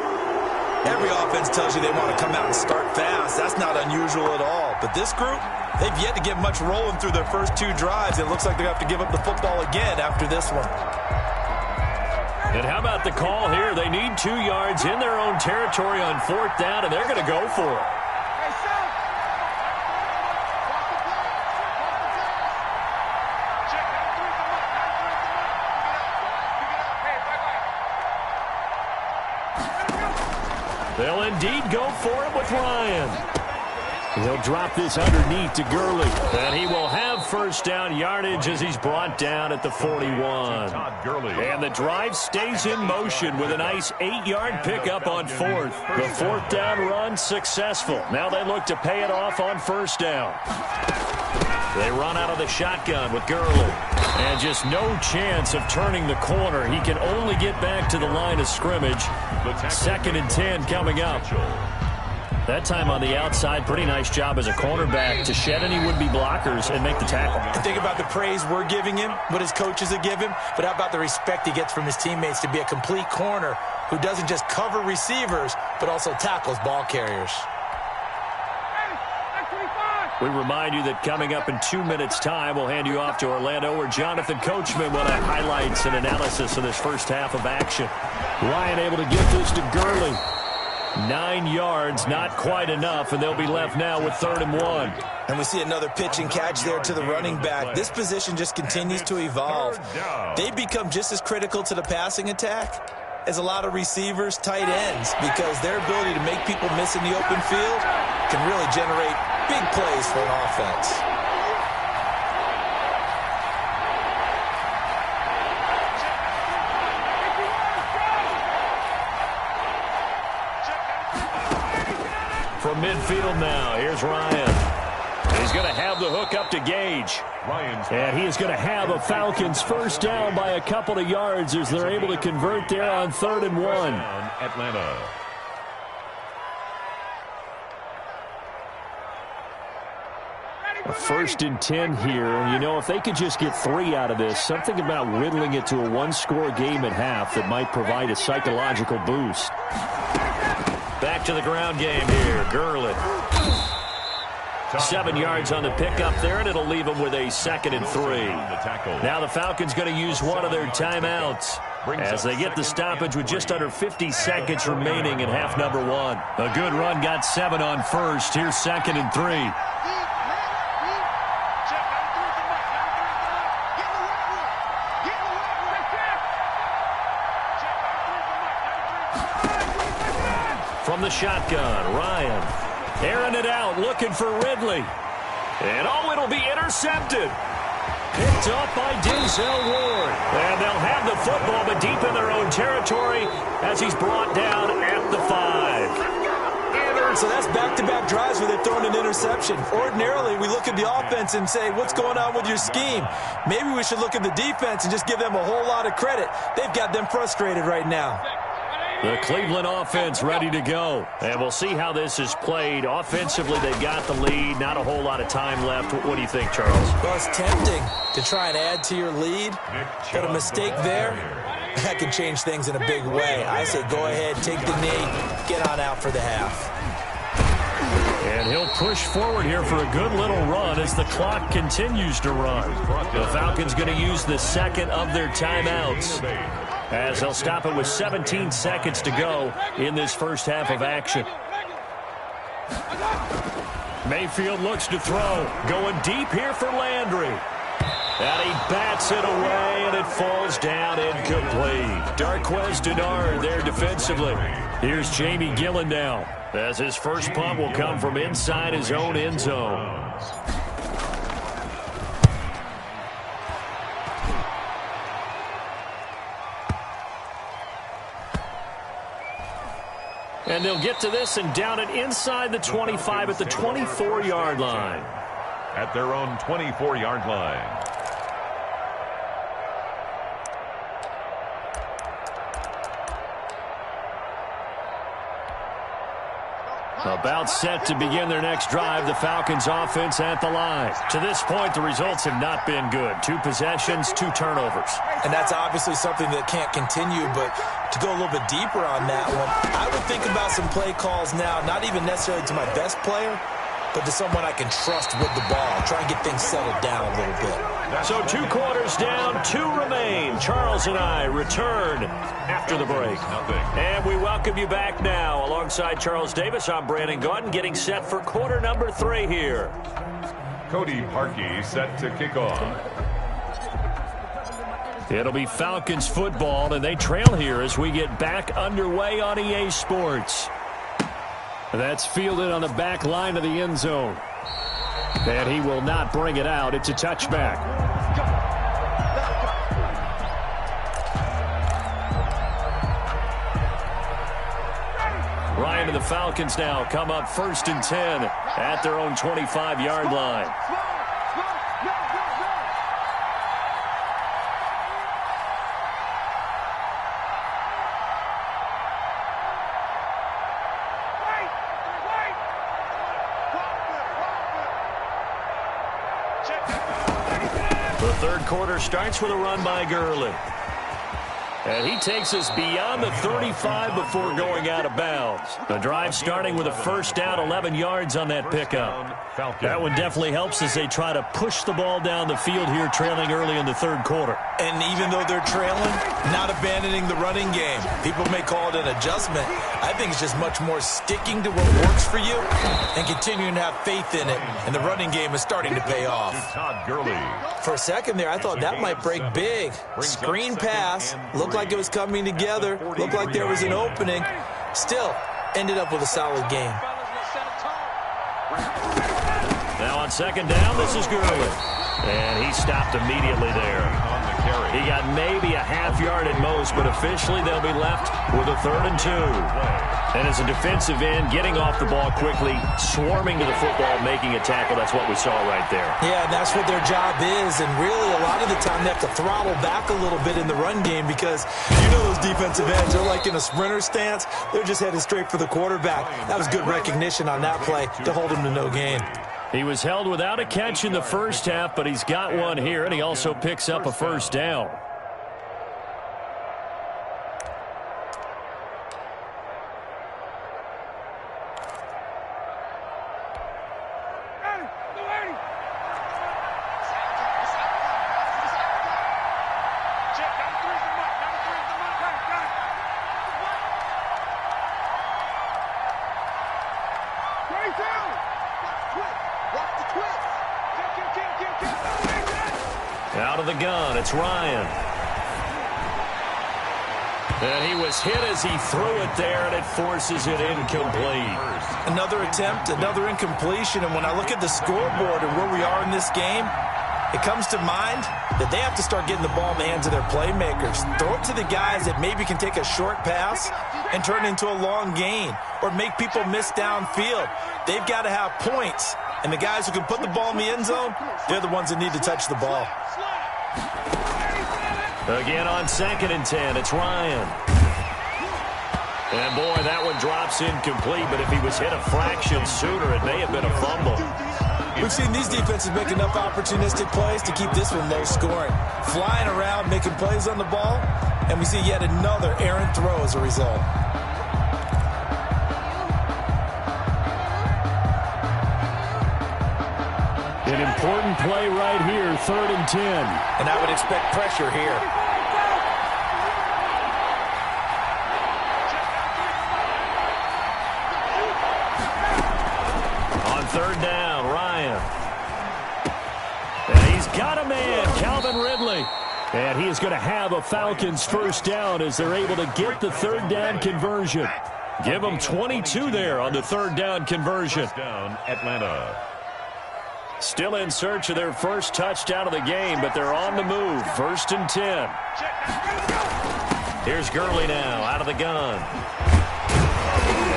Every offense tells you they want to come out and start fast. That's not unusual at all. But this group, they've yet to get much rolling through their first 2 drives. It looks like they have to give up the football again after this one. And how about the call here? They need 2 yards in their own territory on 4th down, and they're going to go for it. They'll indeed go for it with Ryan. He'll drop this underneath to Gurley. And he will have first down yardage as he's brought down at the 41. And the drive stays in motion with a nice 8-yard pickup on 4th. The 4th down run successful. Now they look to pay it off on first down. They run out of the shotgun with Gurley. And just no chance of turning the corner. He can only get back to the line of scrimmage. 2nd and 10 coming up. That time on the outside, pretty nice job as a cornerback to shed any would-be blockers and make the tackle. Think about the praise we're giving him, what his coaches have given him, but how about the respect he gets from his teammates to be a complete corner who doesn't just cover receivers, but also tackles ball carriers. We remind you that coming up in 2 minutes' time, we'll hand you off to Orlando, where Jonathan Coachman will have highlights and analysis of this first half of action. Ryan able to get this to Gurley. 9 yards, not quite enough, and they'll be left now with 3rd and 1. And we see another pitch and catch there to the running back. This position just continues to evolve. They become just as critical to the passing attack as a lot of receivers, tight ends, because their ability to make people miss in the open field can really generate big plays for an offense. From midfield now, here's Ryan. He's going to have the hook up to Gage. And he is going to have a Falcons first down by a couple of yards as they're able to convert there on 3rd and 1. Atlanta. A 1st and 10 here. You know, if they could just get 3 out of this, something about whittling it to a 1-score game at half that might provide a psychological boost. Back to the ground game here. Gurley. 7 yards on the pickup there, and it'll leave them with a 2nd and 3. Now the Falcons going to use one of their timeouts as they get the stoppage with just under 50 seconds remaining in half number 1. A good run got 7 on first. Here's 2nd and 3. From the shotgun, Ryan airing it out, looking for Ridley. And it'll be intercepted. Picked up by Denzel Ward. And they'll have the football, but deep in their own territory as he's brought down at the 5. So that's back-to-back drives where they've thrown an interception. Ordinarily, we look at the offense and say, what's going on with your scheme? Maybe we should look at the defense and just give them a whole lot of credit. They've got them frustrated right now. The Cleveland offense ready to go. And we'll see how this is played. Offensively, they've got the lead. Not a whole lot of time left. What do you think, Charles? Well, it's tempting to try and add to your lead. But a mistake there, that could change things in a big way. I say go ahead, take the knee, get on out for the half. And he'll push forward here for a good little run as the clock continues to run. The Falcons going to use the second of their timeouts, as they'll stop it with 17 seconds to go in this first half of action. Mayfield looks to throw. Going deep here for Landry. And he bats it away, and it falls down incomplete. Darquez Denard there defensively. Here's Jamie Gillen now, as his first punt will come from inside his own end zone. And they'll get to this and down it inside the 25 at the 24-yard line. At their own 24-yard line. About set to begin their next drive, the Falcons offense at the line. To this point, the results have not been good. 2 possessions, 2 turnovers. And that's obviously something that can't continue, but to go a little bit deeper on that one, I would think about some play calls now, not even necessarily to my best player, but to someone I can trust with the ball. Try and get things settled down a little bit. So 2 quarters down, 2 remain. Charles and I return after the break. And we welcome you back now. Alongside Charles Davis, I'm Brandon Gaudin, getting set for quarter number 3 here. Cody Parkey set to kick off. It'll be Falcons football, and they trail here as we get back underway on EA Sports. That's fielded on the back line of the end zone. And he will not bring it out. It's a touchback. Ryan and the Falcons now come up 1st and 10 at their own 25-yard line. The third quarter starts with a run by Gurley. And he takes us beyond the 35 before going out of bounds. The drive starting with a first down, 11 yards on that pickup. That one definitely helps as they try to push the ball down the field here, trailing early in the third quarter. And even though they're trailing, not abandoning the running game. People may call it an adjustment. I think it's just much more sticking to what works for you and continuing to have faith in it. And the running game is starting to pay off. For a second there, I thought that might break big. Screen pass. Looked like it was coming together. Looked like there was an opening. Still, ended up with a solid game. Now on second down, this is Gurley. And he stopped immediately there. He got maybe a half yard at most, but officially they'll be left with a 3rd and 2. And as a defensive end, getting off the ball quickly, swarming to the football, making a tackle, that's what we saw right there. Yeah, and that's what their job is. And really, a lot of the time, they have to throttle back a little bit in the run game because you know those defensive ends are like in a sprinter stance. They're just headed straight for the quarterback. That was good recognition on that play to hold him to no gain. He was held without a catch in the first half, but he's got one here, and he also picks up a first down. Out of the gun, it's Ryan. And he was hit as he threw it there, and it forces it incomplete. Another attempt, another incompletion, and when I look at the scoreboard and where we are in this game, it comes to mind that they have to start getting the ball in the hands of their playmakers. Throw it to the guys that maybe can take a short pass and turn it into a long gain or make people miss downfield. They've got to have points, and the guys who can put the ball in the end zone, they're the ones that need to touch the ball. Again on 2nd and 10, it's Ryan. And boy, that one drops incomplete, but if he was hit a fraction sooner, it may have been a fumble. We've seen these defenses make enough opportunistic plays to keep this one low scoring. Flying around, making plays on the ball, and we see yet another errant throw as a result. An important play right here, 3rd and 10. And I would expect pressure here. On 3rd down, Ryan. And he's got a man, Calvin Ridley. And he is going to have a Falcons 1st down as they're able to get the 3rd down conversion. Give them 22 there on the 3rd down conversion. Down, Atlanta. Still in search of their first touchdown of the game, but they're on the move. 1st and 10. Here's Gurley now out of the gun.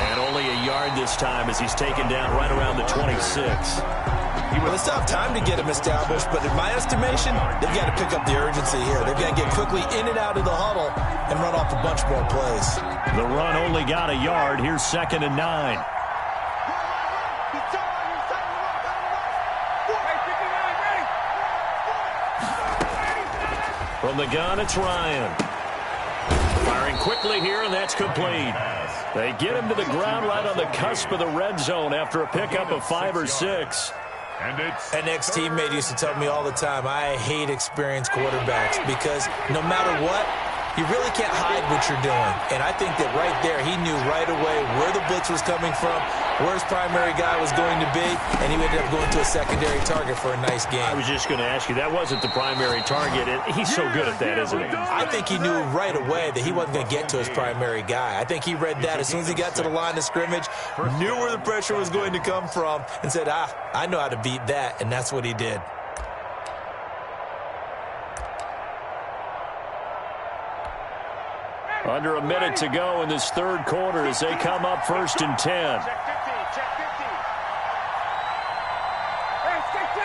And only a yard this time as he's taken down right around the 26. Well, they still have time to get him established, but in my estimation, they've got to pick up the urgency here. They've got to get quickly in and out of the huddle and run off a bunch more plays. The run only got a yard. Here's 2nd and 9. From the gun, it's Ryan. Firing quickly here, and that's complete. They get him to the ground right on the cusp of the red zone after a pickup of 5 or 6. An ex-teammate used to tell me all the time, I hate experienced quarterbacks because no matter what, you really can't hide what you're doing. And I think that right there, he knew right away where the blitz was coming from, where his primary guy was going to be, and he ended up going to a secondary target for a nice game. I was just going to ask you, that wasn't the primary target. He's so good at that, isn't he? I think he knew right away that he wasn't going to get to his primary guy. I think he read that as soon as he got to the line of scrimmage, knew where the pressure was going to come from, and said, I know how to beat that, and that's what he did. Under a minute to go in this 3rd quarter as they come up 1st and 10. Check 50, check 50. Hey, check 10.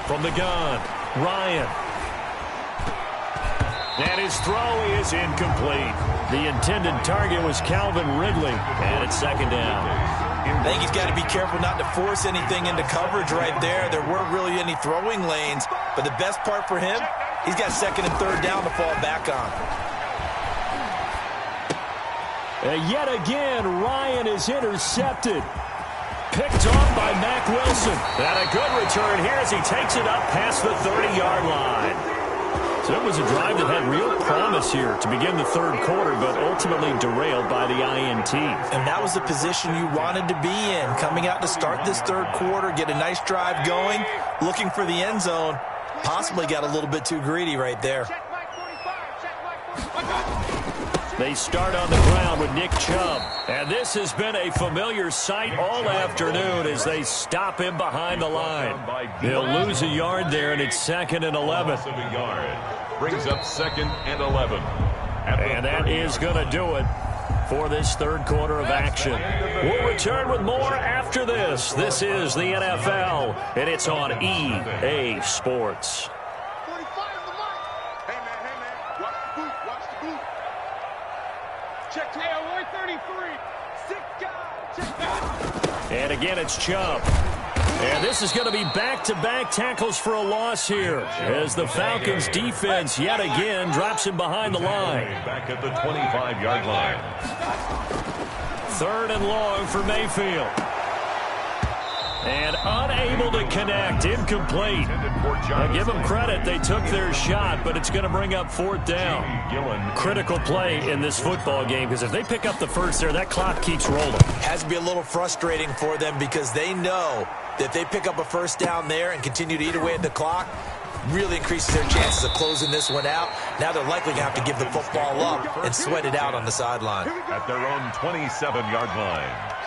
39. From the gun, Ryan. And his throw is incomplete. The intended target was Calvin Ridley, and it's 2nd down. I think he's got to be careful not to force anything into coverage right there. There weren't really any throwing lanes, but the best part for him, he's got 2nd and 3rd down to fall back on. Yet again, Ryan is intercepted. Picked off by Mack Wilson. And a good return here as he takes it up past the 30-yard line. So it was a drive that had real promise here to begin the 3rd quarter, but ultimately derailed by the INT. And that was the position you wanted to be in, coming out to start this 3rd quarter, get a nice drive going, looking for the end zone. Possibly got a little bit too greedy right there. They start on the ground with Nick Chubb. And this has been a familiar sight all afternoon as they stop him behind the line. They'll lose a yard there, and it's 2nd and 11. Brings up 2nd and 11. And that is going to do it for this 3rd quarter of action. We'll return with more after this. This is the NFL, and it's on EA Sports. Check tail 133. 6 guys. Check that. And again, it's Chubb. And this is going to be back-to-back tackles for a loss here as the Falcons defense yet again drops him behind the line. Back at the 25-yard line. 3rd and long for Mayfield. And unable to connect, incomplete. Now give them credit, they took their shot, but it's going to bring up 4th down. Critical play in this football game, because if they pick up the first there, that clock keeps rolling. Has to be a little frustrating for them because they know that if they pick up a 1st down there and continue to eat away at the clock, really increases their chances of closing this one out. Now they're likely going to have to give the football up and sweat it out on the sideline. At their own 27-yard line.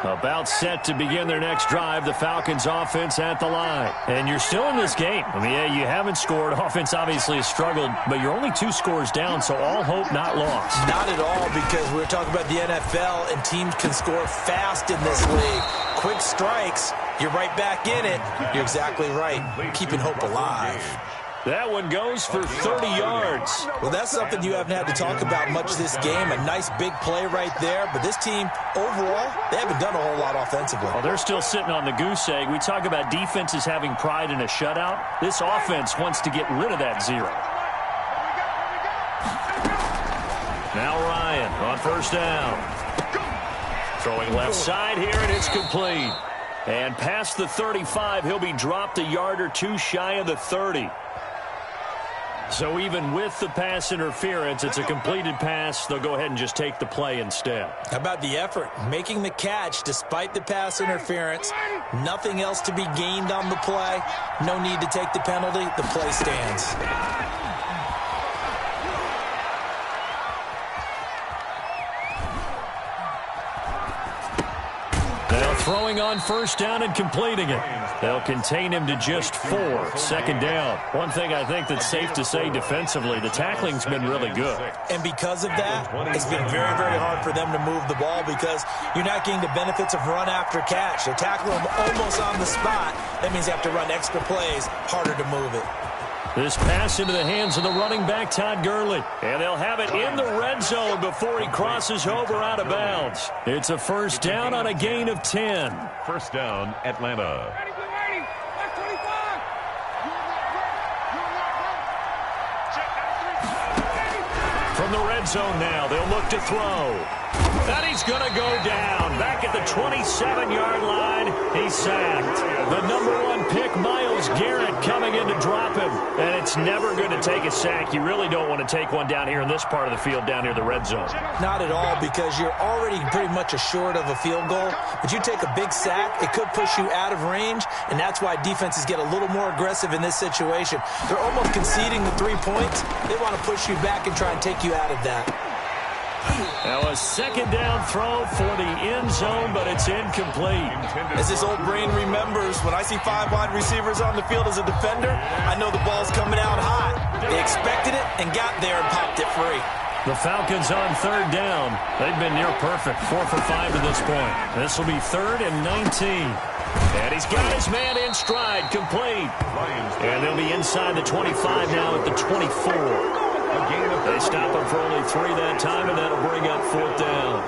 About set to begin their next drive, the Falcons offense at the line. And you're still in this game. I mean, yeah, you haven't scored. Offense obviously has struggled, but you're only 2 scores down, so all hope not lost. Not at all, because we're talking about the NFL, and teams can score fast in this league. Quick strikes, you're right back in it. You're exactly right. Keeping hope alive. That one goes for 30 yards. Well, that's something you haven't had to talk about much this game. A nice big play right there. But this team, overall, they haven't done a whole lot offensively. Well, they're still sitting on the goose egg. We talk about defenses having pride in a shutout. This offense wants to get rid of that zero. Now Ryan on first down. Throwing left side here, and it's complete. And past the 35, he'll be dropped a yard or two shy of the 30. So even with the pass interference, it's a completed pass. They'll go ahead and just take the play instead. How about the effort? Making the catch despite the pass interference. Nothing else to be gained on the play. No need to take the penalty. The play stands. Now throwing on first down and completing it. They'll contain him to just 4. Second down. One thing I think that's safe to say defensively, the tackling's been really good. And because of that, it's been very, very hard for them to move the ball because you're not getting the benefits of run after catch. They tackle him almost on the spot. That means they have to run extra plays, harder to move it. This pass into the hands of the running back, Todd Gurley. And they'll have it in the red zone before he crosses over out of bounds. It's a first down on a gain of 10. First down, Atlanta. From the red zone now, they'll look to throw. And he's going to go down. Back at the 27-yard line, he's sacked. The #1 pick, Myles Garrett, coming in to drop him. And it's never going to take a sack. You really don't want to take one down here in this part of the field, down near the red zone. Not at all, because you're already pretty much assured of a field goal. But you take a big sack, it could push you out of range, and that's why defenses get a little more aggressive in this situation. They're almost conceding the 3 points. They want to push you back and try and take you out of that. Now a second down throw for the end zone, but it's incomplete. As this old brain remembers, when I see 5 wide receivers on the field as a defender, I know the ball's coming out hot. They expected it and got there and popped it free. The Falcons on third down. They've been near perfect, 4 for 5 to this point. This will be 3rd and 19. And he's got his man in stride, complete. And they'll be inside the 25 now at the 24. They stop him for only 3 that time, and that'll bring up 4th down.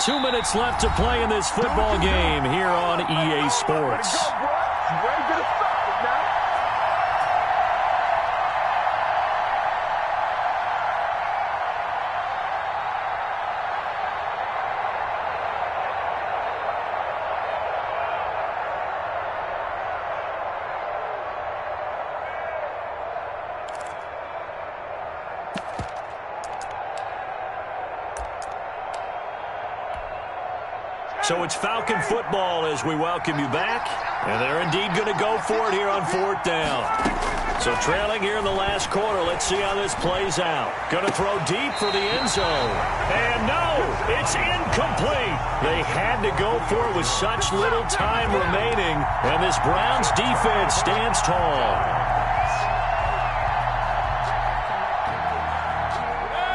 Two minutes left to play in this football game here on EA Sports. So it's Falcon football as we welcome you back. And they're indeed going to go for it here on 4th down. So trailing here in the last quarter, let's see how this plays out. Going to throw deep for the end zone. And no, it's incomplete. They had to go for it with such little time remaining. And this Browns defense stands tall.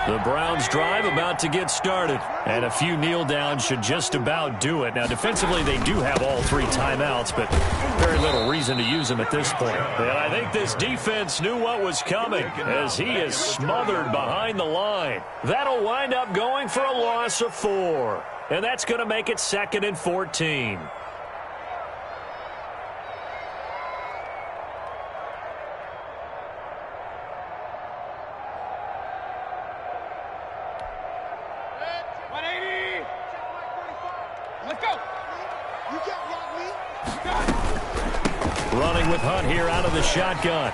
The Browns drive about to get started. And a few kneel downs should just about do it. Now, defensively, they do have all 3 timeouts, but very little reason to use them at this point. And I think this defense knew what was coming as he is smothered behind the line. That'll wind up going for a loss of 4. And that's going to make it 2nd and 14. Running with Hunt here out of the shotgun.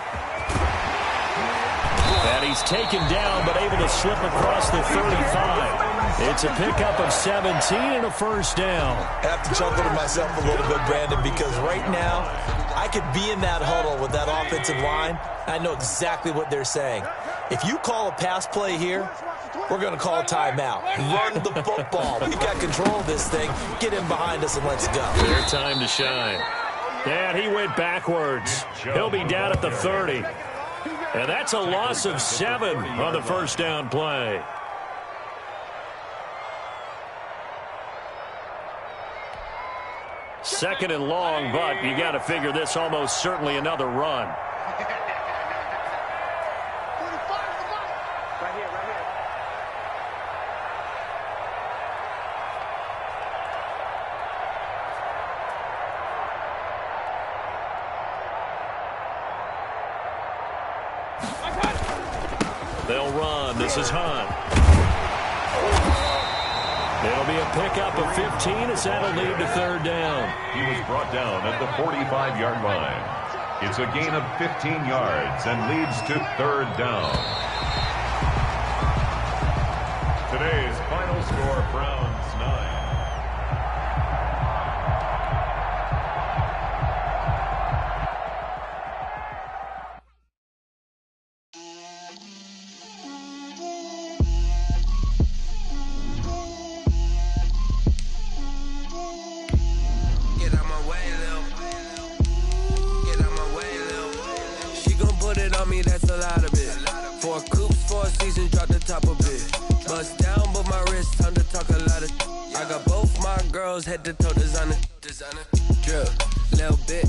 And he's taken down, but able to slip across the 35. It's a pickup of 17 and a first down. I have to chuckle to myself a little bit, Brandon, because right now I could be in that huddle with that offensive line. I know exactly what they're saying. If you call a pass play here, we're going to call a timeout. Run the football. We've got control of this thing. Get in behind us and let's go. Their time to shine. And he went backwards. He'll be down at the 30. And that's a loss of 7 on the first down play. Second and long, but you got to figure this almost certainly another run. They'll run. This is Hunt. It'll be a pickup of 15 as that'll lead to third down. He was brought down at the 45-yard line. It's a gain of 15 yards and leads to third down. Today's final score, Browns 9. Head to toe designer, drip, little bit,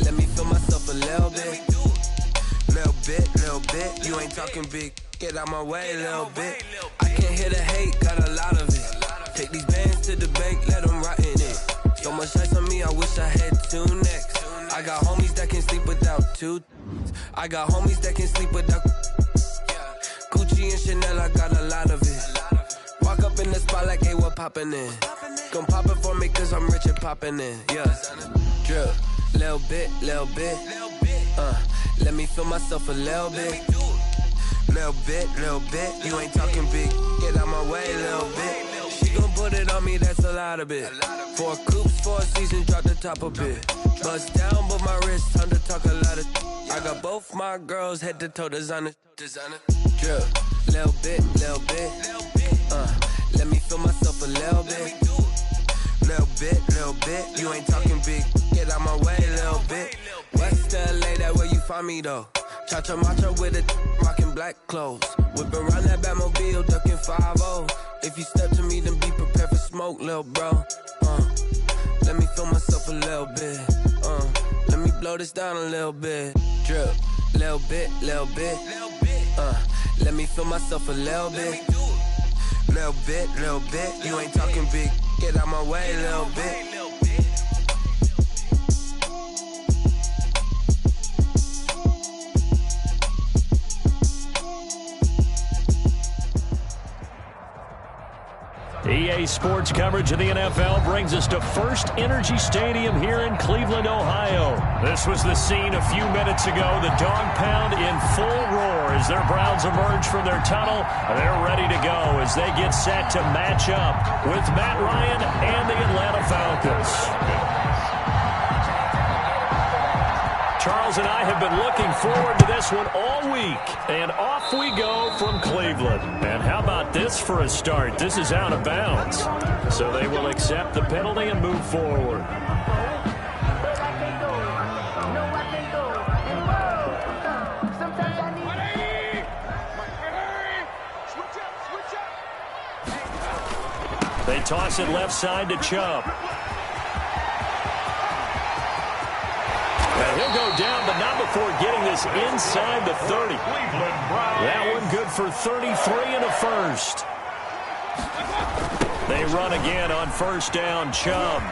let me feel myself a little bit, you ain't talking big, get out my way a little bit, I can't hear the hate, got a lot of it, take these bands to the bank, let them rot in it, so much ice on me, I wish I had 2 necks, I got homies that can sleep without 2, I got homies that can sleep without, Gucci and Chanel, I got a lot of it. Walk up in the spot like, hey, what poppin' in? Gon' pop it for me cause I'm rich and poppin' in, yeah. Drip, little bit, let me feel myself a little bit. Little bit, you ain't talking big, get out my way a little bit. She gon' put it on me, that's a lot of it. 4 coops, 4 seasons, drop the top a bit. Bust down, but my wrist, time to talk a lot of. I got both my girls, head to toe designer. Drip, little bit, let me feel myself a little bit. Little bit, you ain't talking big, get out my way a little bit. West LA, that where you find me though. Cha-cha matcha with it, rockin' black clothes. Whip around that Batmobile, ducking 5-0. If you step to me, then be prepared for smoke, lil' bro. Let me feel myself a little bit. Let me blow this down a little bit. Drip, little bit. Let me feel myself a little bit. Little bit, you ain't talking big, get out my way a little bit. EA Sports coverage of the NFL brings us to First Energy Stadium here in Cleveland, Ohio. This was the scene a few minutes ago. The dog pound in full roar as their Browns emerge from their tunnel. They're ready to go as they get set to match up with Matt Ryan and the Atlanta Falcons. Charles and I have been looking forward to this one all week, and off we go from Cleveland. And how about this for a start? This is out of bounds, so they will accept the penalty and move forward. They toss it left side to Chubb. And he'll go down, but not before getting this inside the 30. That one good for 33 and a first. They run again on first down, Chubb.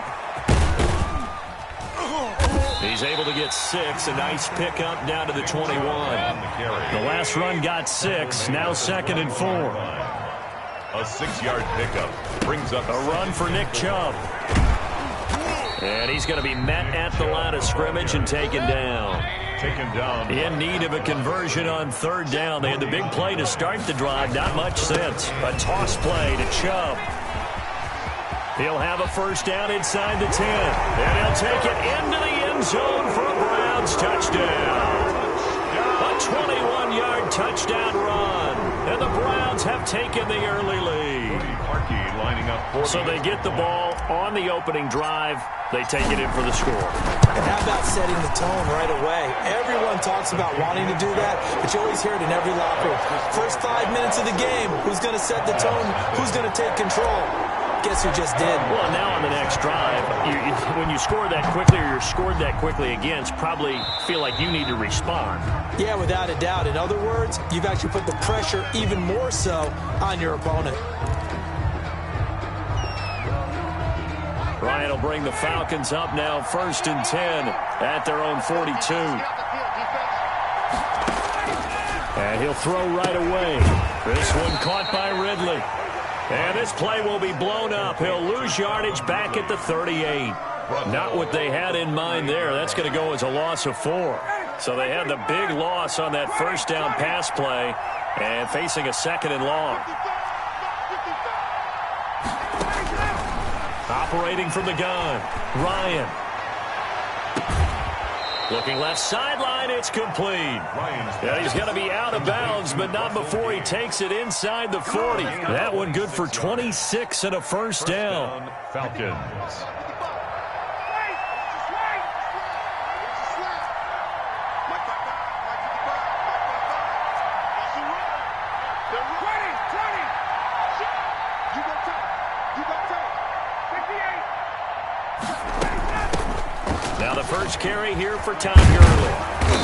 He's able to get 6, a nice pickup down to the 21. The last run got 6, now 2nd and 4. A 6-yard pickup brings up a run for Nick Chubb. And he's going to be met at the line of scrimmage and taken down. In need of a conversion on third down. They had the big play to start the drive. Not much sense. A toss play to Chubb. He'll have a first down inside the 10. And he'll take it into the end zone for a Browns touchdown. A 21-yard touchdown run. And the Browns have taken the early lead. Lining up so they get the ball on the opening drive. They take it in for the score. And how about setting the tone right away? Everyone talks about wanting to do that, but you always hear it in every locker room. First 5 minutes of the game, who's going to set the tone? Who's going to take control? Guess who just did? Well, now on the next drive, when you score that quickly or you're scored that quickly against, probably feel like you need to respond. Yeah, without a doubt. In other words, you've actually put the pressure even more so on your opponent. Ryan will bring the Falcons up now, 1st and 10 at their own 42. And he'll throw right away. This one caught by Ridley. And this play will be blown up. He'll lose yardage back at the 38. Not what they had in mind there. That's going to go as a loss of 4. So they had the big loss on that first down pass play and facing a 2nd and long. Operating from the gun, Ryan. Looking left sideline, it's complete. Yeah, he's going to be out of bounds, but not before he takes it inside the 40. That one good for 26 and a first down. Falcons. Now the first carry here for Todd Gurley.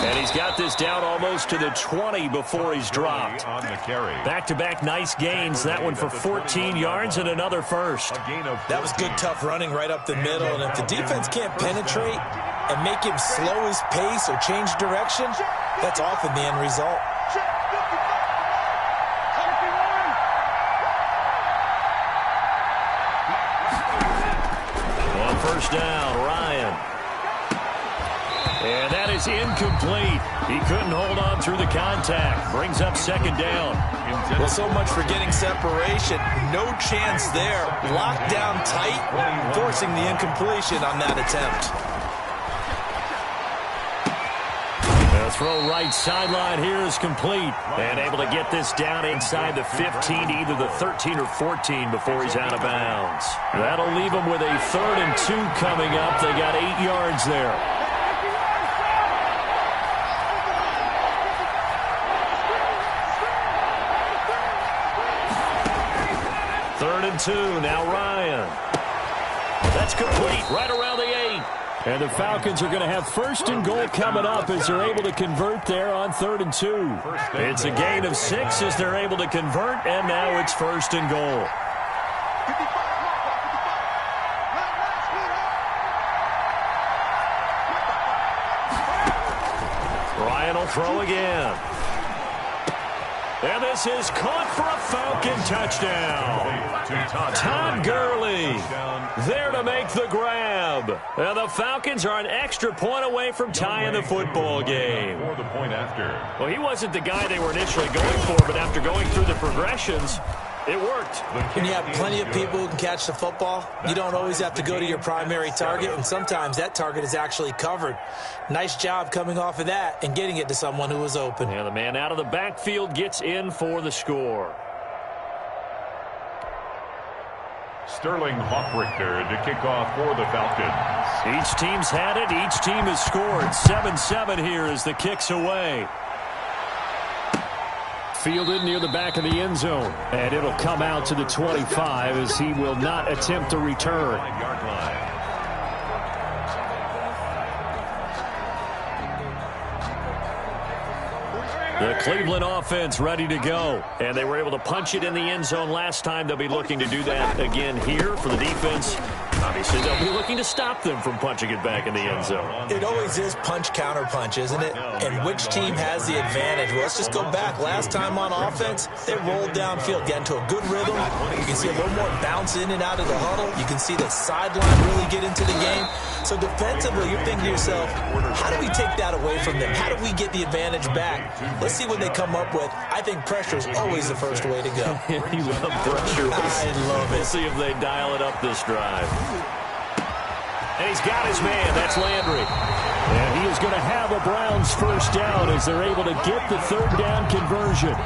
And he's got this down almost to the 20 before he's dropped. Back-to-back nice gains. That one for 14 yards and another first. That was good, tough running right up the middle. And if the defense can't penetrate and make him slow his pace or change direction, that's often the end result. On first down, Ryan. And that is incomplete. He couldn't hold on through the contact. Brings up 2nd down. Well, so much for getting separation. No chance there. Locked down tight, forcing the incompletion on that attempt. The throw right sideline here is complete. And able to get this down inside the 15, either the 13 or 14 before he's out of bounds. That'll leave him with a 3rd and 2 coming up. They got 8 yards there. Third and 2, now Ryan. That's complete, right around the 8. And the Falcons are going to have 1st and goal coming up as they're able to convert there on 3rd and 2. It's a gain of 6 as they're able to convert, and now it's 1st and goal. Ryan will throw again. And this is caught for a Falcon touchdown. Todd Gurley there to make the grab. And the Falcons are an extra point away from tying the football game. Well, he wasn't the guy they were initially going for, but after going through the progressions, it worked. When you have plenty of people who can catch the football, you don't always have to go to your primary target, and sometimes that target is actually covered. Nice job coming off of that and getting it to someone who was open. And the man out of the backfield gets in for the score. Sterling Hoffrichter to kick off for the Falcons. Each team's had it. Each team has scored. 7-7 here as the kick's away. Fielded near the back of the end zone. And it'll come out to the 25 as he will not attempt a return. The Cleveland offense ready to go. And they were able to punch it in the end zone last time. They'll be looking to do that again here for the defense. Obviously, they'll be looking to stop them from punching it back in the end zone. It always is punch-counter-punch, isn't it? And which team has the advantage? Well, let's just go back. Last time on offense, they rolled downfield, get into a good rhythm. You can see a little more bounce in and out of the huddle. You can see the sideline really get into the game. So defensively, you're thinking to yourself, how do we take that away from them? How do we get the advantage back? Let's see what they come up with. I think pressure is always the first way to go. You love pressure. I love it. We'll see if they dial it up this drive. And he's got his man. That's Landry. And he is going to have a Browns first down as they're able to get the 3rd down conversion.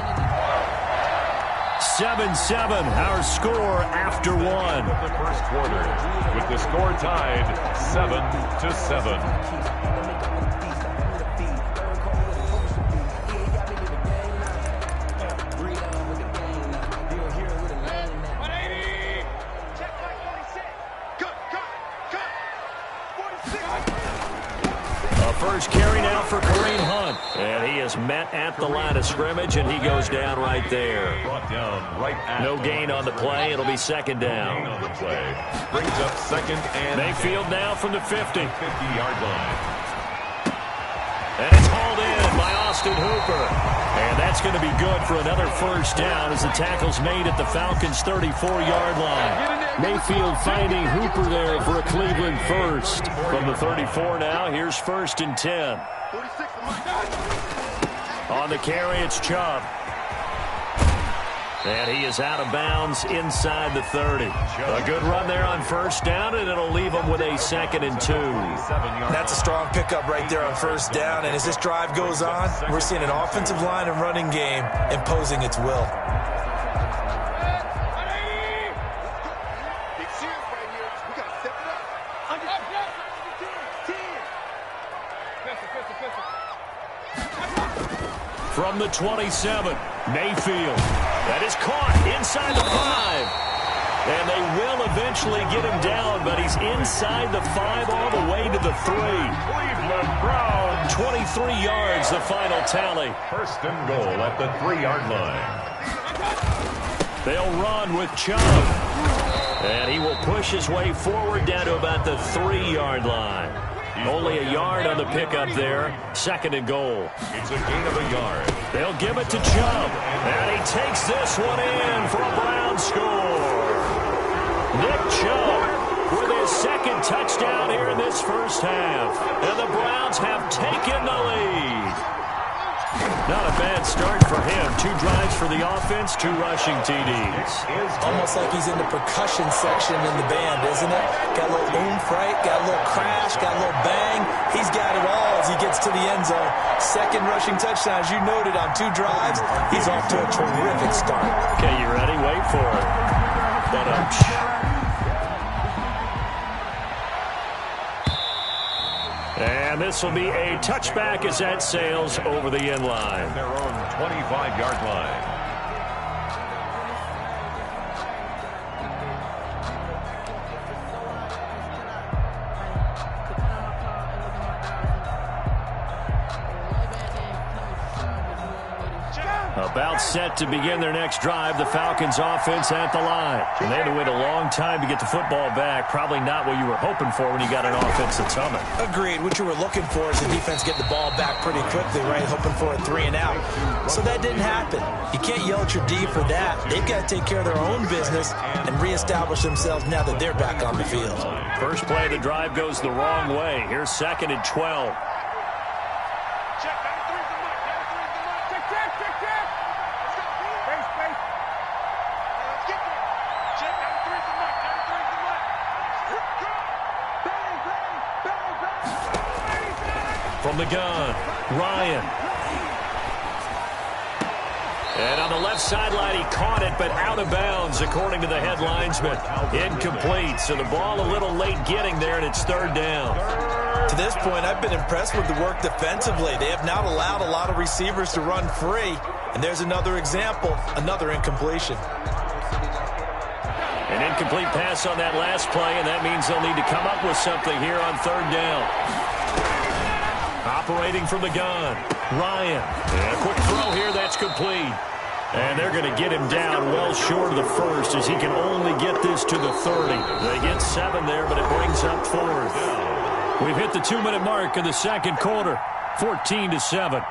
7-7, our score after one. Of the first quarter, with the score tied 7-7. First carry now for Kareem Hunt. And he is met at the line of scrimmage, and he goes down right there. Brought down right at no gain on the play. It'll be second down. No gain on the play. Brings up second and Mayfield now from the 50. 50-yard line. And it's hauled in by Austin Hooper. And that's going to be good for another first down as the tackle's made at the Falcons' 34-yard line. Mayfield finding Hooper there for a Cleveland first. From the 34 now, here's 1st and 10. On the carry, it's Chubb. And he is out of bounds inside the 30. A good run there on first down, and it'll leave him with a 2nd and 2. That's a strong pickup right there on first down, and as this drive goes on, we're seeing an offensive line and running game imposing its will. From the 27, Mayfield. That is caught inside the 5. And they will eventually get him down, but he's inside the 5 all the way to the 3. Cleveland Browns. 23 yards, the final tally. 1st and goal at the 3-yard line. They'll run with Chubb. And he will push his way forward down to about the 3-yard line. Only a yard on the pickup there. 2nd and goal. It's a gain of a yard. They'll give it to Chubb. And he takes this one in for a Brown score. Nick Chubb with his 2nd touchdown here in this first half. And the Browns have taken the lead. Not a bad start for him. 2 drives for the offense, 2 rushing TDs. Almost like he's in the percussion section in the band, isn't it? Got a little oomph, right? Got a little crash, got a little bang. He's got it all as he gets to the end zone. 2nd rushing touchdown, as you noted, on 2 drives. He's off to a terrific start. Okay, you ready? Wait for it. And this will be a touchback as that sails over the end line. Their own 25-yard line. About set to begin their next drive, the Falcons offense at the line. And they had to wait a long time to get the football back. Probably not what you were hoping for when you got an offense that's humming. Agreed. What you were looking for is the defense get the ball back pretty quickly, right? Hoping for a 3 and out. So that didn't happen. You can't yell at your D for that. They've got to take care of their own business and reestablish themselves now that they're back on the field. First play of the drive goes the wrong way. Here's 2nd and 12. From the gun, Ryan. And on the left sideline, he caught it, but out of bounds, according to the head linesman. Incomplete, so the ball a little late getting there, and it's 3rd down. To this point, I've been impressed with the work defensively. They have not allowed a lot of receivers to run free. And there's another example, another incompletion. An incomplete pass on that last play, and that means they'll need to come up with something here on 3rd down. Operating from the gun, Ryan. And a quick throw here, that's complete. And they're going to get him down well short of the 1st as he can only get this to the 30. They get 7 there, but it brings up 4th. We've hit the 2-minute mark in the 2nd quarter, 14-7.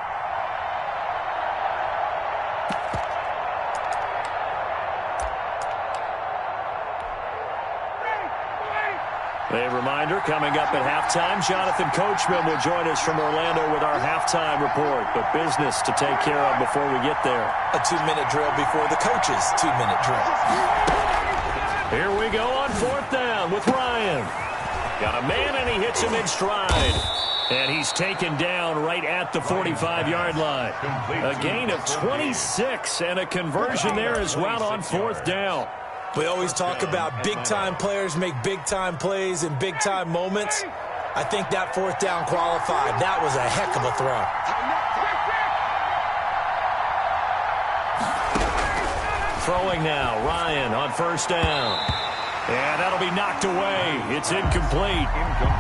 A reminder, coming up at halftime, Jonathan Coachman will join us from Orlando with our halftime report. But business to take care of before we get there. A 2-minute drill before the coach's 2-minute drill. Here we go on 4th down with Ryan. Got a man, and he hits him in stride. And he's taken down right at the 45-yard line. A gain of 26 and a conversion there as well on 4th down. We always talk about big-time players make big-time plays in big-time moments. I think that 4th down qualified. That was a heck of a throw. Throwing now, Ryan on 1st down. And that'll be knocked away. It's incomplete.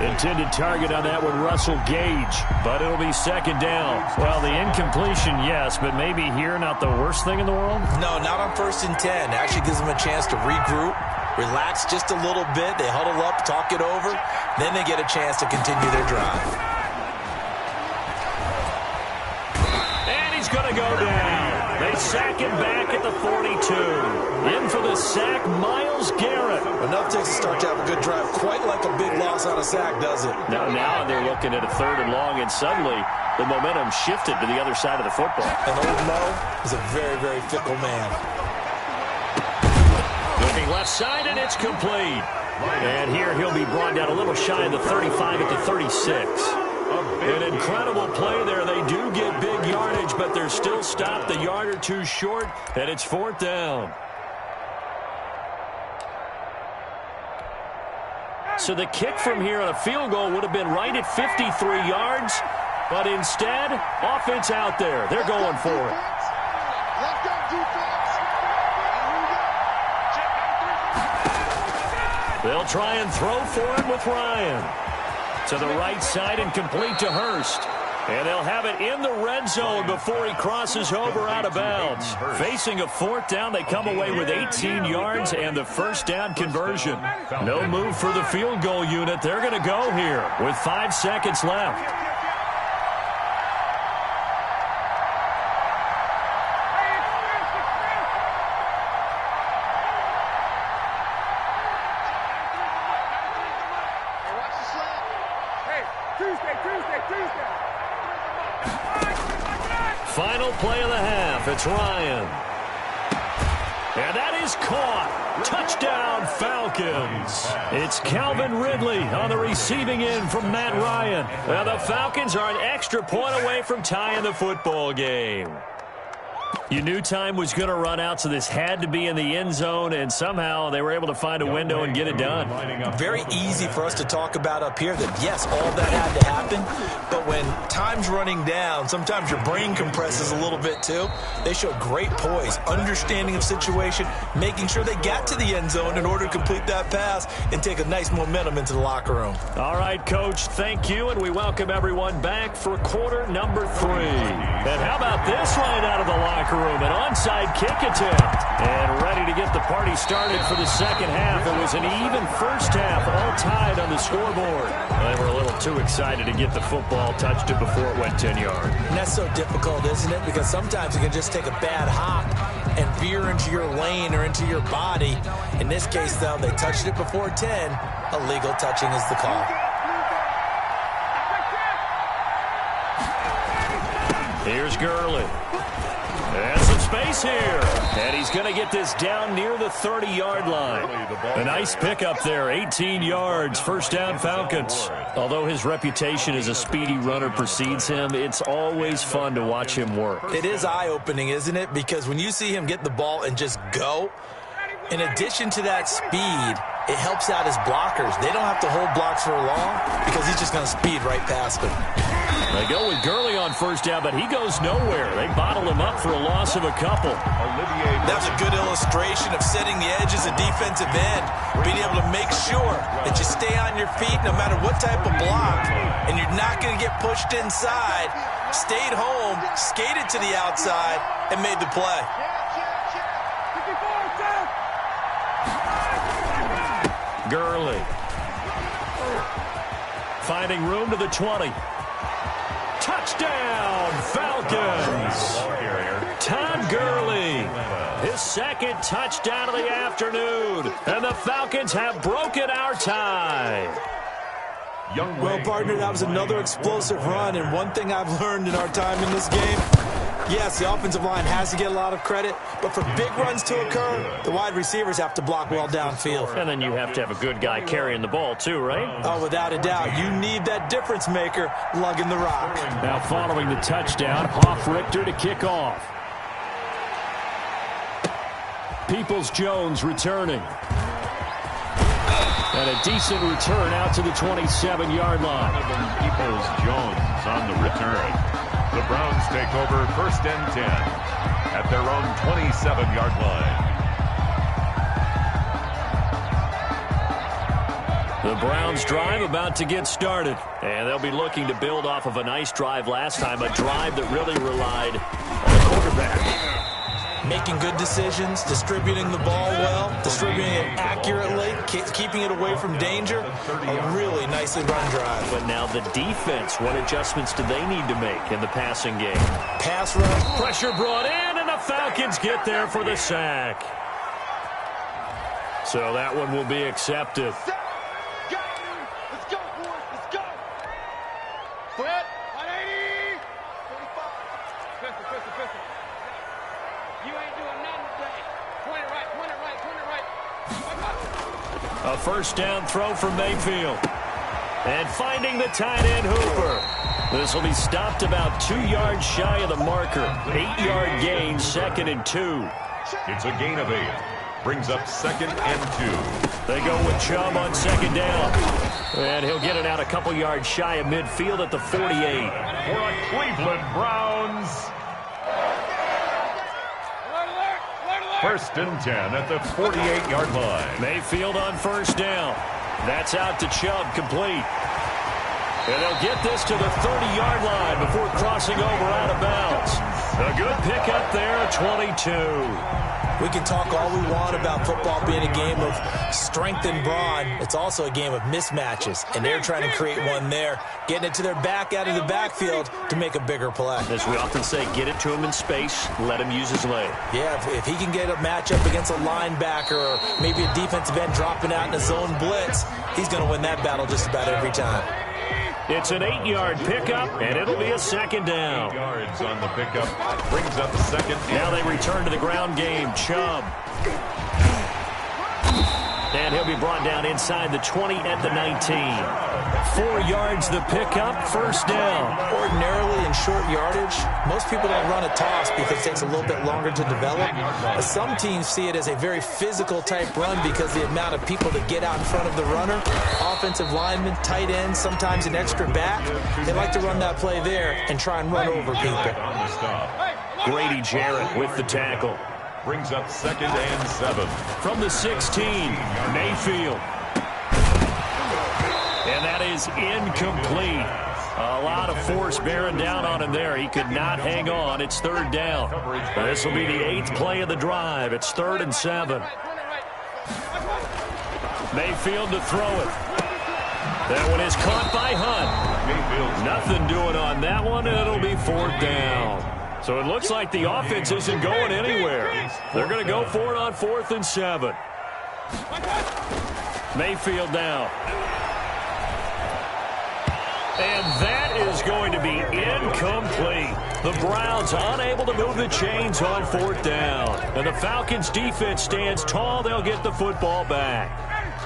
Intended target on that one, Russell Gage. But it'll be 2nd down. Well, the incompletion, yes, but maybe here not the worst thing in the world? No, not on 1st and 10. Actually gives them a chance to regroup, relax just a little bit. They huddle up, talk it over. Then they get a chance to continue their drive. And he's going to go down. They sack him back at the 42. In for the sack, Myles Garrett. Enough takes to start to have a good drive. Quite like a big loss on a sack, does it? Now they're looking at a 3rd and long, and suddenly the momentum shifted to the other side of the football. And old Mo is a very, very fickle man. Looking left side, and it's complete. And here he'll be brought down a little shy of the 35 at the 36. An incredible play there. They do get big yardage, but they're still stopped a yard or two short, and it's 4th down. So the kick from here on a field goal would have been right at 53 yards, but instead, offense out there. They're going for it. They'll try and throw for it with Ryan. To the right side and complete to Hurst. And they'll have it in the red zone before he crosses over out of bounds. Facing a 4th down, they come away with 18 yards and the 1st down conversion. No move for the field goal unit. They're going to go here with 5 seconds left. Final play of the half. It's Ryan. And that is caught. Touchdown, Falcons. It's Calvin Ridley on the receiving end from Matt Ryan. Now the Falcons are an extra point away from tying the football game. You knew time was going to run out, so this had to be in the end zone, and somehow they were able to find a window and get it done. Very easy for us to talk about up here that, yes, all that had to happen, but when time's running down, sometimes your brain compresses a little bit too. They showed great poise, understanding of situation, making sure they got to the end zone in order to complete that pass and take a nice momentum into the locker room. All right, Coach, thank you, and we welcome everyone back for quarter number 3. And how about this right out of the locker room? An onside kick attempt. And ready to get the party started for the second half. It was an even first half, all tied on the scoreboard. They were a little too excited to get the football, touched it before it went 10 yards. And that's so difficult, isn't it? Because sometimes you can just take a bad hop and veer into your lane or into your body. In this case, though, they touched it before 10. Illegal touching is the call. Here's Gurley. And some space here. And he's going to get this down near the 30-yard line. A nice pickup there, 18 yards, 1st down Falcons. Although his reputation as a speedy runner precedes him, it's always fun to watch him work. It is eye-opening, isn't it? Because when you see him get the ball and just go, in addition to that speed, it helps out his blockers. They don't have to hold blocks for long because he's just going to speed right past them. They go with Gurley on 1st down, but he goes nowhere. They bottle him up for a loss of a couple. That's a good illustration of setting the edge as a defensive end, being able to make sure that you stay on your feet no matter what type of block, and you're not going to get pushed inside. Stayed home, skated to the outside, and made the play. Gurley. Finding room to the 20. Touchdown, Falcons. Todd Gurley, his 2nd touchdown of the afternoon. And the Falcons have broken our tie. Well, partner, that was another explosive run. And one thing I've learned in our time in this game, Yes, the offensive line has to get a lot of credit, but for big runs to occur, the wide receivers have to block well downfield. And then you have to have a good guy carrying the ball too, right? Oh, without a doubt. You need that difference maker lugging the rock. Now following the touchdown, Hoff-Richter to kick off. Peoples-Jones returning. And a decent return out to the 27-yard line. Peoples-Jones on the return. The Browns take over 1st and 10 at their own 27-yard line. The Browns drive about to get started. And they'll be looking to build off of a nice drive last time, a drive that really relied on the quarterback. Making good decisions, distributing the ball well, distributing it accurately, keeping it away from danger. A really nicely run drive. But now the defense, what adjustments do they need to make in the passing game? Pass rush. Pressure brought in, and the Falcons get there for the sack. So that one will be accepted. Let's go, boys. Let's go. Fred, 180. 25. Pistol. You ain't doing nothing today. Point it right. A first down throw from Mayfield. And finding the tight end Hooper. This will be stopped about 2 yards shy of the marker. 8-yard gain, 2nd and 2. It's a gain of 8. Brings up 2nd and 2. They go with Chubb on 2nd down. And he'll get it out a couple yards shy of midfield at the 48. For a Cleveland Browns. 1st and 10 at the 48-yard line. Mayfield on first down. That's out to Chubb, complete. And they'll get this to the 30-yard line before crossing over out of bounds. A good pickup there, 22. We can talk all we want about football being a game of strength and brawn. It's also a game of mismatches, and they're trying to create one there, getting it to their back out of the backfield to make a bigger play. As we often say, get it to him in space, let him use his leg. Yeah, if he can get a matchup against a linebacker or maybe a defensive end dropping out in a zone blitz, he's going to win that battle just about every time. It's an 8-yard pickup, and it'll be a 2nd down. 8 yards on the pickup. Brings up 2nd. Now they return to the ground game. Chubb. And he'll be brought down inside the 20 at the 19. 4 yards the pickup, first down. Ordinarily in short yardage, most people don't run a toss because it takes a little bit longer to develop. Some teams see it as a very physical type run because the amount of people that get out in front of the runner, offensive linemen, tight ends, sometimes an extra back, they like to run that play there and try and run over people. Grady Jarrett with the tackle. Brings up 2nd and 7. From the 16, Mayfield. And that is incomplete. A lot of force bearing down on him there. He could not hang on. It's 3rd down. This will be the 8th play of the drive. It's 3rd and 7. Mayfield to throw it. That one is caught by Hunt. Nothing doing on that one, and it'll be 4th down. So it looks like the offense isn't going anywhere. They're going to go for it on 4th and 7. Mayfield now. And that is going to be incomplete. The Browns unable to move the chains on 4th down. And the Falcons defense stands tall. They'll get the football back.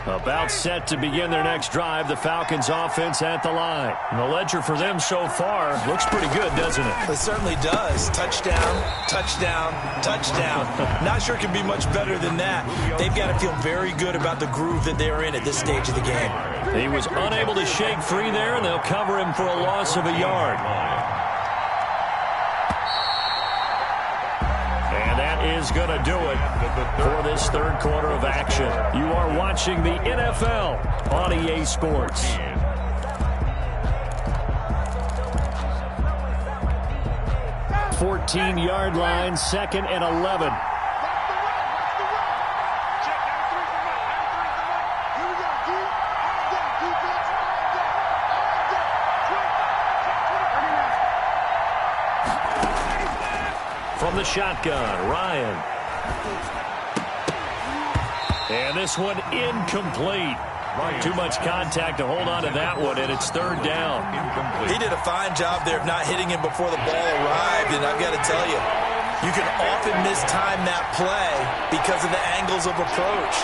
About set to begin their next drive, the Falcons offense at the line. And the ledger for them so far looks pretty good, doesn't it? It certainly does. Touchdown, touchdown, touchdown. Not sure it can be much better than that. They've got to feel very good about the groove that they're in at this stage of the game. He was unable to shake free there, and they'll cover him for a loss of a yard. Is going to do it for this 3rd quarter of action. You are watching the NFL on EA Sports. 14-yard line, 2nd and 11. From the shotgun, Ryan. And this one incomplete. Too much contact to hold on to that one, and it's third down. He did a fine job there of not hitting him before the ball arrived, and I've got to tell you, you can often mistime that play because of the angles of approach.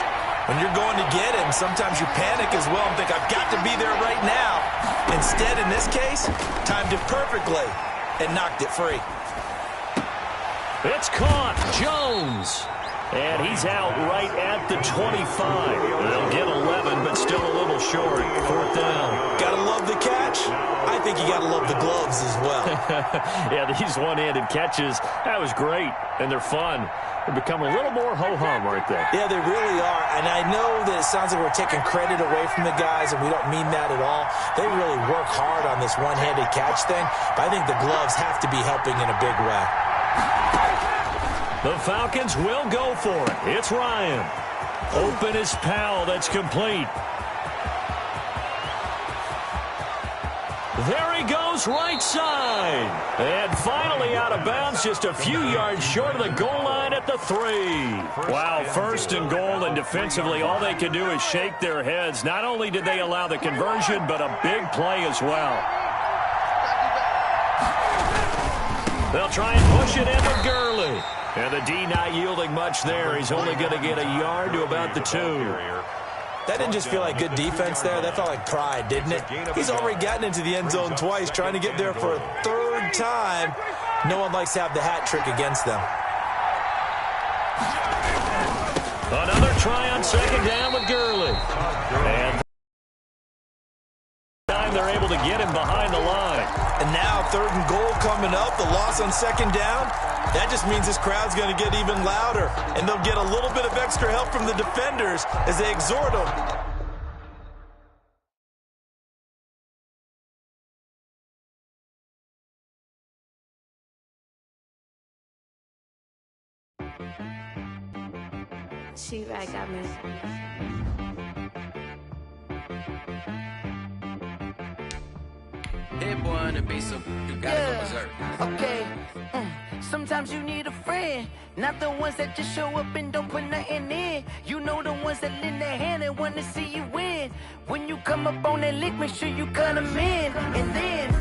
When you're going to get him, sometimes you panic as well and think, I've got to be there right now. Instead, in this case, timed it perfectly and knocked it free. It's caught. Jones. And he's out right at the 25. They'll get 11, but still a little short. Fourth down. Gotta love the catch. I think you gotta love the gloves as well. Yeah, these one-handed catches, that was great, and they're fun. They become a little more ho-hum right there. Yeah, they really are. And I know that it sounds like we're taking credit away from the guys, and we don't mean that at all. They really work hard on this one-handed catch thing, but I think the gloves have to be helping in a big way. The Falcons will go for it. It's Ryan. Open is Powell. That's complete. There he goes, right side. And finally out of bounds, just a few yards short of the goal line at the 3. Wow, first and goal, and defensively all they can do is shake their heads. Not only did they allow the conversion, but a big play as well. They'll try and push it in with Gurley. And the D not yielding much there. He's only going to get a yard to about the 2. That didn't just feel like good defense there. That felt like pride, didn't it? He's already gotten into the end zone twice, trying to get there for a third time. No one likes to have the hat trick against them. Another try on second down with Gurley. And they're able to get him behind the line. And now third and goal coming up. The loss on second down. That just means this crowd's going to get even louder. And they'll get a little bit of extra help from the defenders as they exhort them. She right got me. That boy on the beat, so you gotta go berserk. Okay. Sometimes you need a friend, not the ones that just show up and don't put nothing in. You know the ones that lend their hand and want to see you win. When you come up on that lick, make sure you cut them in. And then,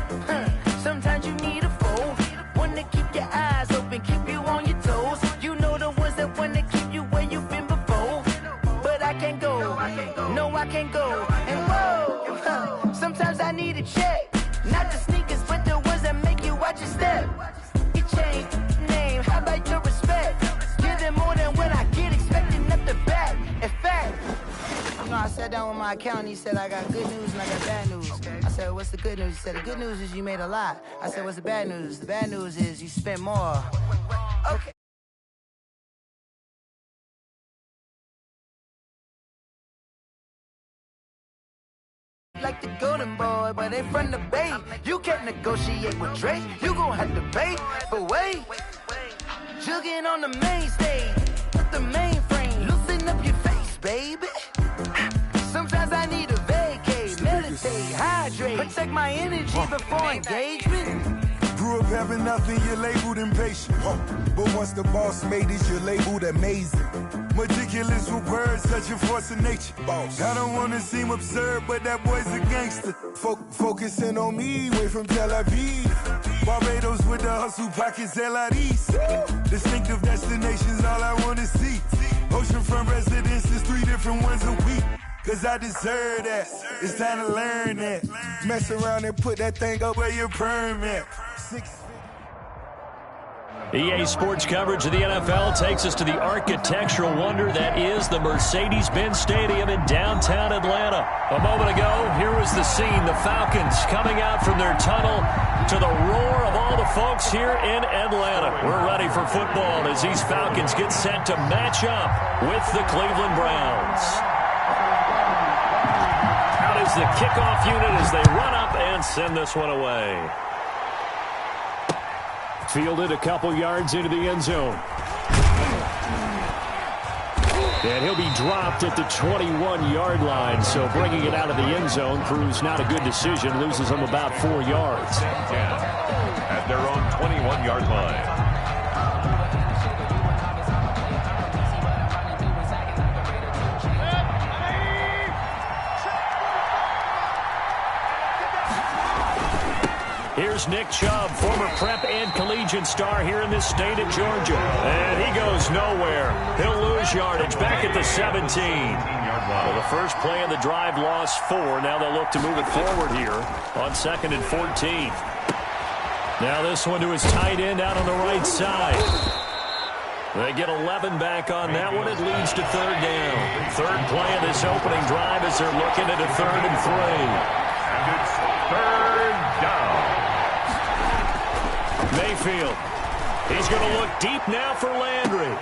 sometimes you need a foe, one to keep your eyes open, keep you on your toes. You know the ones that want to keep you where you've been before. But I can't go, no I can't go. And whoa, sometimes I need a check. Not the sneakers, but the ones that make you watch your step. Your chain, name, how about your respect? Give them more than what I get, expecting up the back. In fact, you know, I sat down with my accountant, he said I got good news and I got bad news. I said, what's the good news? He said, the good news is you made a lot. I said, what's the bad news? The bad news is you spent more. Okay. Like the golden boy, but they from the Bay. You can't negotiate with Drake. You gon' have to pay. But wait, jugging on the main stage with the mainframe. Loosen up your face, baby. Sometimes I need a vacate, meditate, hydrate, protect my energy before engagement. Grew up having nothing, you're labeled impatient. But once the boss made it, you're labeled amazing. Meticulous with words, such a force of nature. I don't wanna seem absurd, but that boy's a gangster. Focusing on me, way from Tel Aviv. Barbados with the hustle pockets, LIDs. Distinctive destinations, all I wanna see. Oceanfront residences, 3 different ones a week. Cause I deserve that, it's time to learn that. Mess around and put that thing up where your permit. EA Sports coverage of the NFL takes us to the architectural wonder that is the Mercedes-Benz Stadium in downtown Atlanta. A moment ago, here was the scene, the Falcons coming out from their tunnel to the roar of all the folks here in Atlanta. We're ready for football as these Falcons get set to match up with the Cleveland Browns. Out is the kickoff unit as they run up and send this one away. Fielded a couple yards into the end zone. And he'll be dropped at the 21-yard line, so bringing it out of the end zone proves not a good decision, loses them about 4 yards. At their own 21-yard line. here's Nick Chubb, former prep and collegiate star here in this state of Georgia. And he goes nowhere. He'll lose yardage back at the 17. Well, the first play of the drive lost 4. Now they'll look to move it forward here on 2nd and 14. Now this one to his tight end out on the right side. They get 11 back on that one. It leads to 3rd down. Third play of this opening drive as they're looking at a 3rd and 3. And it's 3rd down. Mayfield. He's going to look deep now for Landry.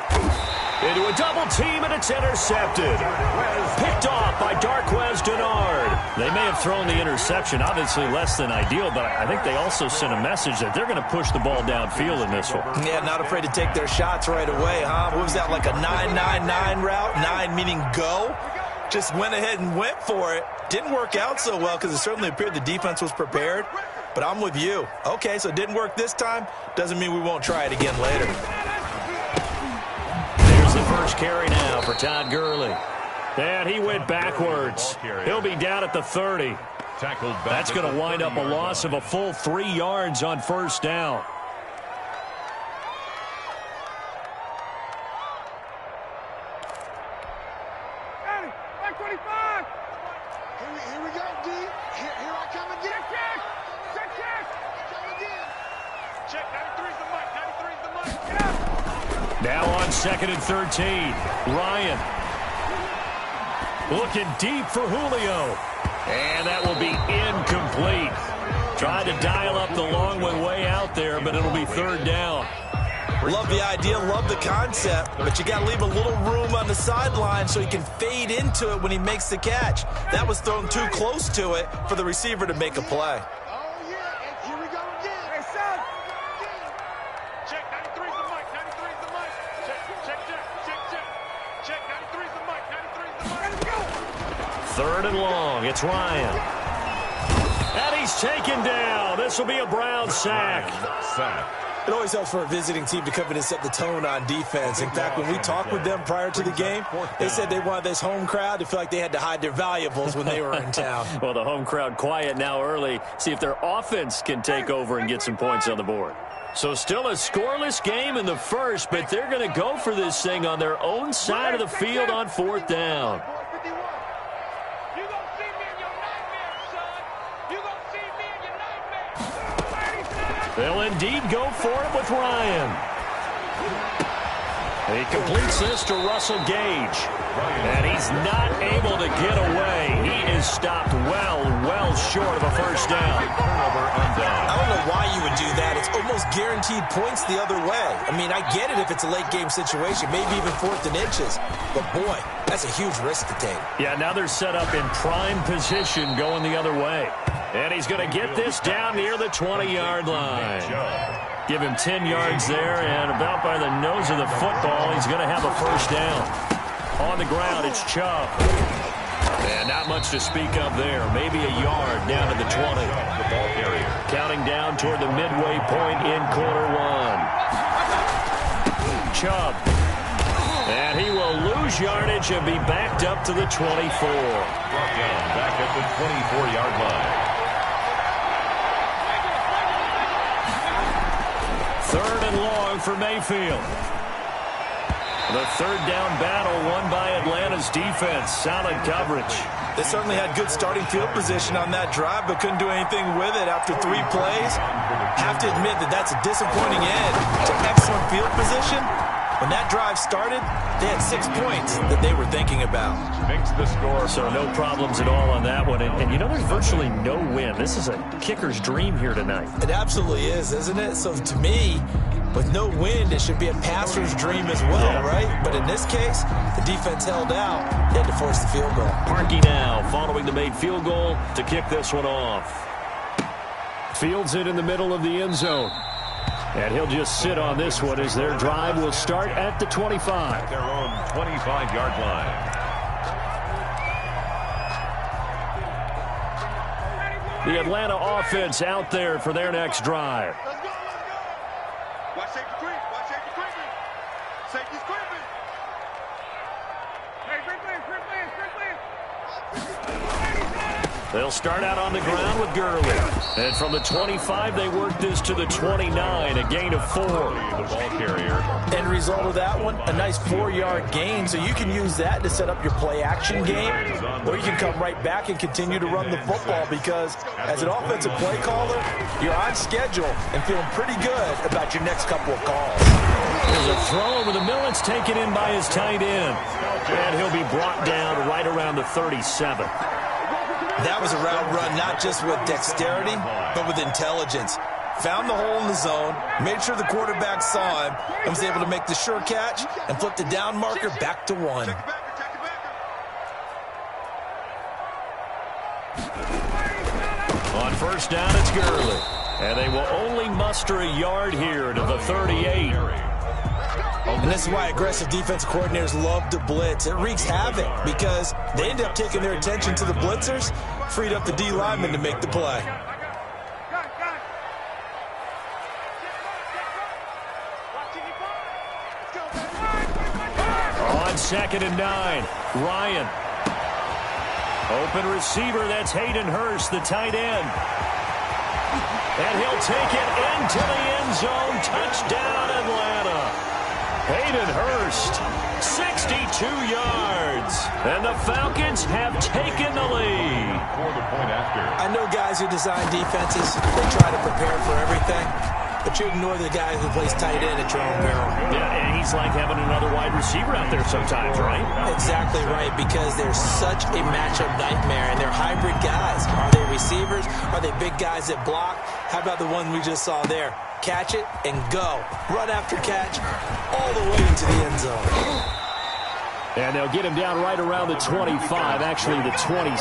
Into a double team, and it's intercepted. Picked off by Darquez Denard. They may have thrown the interception, obviously less than ideal, but I think they also sent a message that they're going to push the ball downfield in this one. Yeah, not afraid to take their shots right away, huh? What was that, like a 9-9-9 route? 9 meaning go? Just went ahead and went for it. Didn't work out so well because it certainly appeared the defense was prepared. But I'm with you. Okay, so it didn't work this time. Doesn't mean we won't try it again later. There's the first carry now for Todd Gurley. And he went backwards. He'll be down at the 30. That's going to wind up a loss of a full 3 yards on 1st down. Here we go, D. Here I come again. Check. 93's the mic. 93's the mic. Get up. Now on 2nd and 13. Ryan. Looking deep for Julio. And that will be incomplete. Tried to dial up the long one way out there, but it'll be 3rd down. Love the idea, love the concept, but you got to leave a little room on the sideline so he can fade into it when he makes the catch. That was thrown too close to it for the receiver to make a play. Oh, yeah. And here we go again. Hey, son. Check. 93's the mic. 93's the mic. Check. 93's the mic. 93's the mic. Let's go. 3rd and long. It's Ryan. And he's taken down. This will be a Brown sack. It always helps for a visiting team to come in and set the tone on defense. In fact, when we talked with them prior to the game, they said they wanted this home crowd to feel like they had to hide their valuables when they were in town. Well, the home crowd quiet now early. See if their offense can take over and get some points on the board. So still a scoreless game in the first, but they're going to go for this thing on their own side of the field on 4th down. They'll indeed go for it with Ryan. He completes this to Russell Gage. And he's not able to get away. He is stopped well short of a 1st down. I don't know why you would do that. It's almost guaranteed points the other way. I mean, I get it if it's a late game situation, maybe even 4th and inches. But boy, that's a huge risk to take. Yeah, now they're set up in prime position going the other way. And he's going to get this down near the 20-yard line. Give him 10 yards there, and about by the nose of the football, he's going to have a 1st down. On the ground, it's Chubb. And not much to speak of there. Maybe a yard down to the 20. The ball carrier. Counting down toward the midway point in quarter 1. Chubb. And he will lose yardage and be backed up to the 24. Brought down back at the 24-yard line. 3rd and long for Mayfield. The 3rd down battle won by Atlanta's defense. Solid coverage. They certainly had good starting field position on that drive, but couldn't do anything with it after 3 plays. Have to admit that that's a disappointing end to excellent field position. When that drive started, they had 6 points that they were thinking about. Makes the score. So no problems at all on that one. And you know, there's virtually no wind. This is a kicker's dream here tonight. It absolutely is, isn't it? So to me, with no wind, it should be a passer's dream as well, right? But in this case, the defense held out. They had to force the field goal. Parkey now following the made field goal to kick this one off. Fields it in the middle of the end zone. And he'll just sit on this one as their drive will start at the 25. Their own 25-yard line. The Atlanta offense out there for their next drive. Let's go. Watch safety creep. Watch safety creeping. Safety's creeping. Hey, quick They'll start out on the ground with Gurley. And from the 25, they work this to the 29, a gain of 4. The ball carrier. End result of that one, a nice 4-yard gain. So you can use that to set up your play-action game, or you can come right back and continue to run the football because as an offensive play caller, you're on schedule and feeling pretty good about your next couple of calls. There's a throw over the middle. It's taken in by his tight end. And he'll be brought down right around the 37. That was a route run not just with dexterity, but with intelligence. Found the hole in the zone, made sure the quarterback saw him, and was able to make the sure catch and flip the down marker back to 1. On first down, it's Gurley. And they will only muster a yard here to the 38. And this is why aggressive defensive coordinators love to blitz. It wreaks havoc because they end up taking their attention to the blitzers, freed up the D lineman to make the play. On 2nd and 9, Ryan. Open receiver, that's Hayden Hurst, the tight end. And he'll take it into the end zone. Touchdown, Atlanta. Hayden Hurst, 62 yards. And the Falcons have taken the lead. For the point after. I know guys who design defenses, they try to prepare for everything, but you ignore the guy who plays tight end at your own peril. Yeah, and he's like having another wide receiver out there sometimes, right? Exactly right, because they're such a matchup nightmare, and they're hybrid guys. Are they receivers? Are they big guys that block? How about the one we just saw there? Catch it and go. Run after catch all the way into the end zone. And they'll get him down right around the 25, actually the 26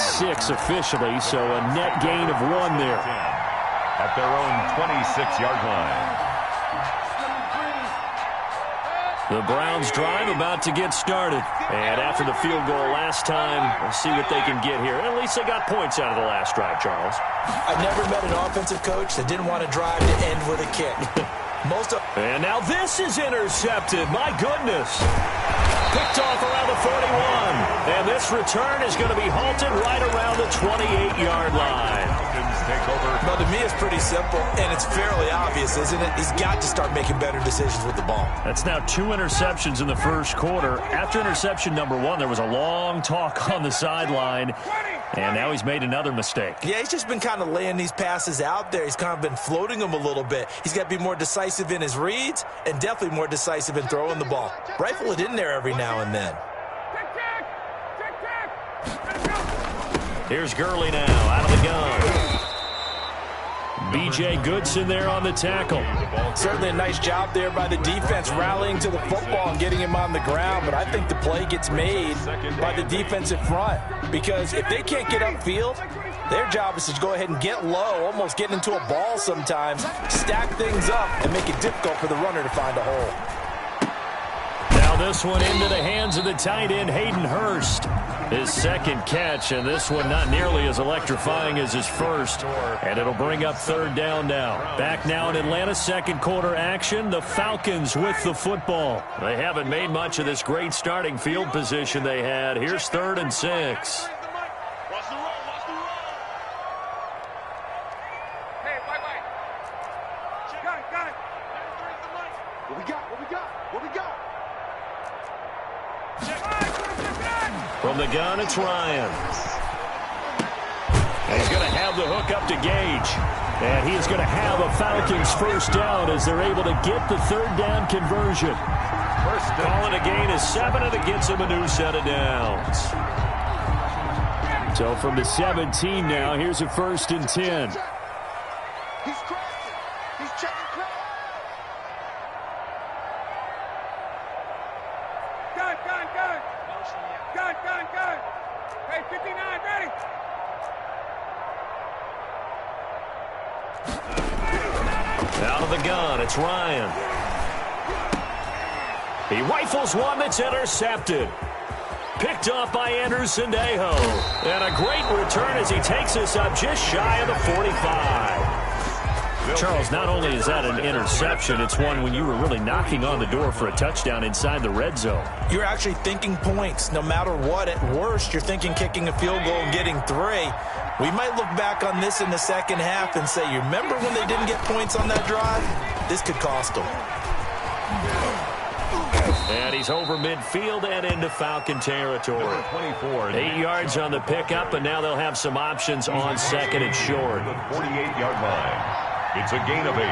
officially, so a net gain of 1 there. At their own 26-yard line. The Browns drive about to get started. And after the field goal last time, we'll see what they can get here. At least they got points out of the last drive, Charles. I've never met an offensive coach that didn't want to drive to end with a kick. And now this is intercepted. My goodness. Picked off around the 41. And this return is going to be halted right around the 28-yard line. Well, to me, it's pretty simple, and it's fairly obvious, isn't it? He's got to start making better decisions with the ball. That's now 2 interceptions in the first quarter. After interception number 1, there was a long talk on the sideline, and now he's made another mistake. Yeah, he's just been kind of laying these passes out there. He's kind of been floating them a little bit. He's got to be more decisive in his reads and definitely more decisive in throwing the ball. Rifle it in there every now and then. Here's Gurley now out of the gun. B.J. Goodson there on the tackle. Certainly a nice job there by the defense rallying to the football and getting him on the ground, but I think the play gets made by the defensive front because if they can't get upfield, their job is to go ahead and get low, almost get into a ball sometimes, stack things up, and make it difficult for the runner to find a hole. Now this one into the hands of the tight end, Hayden Hurst. His second catch, and this one not nearly as electrifying as his first. And it'll bring up 3rd down now. Back now in Atlanta, second quarter action. The Falcons with the football. They haven't made much of this great starting field position they had. Here's 3rd and 6. From the gun, it's Ryan. And he's going to have the hook up to Gage. And he is going to have a Falcons first down as they're able to get the 3rd down conversion. Calling a gain of 7, and it gets him a new set of downs. So from the 17 now, here's a 1st and 10. He's crashing. He's checking crash. Gun. Hey, 59, ready. Out of the gun, it's Ryan. He rifles one that's intercepted. Picked off by Anderson Dejo. And a great return as he takes us up just shy of the 45. Charles, not only is that an interception, it's one when you were really knocking on the door for a touchdown inside the red zone. You're actually thinking points. No matter what, at worst, you're thinking kicking a field goal and getting 3. We might look back on this in the second half and say, you remember when they didn't get points on that drive? This could cost them. And he's over midfield and into Falcon territory. 24. 8 yards on the pickup, and now they'll have some options on second and short. The 48-yard line. It's a gain of 8.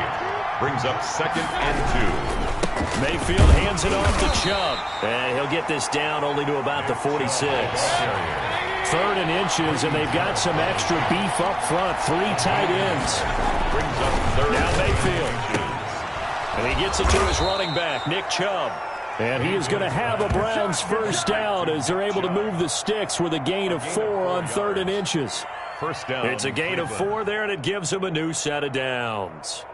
Brings up 2nd and 2. Mayfield hands it off to Chubb. And he'll get this down only to about the 46. 3rd and inches, and they've got some extra beef up front. 3 tight ends. Brings up 3rd. Now Mayfield. And he gets it to his running back, Nick Chubb. And he is going to have a Browns first down as they're able to move the sticks with a gain of 4 on 3rd and inches. First down. It's a gain of 4 there, and it gives them a new set of downs.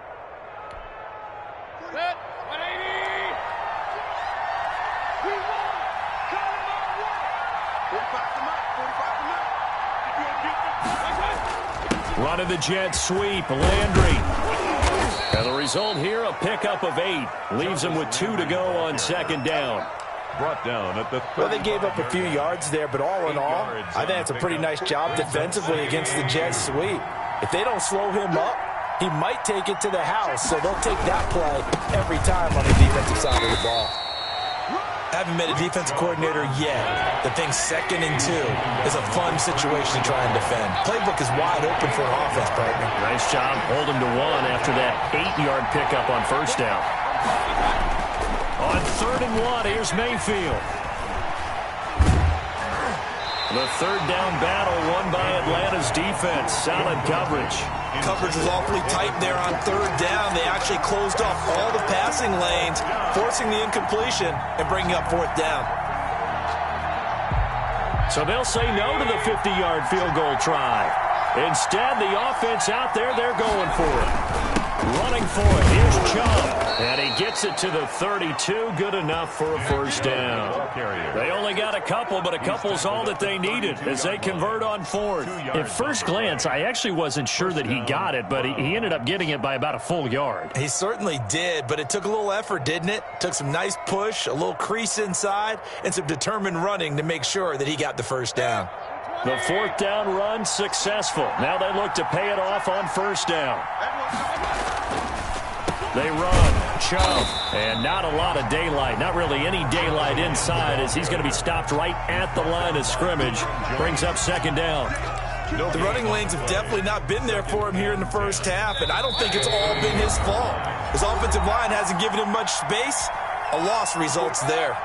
Running the jet sweep, Landry. And the result here, a pickup of 8. Leaves them with 2 to go on 2nd down. Brought down at the 30. Well, they gave up a few yards there, but all in all, I think that's a pretty nice job defensively against the jet sweep. If they don't slow him up, he might take it to the house, so they'll take that play every time on the defensive side of the ball. Haven't met a defensive coordinator yet that thinks 2nd and 2 is a fun situation to try and defend. Playbook is wide open for an offense, partner. Nice job holding to 1 after that 8-yard pickup on first down. On 3rd and 1, here's Mayfield. The 3rd down battle won by Atlanta's defense. Solid coverage. Coverage was awfully tight there on 3rd down. They actually closed off all the passing lanes, forcing the incompletion and bringing up 4th down. So they'll say no to the 50-yard field goal try. Instead, the offense out there, they're going for it. Running for it. Here's Chubb. And he gets it to the 32. Good enough for a first down. They only got a couple, but a couple's all that they needed as they convert on 4th. At first glance, I actually wasn't sure that he got it, but he ended up getting it by about a full yard. He certainly did, but it took a little effort, didn't it? Took some nice push, a little crease inside, and some determined running to make sure that he got the first down. The 4th down run successful. Now they look to pay it off on first down. They run, Chubb, and not a lot of daylight. Not really any daylight inside as he's going to be stopped right at the line of scrimmage. Brings up 2nd down. The running lanes have definitely not been there for him here in the first half, and I don't think it's all been his fault. His offensive line hasn't given him much space. A loss results there.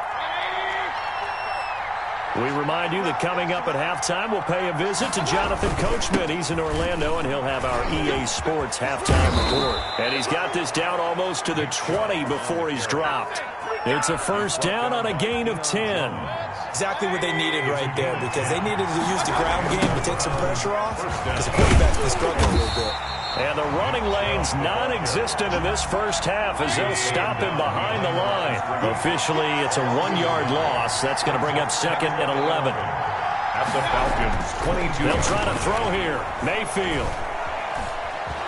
We remind you that coming up at halftime, we'll pay a visit to Jonathan Coachman. He's in Orlando, and he'll have our EA Sports halftime report. And he's got this down almost to the 20 before he's dropped. It's a first down on a gain of 10. Exactly what they needed right there, because they needed to use the ground game to take some pressure off, because the quarterback's been struggling a little bit. And the running lane's non-existent in this first half as they'll stop him behind the line. Officially, it's a 1-yard loss. That's going to bring up 2nd and 11. At the Falcons, 22. They'll try to throw here. Mayfield.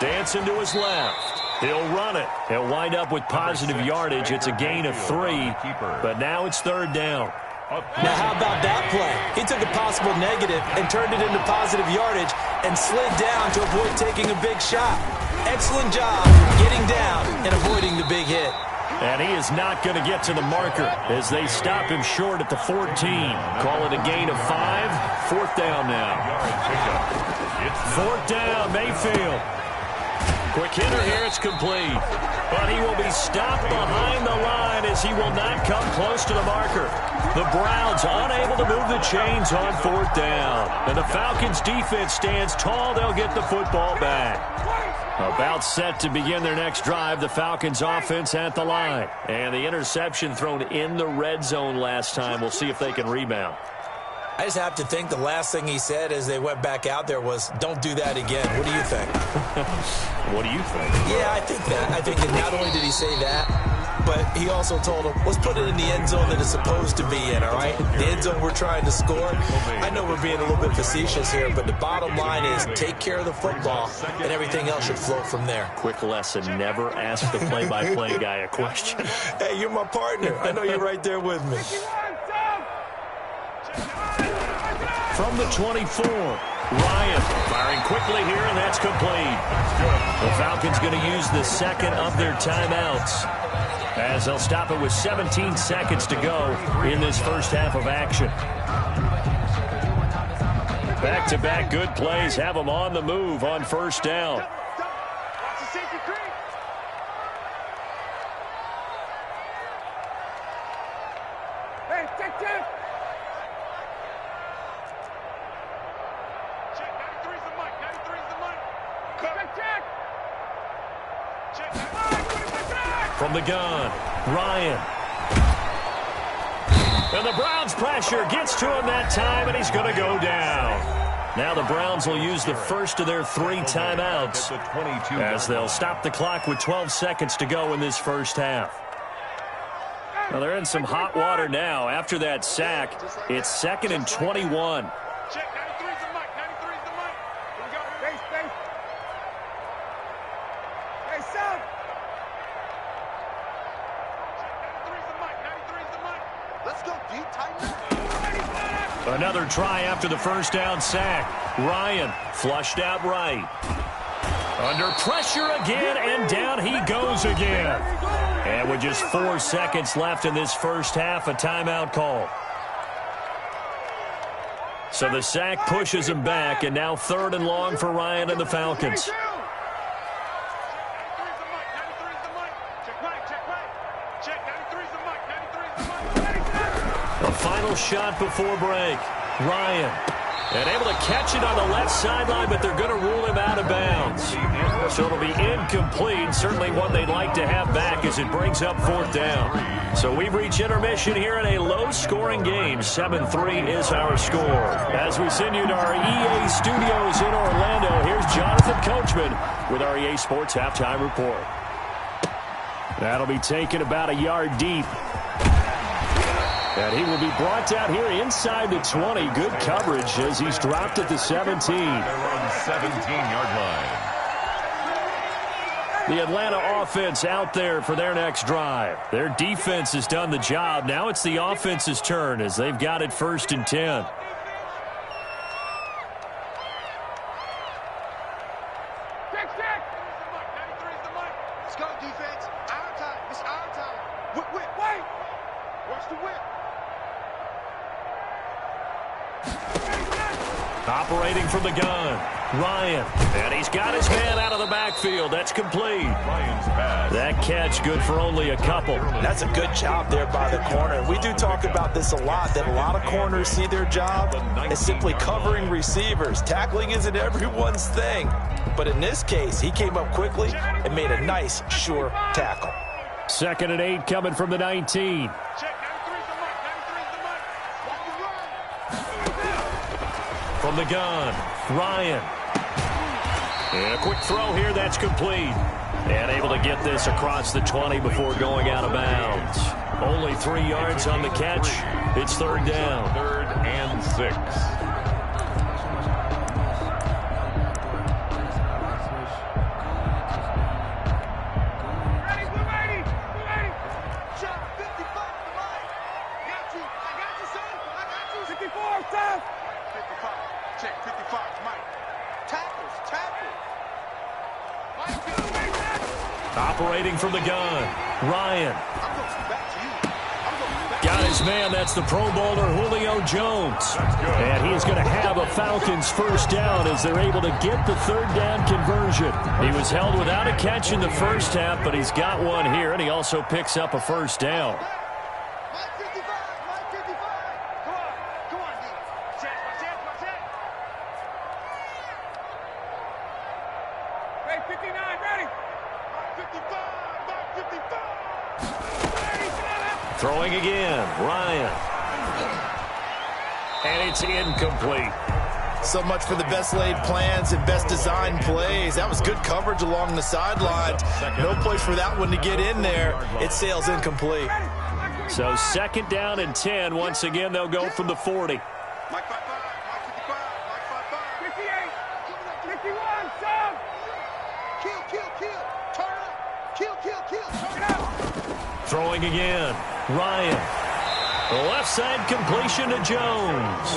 Dancing to his left. He'll run it. He'll wind up with positive yardage. It's a gain of 3, but now it's 3rd down. Now, how about that play? He took a possible negative and turned it into positive yardage and slid down to avoid taking a big shot. Excellent job getting down and avoiding the big hit. And he is not going to get to the marker as they stop him short at the 14. Call it a gain of 5. 4th down now. 4th down, Mayfield. Quick hitter here, it's complete. But he will be stopped behind the line as he will not come close to the marker. The Browns unable to move the chains on 4th down. And the Falcons defense stands tall. They'll get the football back. About set to begin their next drive, the Falcons offense at the line. And the interception thrown in the red zone last time. We'll see if they can rebound. I just have to think the last thing he said as they went back out there was, don't do that again. What do you think? What do you think? Yeah, I think that. I think that not only did he say that, but he also told him, let's put it in the end zone that it's supposed to be in, all right? The end zone we're trying to score. I know we're being a little bit facetious here, but the bottom line is take care of the football, and everything else should flow from there. Quick lesson, never ask the play-by-play guy a question. Hey, you're my partner. I know you're right there with me. From the 24, Ryan firing quickly here, and that's complete. The Falcons going to use the second of their timeouts, as they'll stop it with 17 seconds to go in this first half of action. Back-to-back good plays have them on the move on first down. Hey, check. Check, 93's the mic. 93's the mic. Check. From the gun, Ryan. And the Browns pressure gets to him that time, and he's going to go down. Now the Browns will use the first of their 3 timeouts, as they'll stop the clock with 12 seconds to go in this first half. Well, they're in some hot water now. After that sack, it's 2nd and 21. Check, 93's the mic. 93's the mic. Here we go. Base. Hey, son. Check, 93's the mic. 93's the mic. Let's go deep, tighten up. Another try after the first down sack. Ryan flushed out right. Under pressure again, and down he goes again. And with just 4 seconds left in this first half, a timeout call. So the sack pushes him back, and now 3rd and long for Ryan and the Falcons. A final shot before break. Ryan. And able to catch it on the left sideline, but they're going to rule him out of bounds. So it'll be incomplete. Certainly one they'd like to have back as it brings up 4th down. So we've reached intermission here in a low-scoring game. 7-3 is our score. As we send you to our EA studios in Orlando, here's Jonathan Coachman with our EA Sports Halftime Report. That'll be taken about a yard deep. And he will be brought down here inside the 20. Good coverage as he's dropped at the 17. They're on 17-yard line. The Atlanta offense out there for their next drive. Their defense has done the job. Now it's the offense's turn as they've got it 1st and 10. Let's go, defense. Our time. It's our time. Whip. Watch the whip. Operating from the gun, Ryan. And he's got his man out of the backfield. That's complete. Ryan's pass. That catch good for only a couple. That's a good job there by the corner. We do talk about this a lot, that a lot of corners see their job as simply covering receivers. Tackling isn't everyone's thing. But in this case, he came up quickly and made a nice, sure tackle. 2nd and 8 coming from the 19. From the gun, Ryan. And a quick throw here, that's complete. And able to get this across the 20 before going out of bounds. Only 3 yards on the catch. It's 3rd down. 3rd and 6. Operating from the gun, Ryan. Got his man, that's the Pro Bowler Julio Jones. And he is going to have a Falcons 1st down as they're able to get the 3rd down conversion. He was held without a catch in the first half, but he's got one here, and he also picks up a 1st down. Throwing again, Ryan. And it's incomplete. So much for the best laid plans and best designed plays. That was good coverage along the sidelines. No place for that one to get in there. It sails incomplete. So 2nd down and 10. Once again, they'll go from the 40. Mike 5-5, Mike 55, Mike 55. 58, 51, sub. Kill, turn up. Kill, turn up. Throwing again. Ryan. Left side completion to Jones.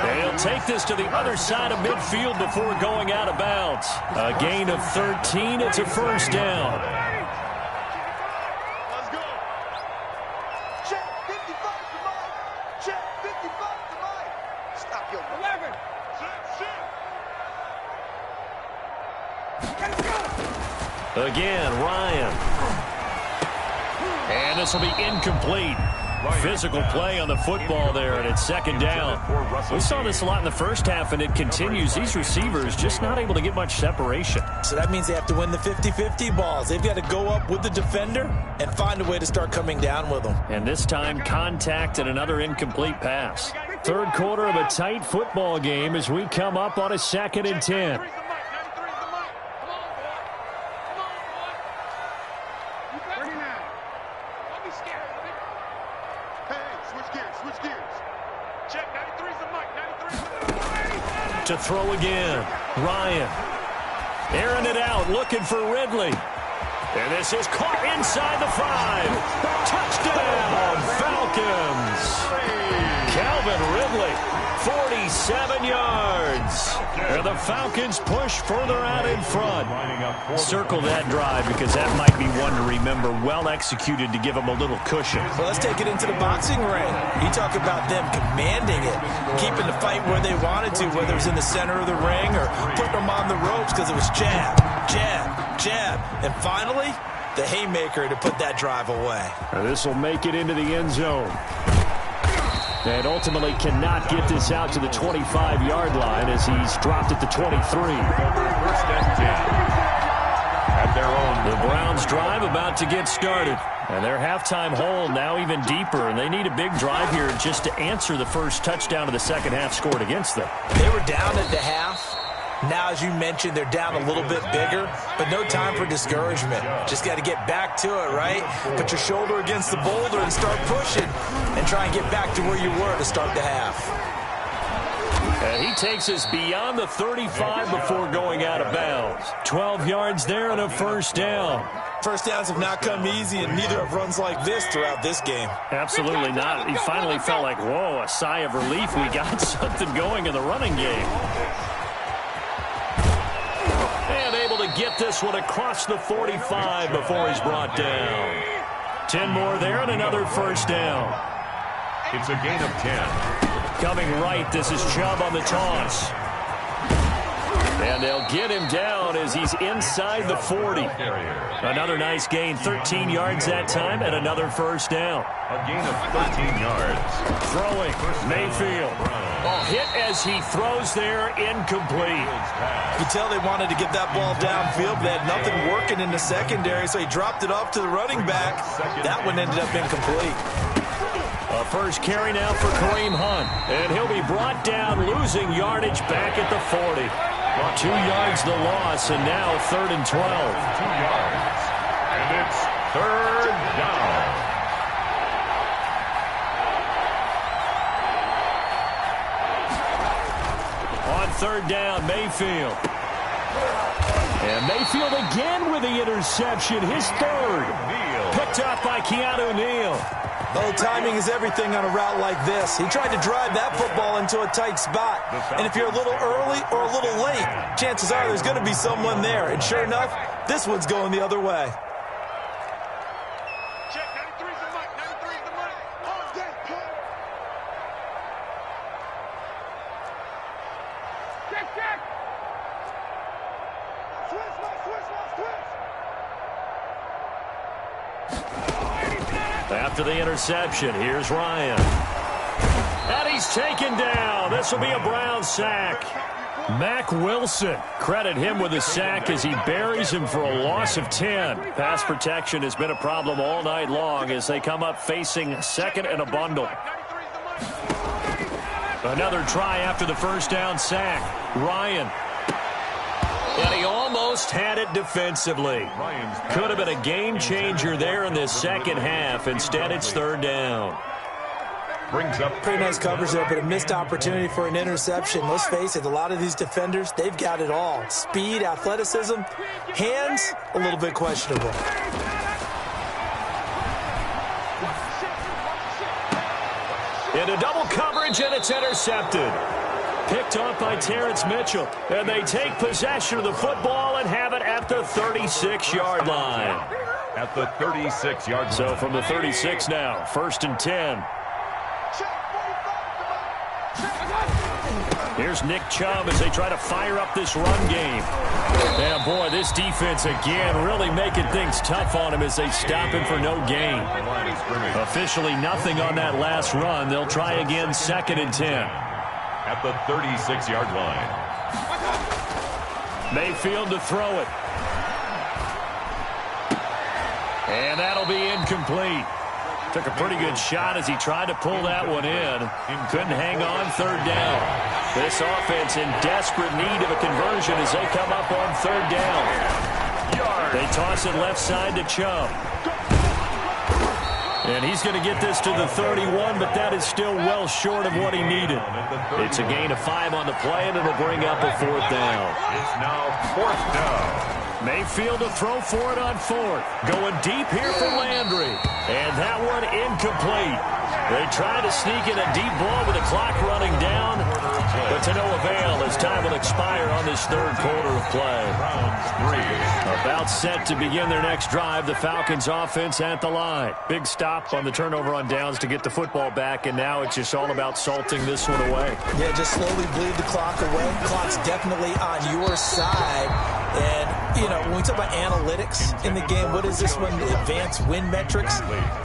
They'll take this to the other side of midfield before going out of bounds. A gain of 13. It's a 1st down. Let's go. Check 55 to Mike. Check 55 to Mike. Stop your 11. Again, Ryan. And this will be incomplete. Physical play on the football there, and it's 2nd down. We saw this a lot in the first half, and it continues. These receivers just not able to get much separation. So that means they have to win the 50-50 balls. They've got to go up with the defender and find a way to start coming down with them. And this time, contact and another incomplete pass. 3rd quarter of a tight football game as we come up on a 2nd and 10. To throw again. Ryan. Airing it out, looking for Ridley. And this is caught inside the 5. Touchdown, Falcons. Calvin Ridley, 47 yards. And the Falcons push further out in front. Circle that drive because that might be one to remember. Well executed to give them a little cushion. Well, let's take it into the boxing ring. You talk about them commanding it, keeping the fight where they wanted to, whether it was in the center of the ring or putting them on the ropes because it was jab, jab, jab. And finally, the haymaker to put that drive away. This will make it into the end zone. And ultimately cannot get this out to the 25-yard line as he's dropped at the 23. 1st and 10. At their own. The Browns drive about to get started. And their halftime hole now even deeper. And they need a big drive here just to answer the first touchdown of the 2nd half scored against them. They were down at the half. Now, as you mentioned, they're down a little bit bigger, but no time for discouragement. Just got to get back to it, right? Put your shoulder against the boulder and start pushing and try and get back to where you were to start the half. And he takes us beyond the 35 before going out of bounds. 12 yards there and a 1st down. First downs have not come easy, and neither have runs like this throughout this game. Absolutely not. He finally felt like, whoa, a sigh of relief. We got something going in the running game. And able to get this one across the 45 before he's brought down. 10 more there and another 1st down. It's a gain of 10. Coming right, this is Chubb on the toss. And they'll get him down as he's inside the 40. Another nice gain, 13 yards that time, and another 1st down. A gain of 13 yards. Throwing, Mayfield. Hit as he throws there, incomplete. You could tell they wanted to get that ball downfield. They had nothing working in the secondary, so he dropped it off to the running back. That one ended up incomplete. A first carry now for Kareem Hunt. And he'll be brought down, losing yardage back at the 40. 2 yards the loss, and now 3rd and 12. 2 yards. And it's 3rd down. On 3rd down, Mayfield. And Mayfield again with the interception, his 3rd. Picked up by Keanu Neal. Oh, timing is everything on a route like this. He tried to drive that football into a tight spot. And if you're a little early or a little late, chances are there's going to be someone there. And sure enough, this one's going the other way. Check, 93's the mic, 93's the mic. On deck, cut. Check. Switch. After the interception, here's Ryan. And he's taken down. This will be a Brown sack. Mack Wilson, credit him with a sack as he buries him for a loss of 10. Pass protection has been a problem all night long as they come up facing 2nd and a bundle. Another try after the first down sack. Ryan. And he almost had it defensively. Could have been a game changer there in this second half. Instead, it's third down. Brings up pretty nice coverage there, but a missed opportunity for an interception. Let's face it, a lot of these defenders, they've got it all. Speed, athleticism, hands, a little bit questionable. Into double coverage, and it's intercepted. Picked off by Terrence Mitchell. And they take possession of the football and have it at the 36-yard line. At the 36-yard line. So from the 36 now, 1st and 10. Here's Nick Chubb as they try to fire up this run game. And boy, this defense again really making things tough on him as they stop him for no gain. Officially nothing on that last run. They'll try again 2nd and 10. At the 36-yard line. Mayfield to throw it. And that'll be incomplete. Took a pretty good shot as he tried to pull that one in. Couldn't hang on 3rd down. This offense in desperate need of a conversion as they come up on 3rd down. They toss it left side to Chubb. And he's going to get this to the 31, but that is still well short of what he needed. It's a gain of 5 on the play, and it'll bring up a 4th down. It's now 4th down. Mayfield to throw for it on 4th. Going deep here for Landry. And that one incomplete. They tried to sneak in a deep ball with the clock running down, but to no avail as time will expire on this 3rd quarter of play. About set to begin their next drive, the Falcons offense at the line. Big stop on the turnover on downs to get the football back, and now it's just all about salting this one away. Yeah, just slowly bleed the clock away. Clock's definitely on your side. And, you know, when we talk about analytics in the game, what is this one? Advanced win metrics?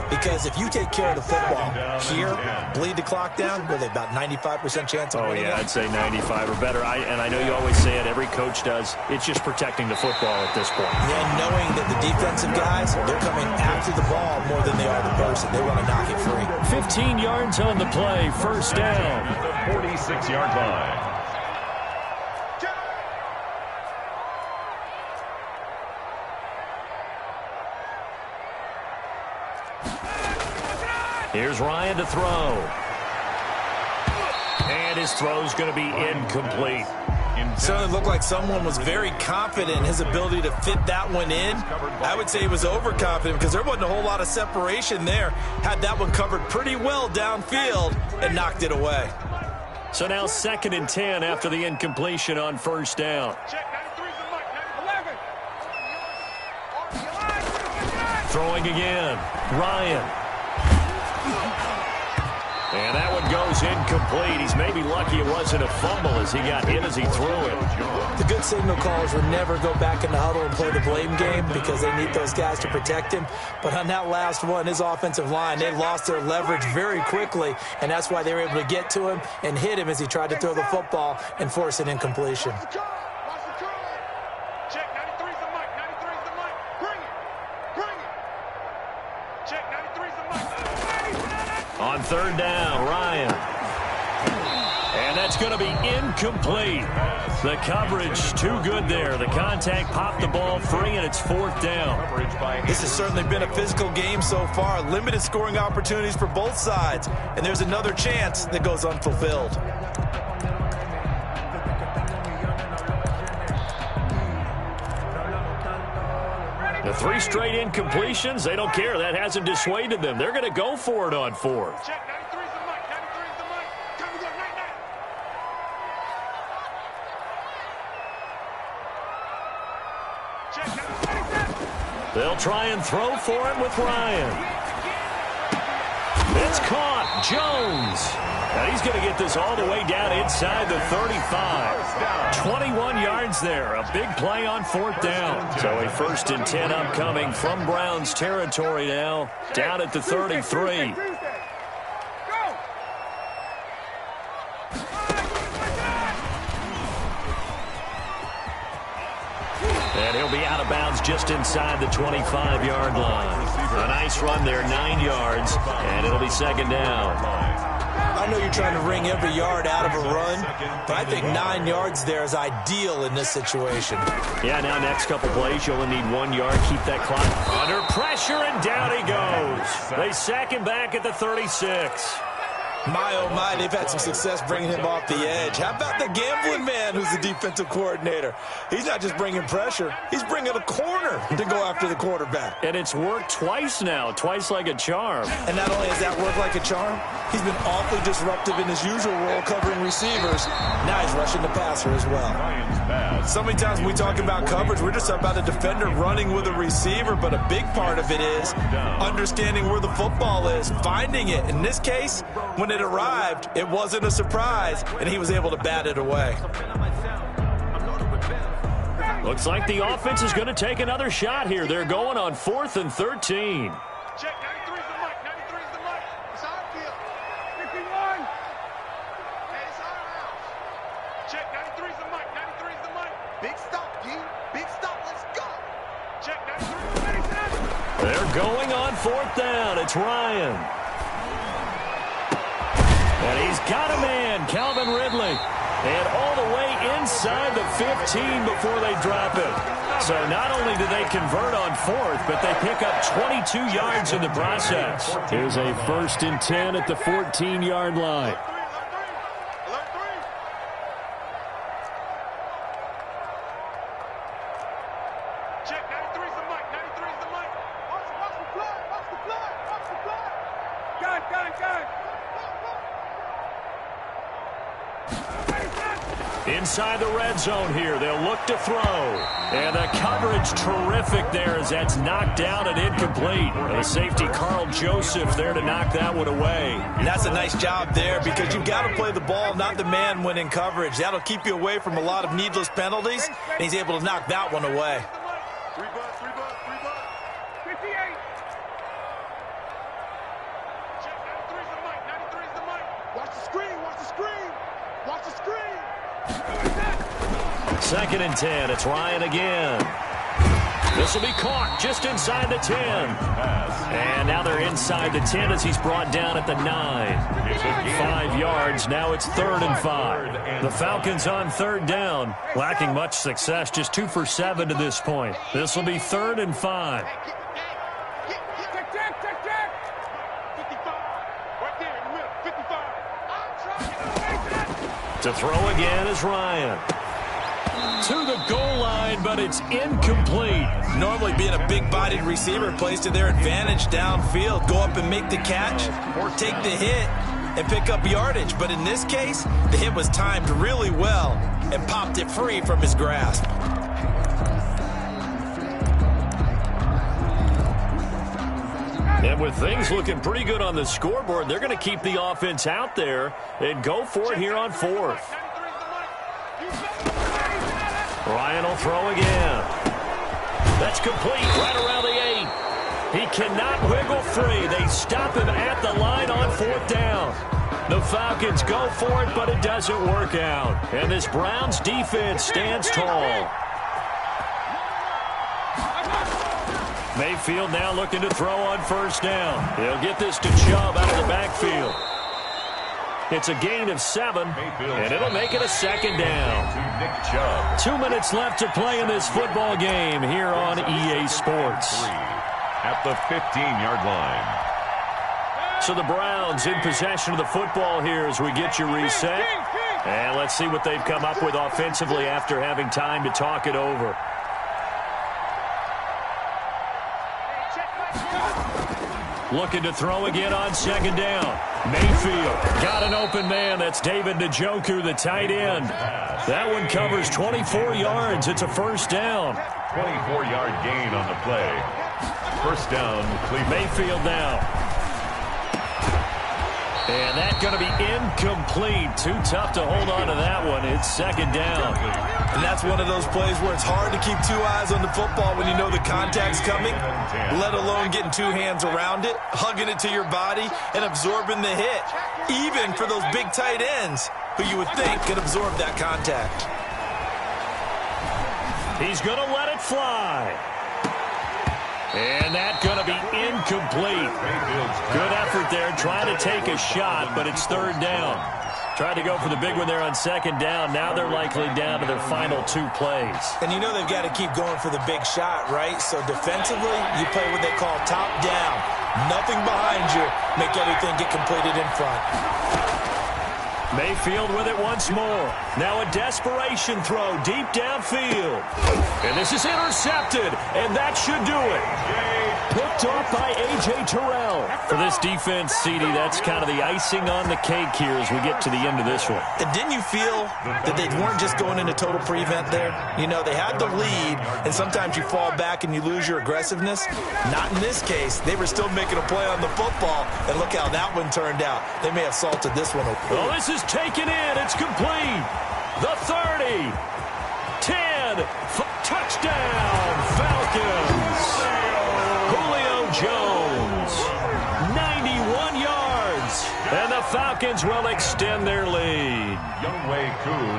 Because if you take care of the football here, bleed the clock down, with about 95% chance of winning. Oh, yeah, I'd say 95 or better. And I know you always say it, every coach does. It's just protecting the football at this point. Yeah, knowing that the defensive guys, they're coming after the ball more than they are the person. They want to knock it free. 15 yards on the play, 1st down. At the 46-yard line. Here's Ryan to throw. And his throw's going to be incomplete. Certainly looked like someone was very confident in his ability to fit that one in. I would say he was overconfident because there wasn't a whole lot of separation there. Had that one covered pretty well downfield and knocked it away. So now 2nd and 10 after the incompletion on 1st down. Throwing again. Ryan. And that one goes incomplete. He's maybe lucky it wasn't a fumble as he got hit as he threw it. The good signal callers would never go back in the huddle and play the blame game because they need those guys to protect him. But on that last one, his offensive line, they lost their leverage very quickly, and that's why they were able to get to him and hit him as he tried to throw the football and force an incompletion. On 3rd down, Ryan. And that's going to be incomplete. The coverage too good there. The contact popped the ball free, and it's 4th down. This has certainly been a physical game so far. Limited scoring opportunities for both sides. And there's another chance that goes unfulfilled. The 3 straight incompletions, they don't care. That hasn't dissuaded them. They're going to go for it on 4th. They'll try and throw for him with Ryan. It's caught. Jones. And he's going to get this all the way down inside the 35. 21 yards there. A big play on 4th down. So a 1st and 10 upcoming from Browns territory now. Down at the 33. And he'll be out of bounds just inside the 25-yard line. A nice run there, 9 yards, and it'll be 2nd down. I know you're trying to wring every yard out of a run, but I think 9 yards there is ideal in this situation. Yeah, now next couple plays, you only need 1 yard. Keep that clock under pressure, and down he goes. They sack him back at the 36. My, oh my, they've had some success bringing him off the edge. How about the gambling man who's the defensive coordinator? He's not just bringing pressure. He's bringing a corner to go after the quarterback. And it's worked twice now, twice like a charm. And not only has that worked like a charm, he's been awfully disruptive in his usual role covering receivers. Now he's rushing the passer as well. So many times when we talk about coverage, we're just about a defender running with a receiver, but a big part of it is understanding where the football is, finding it. In this case, when it arrived, it wasn't a surprise, and he was able to bat it away. Looks like the offense is going to take another shot here. They're going on 4th and 13. Check, 93's the mic, 93's the mic. It's our field. 51. Hey, it's our house. Check, 93's the mic, 93's the mic. Big stop, G. Big stop, let's go. Check, 93. They're going on 4th down. It's Ryan. And he's got a man, Calvin Ridley. And all the way inside the 15 before they drop it. So not only do they convert on 4th, but they pick up 22 yards in the process. Here's a 1st and 10 at the 14-yard line. Check, 93's the mic, 93's the mic. Watch the flag, watch the flag, watch the flag. Gun. Inside the red zone here, they'll look to throw. And the coverage terrific there as that's knocked down and incomplete. The safety, Carl Joseph, there to knock that one away. And that's a nice job there because you've got to play the ball, not the man when in coverage. That'll keep you away from a lot of needless penalties, and he's able to knock that one away. 3 bucks. 58. Check, 93's the mic, 93's the mic. Watch the screen, watch the screen. Watch the screen. 2nd and 10. It's Ryan again. This will be caught just inside the 10. And now they're inside the 10 as he's brought down at the 9. 5 yards. Now it's 3rd and 5. The Falcons on 3rd down. Lacking much success. Just 2 for 7 to this point. This will be 3rd and 5. Check. 55. Right there in the middle. 55. To throw again is Ryan. To the goal line, but it's incomplete. Normally being a big-bodied receiver plays to their advantage downfield. Go up and make the catch or take the hit and pick up yardage. But in this case, the hit was timed really well and popped it free from his grasp. And with things looking pretty good on the scoreboard, they're going to keep the offense out there and go for it here on 4th. Ryan will throw again. That's complete right around the 8. He cannot wiggle free. They stop him at the line on 4th down. The Falcons go for it, but it doesn't work out. And this Browns defense stands tall. Mayfield now looking to throw on 1st down. He'll get this to Chubb out of the backfield. It's a gain of 7, and it'll make it a 2nd down. 2 minutes left to play in this football game here on EA Sports. At the 15-yard line. So the Browns in possession of the football here as we get you reset. And let's see what they've come up with offensively after having time to talk it over. Looking to throw again on 2nd down. Mayfield got an open man. That's David Njoku, the tight end. That one covers 24 yards. It's a 1st down. 24-yard gain on the play. 1st down, Cleveland. Mayfield now. And that's going to be incomplete. Too tough to hold on to that one. It's 2nd down. And that's one of those plays where it's hard to keep 2 eyes on the football when you know the contact's coming, let alone getting 2 hands around it, hugging it to your body, and absorbing the hit, even for those big tight ends who you would think could absorb that contact. He's going to let it fly. And that's going to be incomplete. Good effort there, trying to take a shot, but it's third down. Tried to go for the big one there on second down. Now they're likely down to their final 2 plays. And you know they've got to keep going for the big shot, right? So defensively, you play what they call top down. Nothing behind you. Make everything get completed in front. Mayfield with it once more. Now a desperation throw deep downfield. And this is intercepted, and that should do it. Picked off by A.J. Terrell. For this defense, CD, that's kind of the icing on the cake here as we get to the end of this one. And didn't you feel that they weren't just going into total prevent there? You know, they had the lead, and sometimes you fall back and you lose your aggressiveness. Not in this case. They were still making a play on the football, and look how that one turned out. They may have salted this one. Oh, this is taken in. It's complete. The 30. 10. Touchdown, Falcons. Julio Jones. 91 yards. And the Falcons will extend their lead.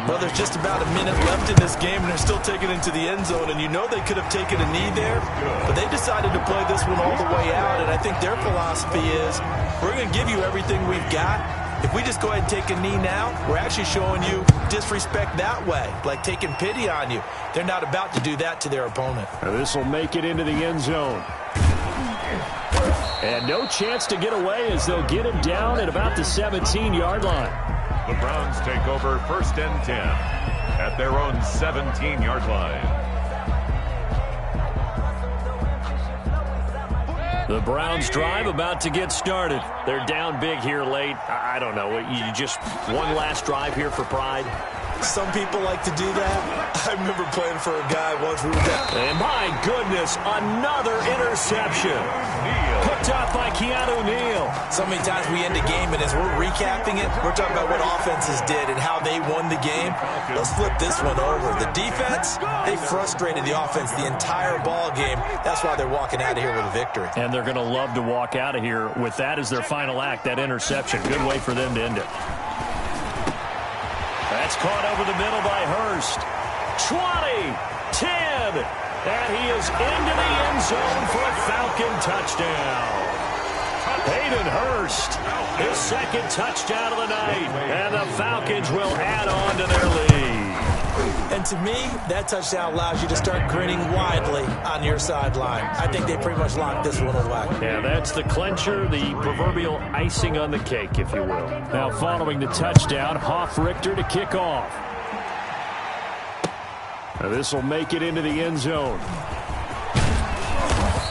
Well, there's just about a minute left in this game, and they're still taking it into the end zone. And you know they could have taken a knee there, but they decided to play this one all the way out. And I think their philosophy is, we're going to give you everything we've got. If we just go ahead and take a knee now, we're actually showing you disrespect that way, like taking pity on you. They're not about to do that to their opponent. This will make it into the end zone. And no chance to get away as they'll get him down at about the 17-yard line. The Browns take over 1st and 10 at their own 17-yard line. The Browns drive about to get started. They're down big here late. I don't know. You just one last drive here for pride? Some people like to do that. I remember playing for a guy once. We were down. And my goodness, another interception. Picked off by Keanu Neal. So many times we end a game, and as we're recapping it, we're talking about what offenses did and how they won the game. Let's flip this one over. The defense, they frustrated the offense the entire ball game. That's why they're walking out of here with a victory. And they're going to love to walk out of here with that as their final act, that interception. Good way for them to end it. That's caught over the middle by Hurst. 20, 10, and he is into the end zone for a Falcon touchdown. Hayden Hurst, his second touchdown of the night, and the Falcons will add on to their lead. And to me, that touchdown allows you to start grinning widely on your sideline. I think they pretty much locked this one away. Yeah, that's the clincher, the proverbial icing on the cake, if you will. Now following the touchdown, Hoff-Richter to kick off. Now this will make it into the end zone.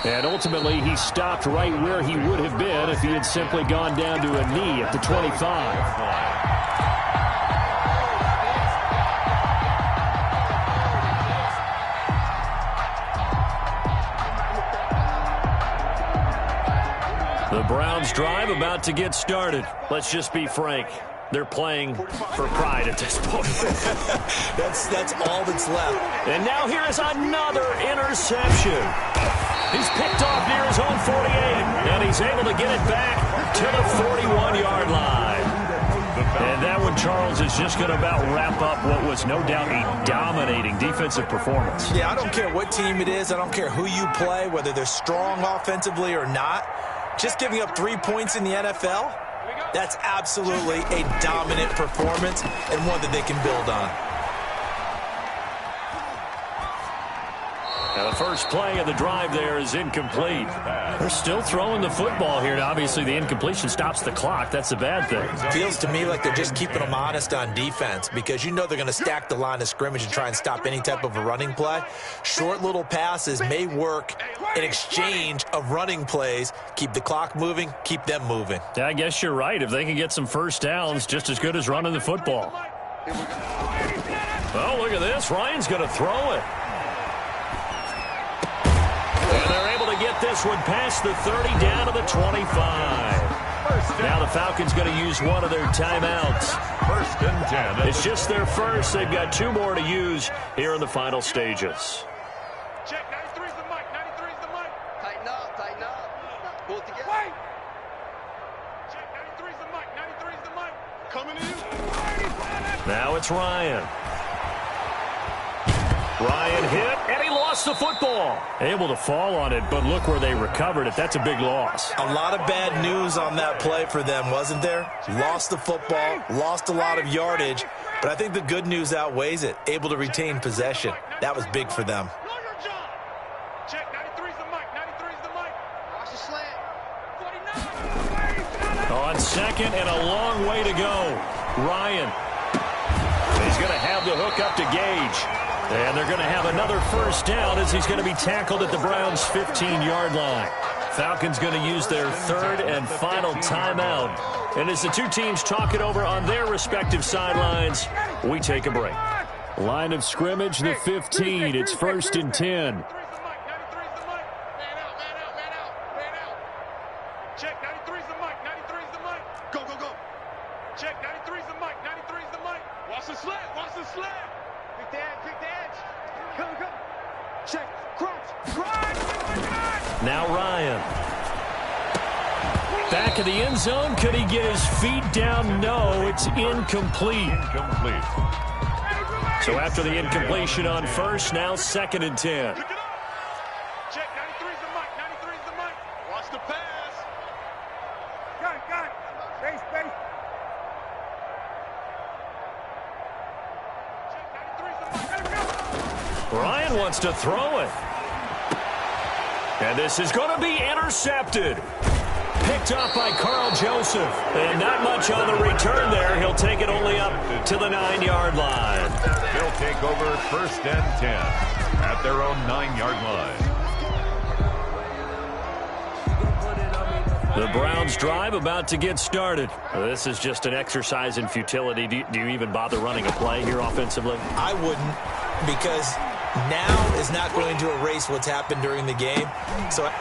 And ultimately, he stopped right where he would have been if he had simply gone down to a knee at the 25. The Browns drive about to get started. Let's just be frank. They're playing for pride at this point. That's all that's left. And now here is another interception. He's picked off near his own 48, and he's able to get it back to the 41-yard line. And that one, Charles, is just going to about wrap up what was no doubt a dominating defensive performance. Yeah, I don't care what team it is. I don't care who you play, whether they're strong offensively or not. Just giving up 3 points in the NFL, that's absolutely a dominant performance and one that they can build on. Now the first play of the drive there is incomplete. They're still throwing the football here. Now, obviously, the incompletion stops the clock. That's a bad thing. Feels to me like they're just keeping them honest on defense because you know they're going to stack the line of scrimmage and try and stop any type of a running play. Short little passes may work in exchange of running plays. Keep the clock moving, keep them moving. Yeah, I guess you're right. If they can get some first downs, just as good as running the football. Oh, look at this. Ryan's going to throw it. And they're able to get this one past the 30 down to the 25. Now the Falcons going to use one of their timeouts. 1st and 10. It's just their first. They've got 2 more to use here in the final stages. Check, 93's the mic, 93's the mic. Tighten up. Pull it together. Wait. Check, 93's the mic, 93's the mic. Coming in. Now it's Ryan. Ryan hit, and he lost lost the football. Able to fall on it, but look where they recovered it. That's a big loss. A lot of bad news on that play for them, wasn't there? Lost the football, lost a lot of yardage, but I think the good news outweighs it. Able to retain possession. That was big for them. Check, 93's the mic, 93's the mic. Watch the slant. 49. On second and a long way to go. Ryan. He's going to have the hook up to Gage. And they're going to have another first down as he's going to be tackled at the Browns' 15-yard line. Falcons going to use their third and final timeout. And as the two teams talk it over on their respective sidelines, we take a break. Line of scrimmage, the 15. It's 1st and 10. Check, 93's the mic, 93's the mic. Go, go, go. Check, 93's the mic, 93's the mic. Watch the slant, watch the slant. Pick the edge, pick the edge. Go, go. Check, crouch, crouch. Oh, my God. Now Ryan. Back of the end zone. Could he get his feet down? No, it's incomplete. Incomplete. So after the incompletion on first, now 2nd and 10. Check, 93's the mic, 93's the mic. Watch the pass. Got it. Base. Ryan wants to throw it. And this is going to be intercepted. Picked up by Carl Joseph. And not much on the return there. He'll take it only up to the 9-yard line. They'll take over 1st and 10 at their own 9-yard line. The Browns drive about to get started. This is just an exercise in futility. Do you even bother running a play here offensively? I wouldn't, because now is not going to erase what's happened during the game.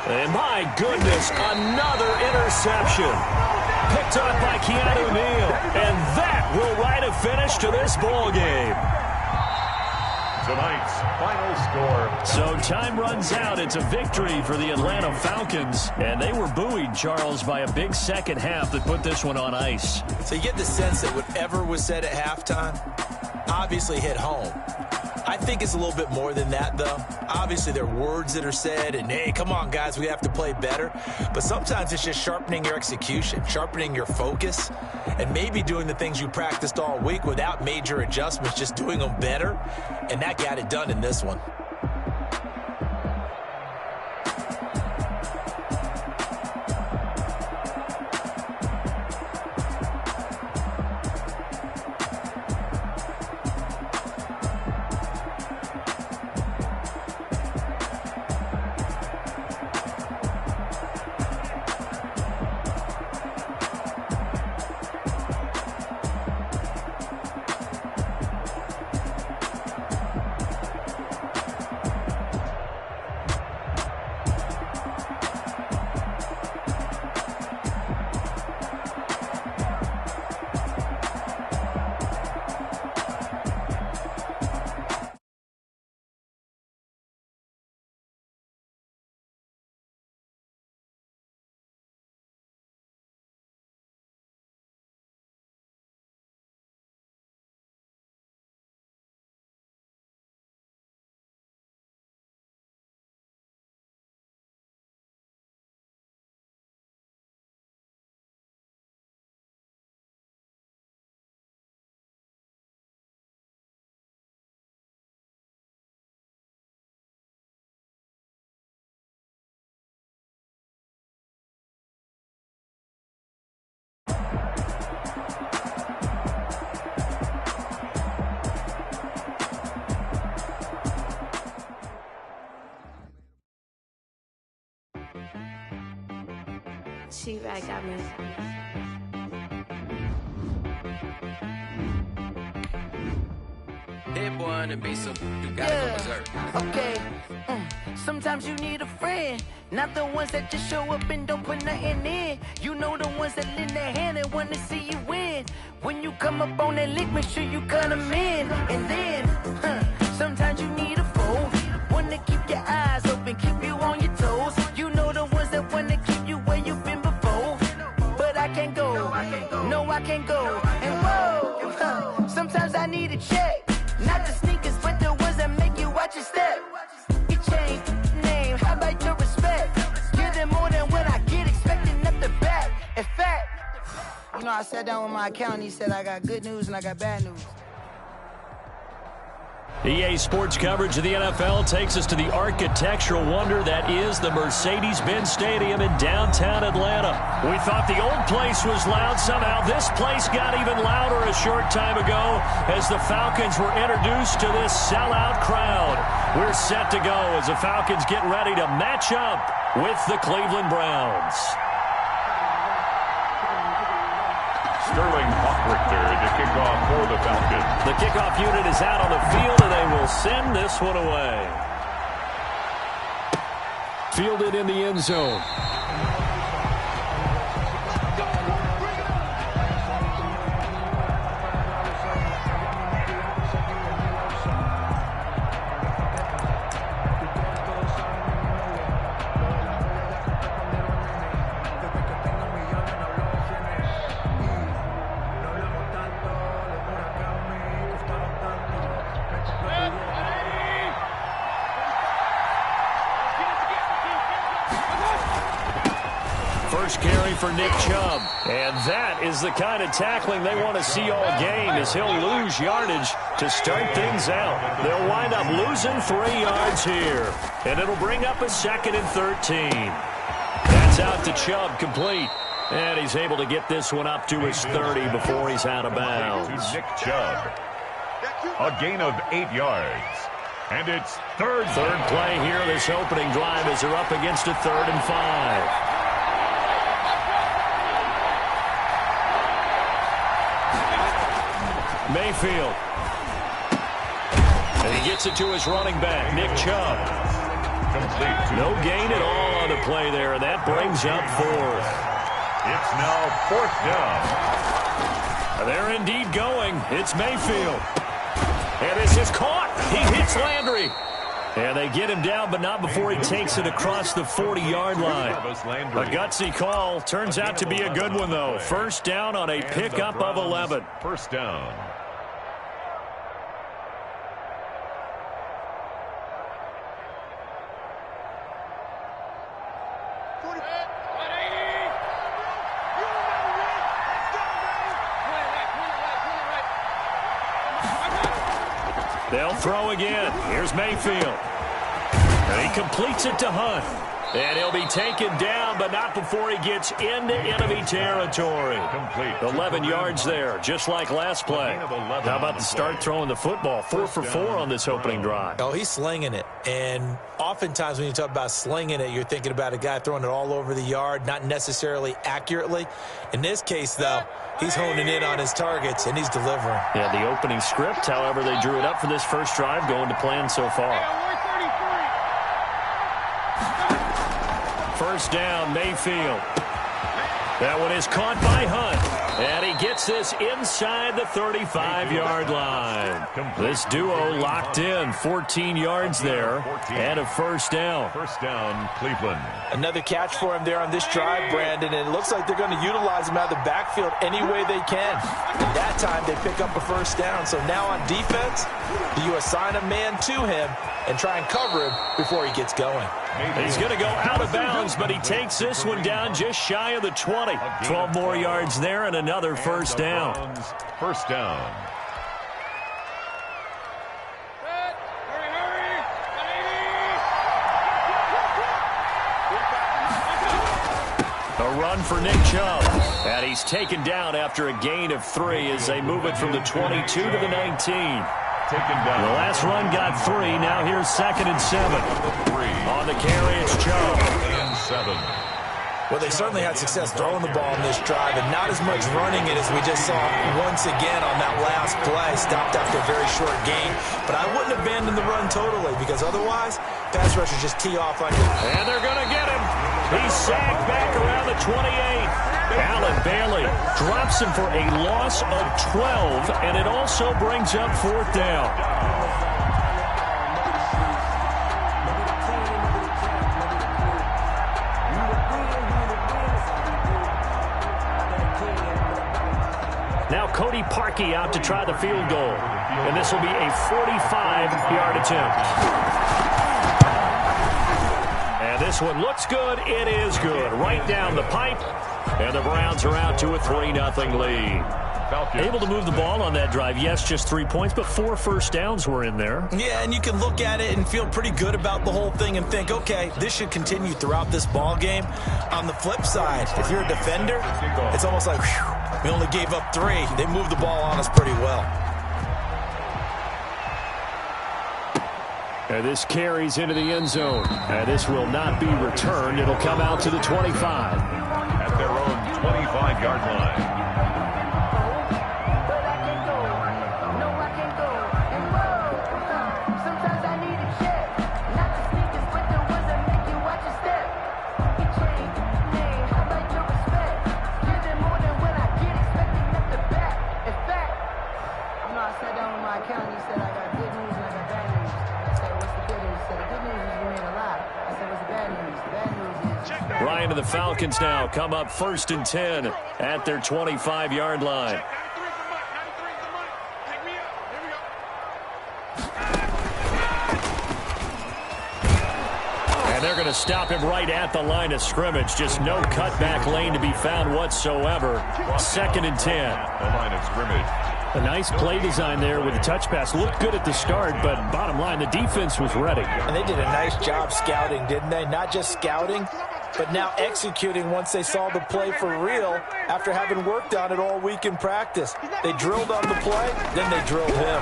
And my goodness, another interception. Picked up by Keanu Neal. And that will write a finish to this ball game. Tonight's final score. So time runs out. It's a victory for the Atlanta Falcons. And they were buoyed, Charles, by a big second half that put this one on ice. So you get the sense that whatever was said at halftime obviously hit home. I think it's a little bit more than that, though. Obviously, there are words that are said, and, hey, come on, guys, we have to play better. But sometimes it's just sharpening your execution, sharpening your focus, and maybe doing the things you practiced all week without major adjustments, just doing them better. And that got it done in this one. She-Rag got me. That boy on the beat, so you gotta go berserk. Okay. Sometimes you need a friend, not the ones that just show up and don't put nothing in. You know the ones that lend their hand and want to see you win. When you come up on that lick, make sure you cut them in. And then, sometimes you need a foe, one to keep your eyes open, keep you on your toes. You know the ones that want to keep you where you've been before. But I can't go, no I can't go. And whoa, sometimes I need a check. Not the sneakers, but the ones that make you watch your step. Get You know, I sat down with my accountant. He said I got good news and I got bad news. EA Sports coverage of the NFL takes us to the architectural wonder that is the Mercedes-Benz Stadium in downtown Atlanta. We thought the old place was loud. Somehow this place got even louder a short time ago as the Falcons were introduced to this sellout crowd. We're set to go as the Falcons get ready to match up with the Cleveland Browns. Sterling Hockrichter to kick off for the Falcons. The kickoff unit is out on the field, and they will send this one away. Fielded in the end zone. First carry for Nick Chubb. And that is the kind of tackling they want to see all game as he'll lose yardage to start things out. They'll wind up losing 3 yards here. And it'll bring up a 2nd and 13. That's out to Chubb, complete. And he's able to get this one up to his 30 before he's out of bounds. To Nick Chubb. A gain of 8 yards. And it's third play here this opening drive as they're up against a 3rd and 5. Mayfield. And he gets it to his running back, Nick Chubb. Complete. No gain at all on the play there, and that brings up 4th. It's now 4th down. They're indeed going. It's Mayfield. And this is caught. He hits Landry. And they get him down, but not before he takes it across the 40-yard line. A gutsy call. Turns out to be a good one, though. First down on a pickup of 11. First down. They'll throw again. Here's Mayfield. And he completes it to Hunt. And he'll be taken down, but not before he gets into enemy territory. Complete. 11 yards there, just like last play. How about the start throwing the football? 4 for 4 on this opening drive. Oh, he's slinging it. And oftentimes when you talk about slinging it, you're thinking about a guy throwing it all over the yard, not necessarily accurately. In this case, though, he's honing in on his targets, and he's delivering. Yeah, the opening script, however, they drew it up for this first drive, going to plan so far. First down, Mayfield. That one is caught by Hunt. And he gets this inside the 35-yard line. This duo locked in. 14 yards there and a first down. First down, Cleveland. Another catch for him there on this drive, Brandon, and it looks like they're going to utilize him out of the backfield any way they can. And that time they pick up a first down. So now on defense, do you assign a man to him and try and cover him before he gets going? He's going to go out of bounds, but he takes this one down just shy of the 20. 12 more yards there and another first down. First down. A run for Nick Chubb. And he's taken down after a gain of 3 as they move it from the 22 to the 19. Taken down. The last run got 3. Now here's 2nd and 7. 3. On the carry, it's Chubb. And 7. Well, they certainly had success throwing the ball in this drive, and not as much running it as we just saw once again on that last play. Stopped after a very short gain. But I wouldn't abandon the run totally, because otherwise, pass rushers just tee off like it. And they're going to get him. He's sagged back around the 28. Allen Bailey drops him for a loss of 12, and it also brings up 4th down. Now Cody Parkey out to try the field goal. And this will be a 45-yard attempt. And this one looks good. It is good. Right down the pipe. And the Browns are out to a 3-0 lead. Falcons. Able to move the ball on that drive. Yes, just 3 points, but 4 first downs were in there. Yeah, and you can look at it and feel pretty good about the whole thing and think, okay, this should continue throughout this ball game. On the flip side, if you're a defender, it's almost like, whew, we only gave up 3. They moved the ball on us pretty well. And this carries into the end zone. And this will not be returned. It'll come out to the 25. At their own 25-yard line. The Falcons now come up 1st and 10 at their 25-yard line. And they're going to stop him right at the line of scrimmage. Just no cutback lane to be found whatsoever. 2nd and 10. The line of scrimmage. A nice play design there with the touch pass. Looked good at the start, but bottom line, the defense was ready. And they did a nice job scouting, didn't they? Not just scouting, but now executing once they saw the play for real after having worked on it all week in practice. They drilled on the play, then they drilled him.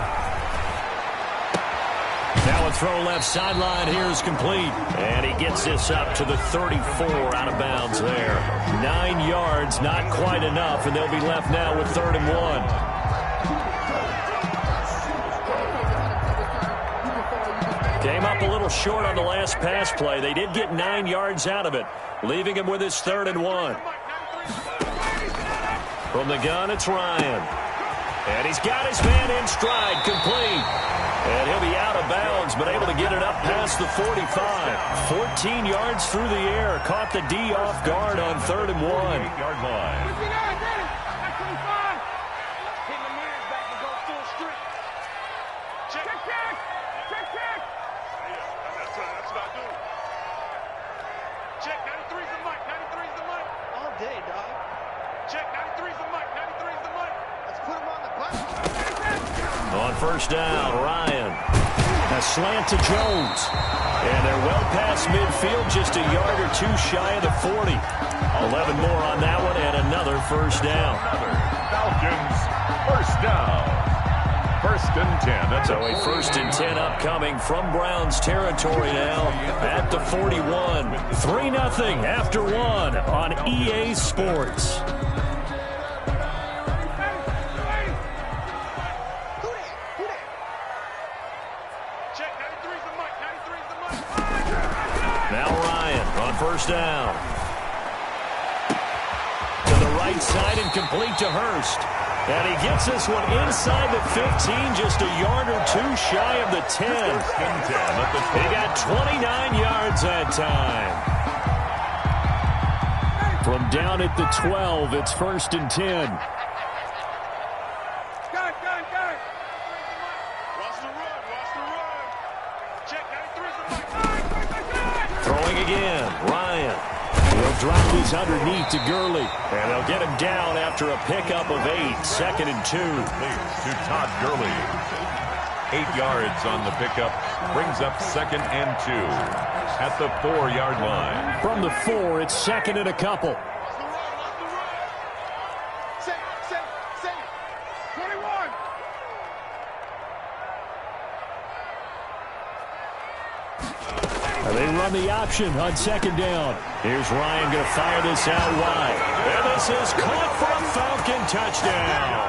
Now a throw left sideline here is complete. And he gets this up to the 34 out of bounds there. 9 yards, not quite enough, and they'll be left now with 3rd and 1. Came up a little short on the last pass play. They did get 9 yards out of it, leaving him with his 3rd and 1. From the gun, it's Ryan. And he's got his man in stride, complete. And he'll be out of bounds, but able to get it up past the 45. 14 yards through the air. Caught the D off guard on 3rd and 1. 8-yard line. On 1st down, Ryan. A slant to Jones. And they're well past midfield, just a yard or 2 shy of the 40. 11 more on that one, and another 1st down. Falcons, 1st down. 1st and 10. That's so a 1st and 10 upcoming from Browns territory now at the 41. 3-0 after 1 on EA Sports. Now Ryan on 1st down. To the right side and complete to Hurst. And he gets this one inside the 15, just a yard or 2 shy of the 10. He got 29 yards that time. From down at the 12, it's 1st and 10. Throwing again, Ryan. He'll drop this underneath to Gurley. And they'll get him down after a pickup of 8. 2nd and 2. To Todd Gurley. 8 yards on the pickup. Brings up 2nd and 2. At the 4-yard line. From the 4, it's 2nd and a couple. They run the option on 2nd down. Here's Ryan going to fire this out wide. And this is caught for a Falcon touchdown.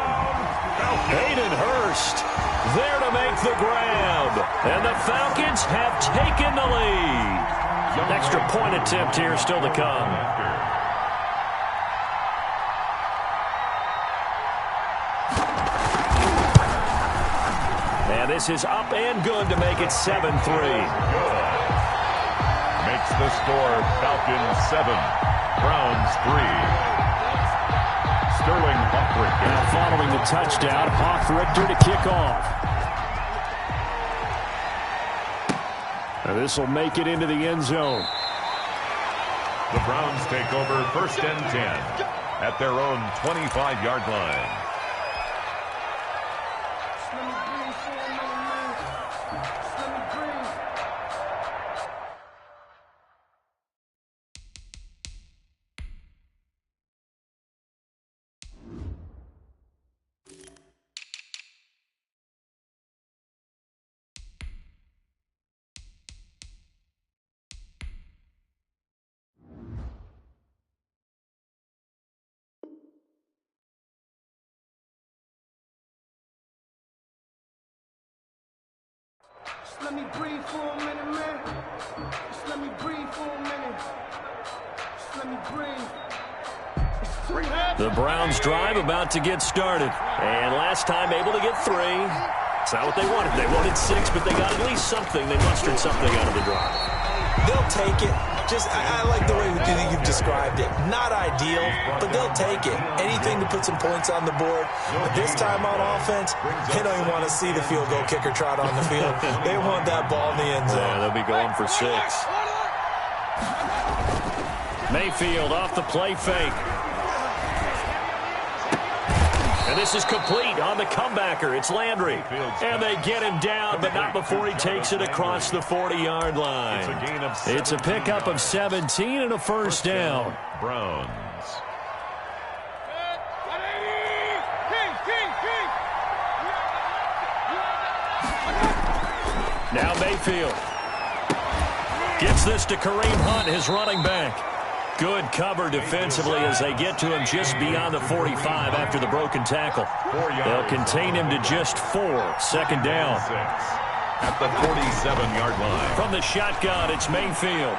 Hayden Hurst there to make the grab. And the Falcons have taken the lead. Extra point attempt here still to come. And this is up and good to make it 7-3. Makes the score Falcons 7, Browns 3. Sterling Hoffrichter. Now following the touchdown, Hoffrichter to kick off. And this will make it into the end zone. The Browns take over 1st and 10 at their own 25-yard line. Let me breathe for a minute, man. Just let me breathe for a minute. Just let me breathe. The Browns drive about to get started. And last time able to get 3. It's not what they wanted. They wanted 6, but they got at least something. They mustered something out of the drive. They'll take it. I like the way you've described it. Not ideal, but they'll take it. Anything to put some points on the board. But this time on offense, they don't even want to see the field goal kicker trot on the field. They want that ball in the end zone. Yeah, they'll be going for 6. Mayfield off the play fake. And this is complete on the comebacker. It's Landry. And they get him down, but not before he takes it across the 40-yard line. It's a pickup of 17 and a first down. Browns. Now Mayfield gets this to Kareem Hunt, his running back. Good cover defensively as they get to him just beyond the 45 after the broken tackle. They'll contain him to just 4. Second down. At the 47-yard line. From the shotgun, it's Mayfield.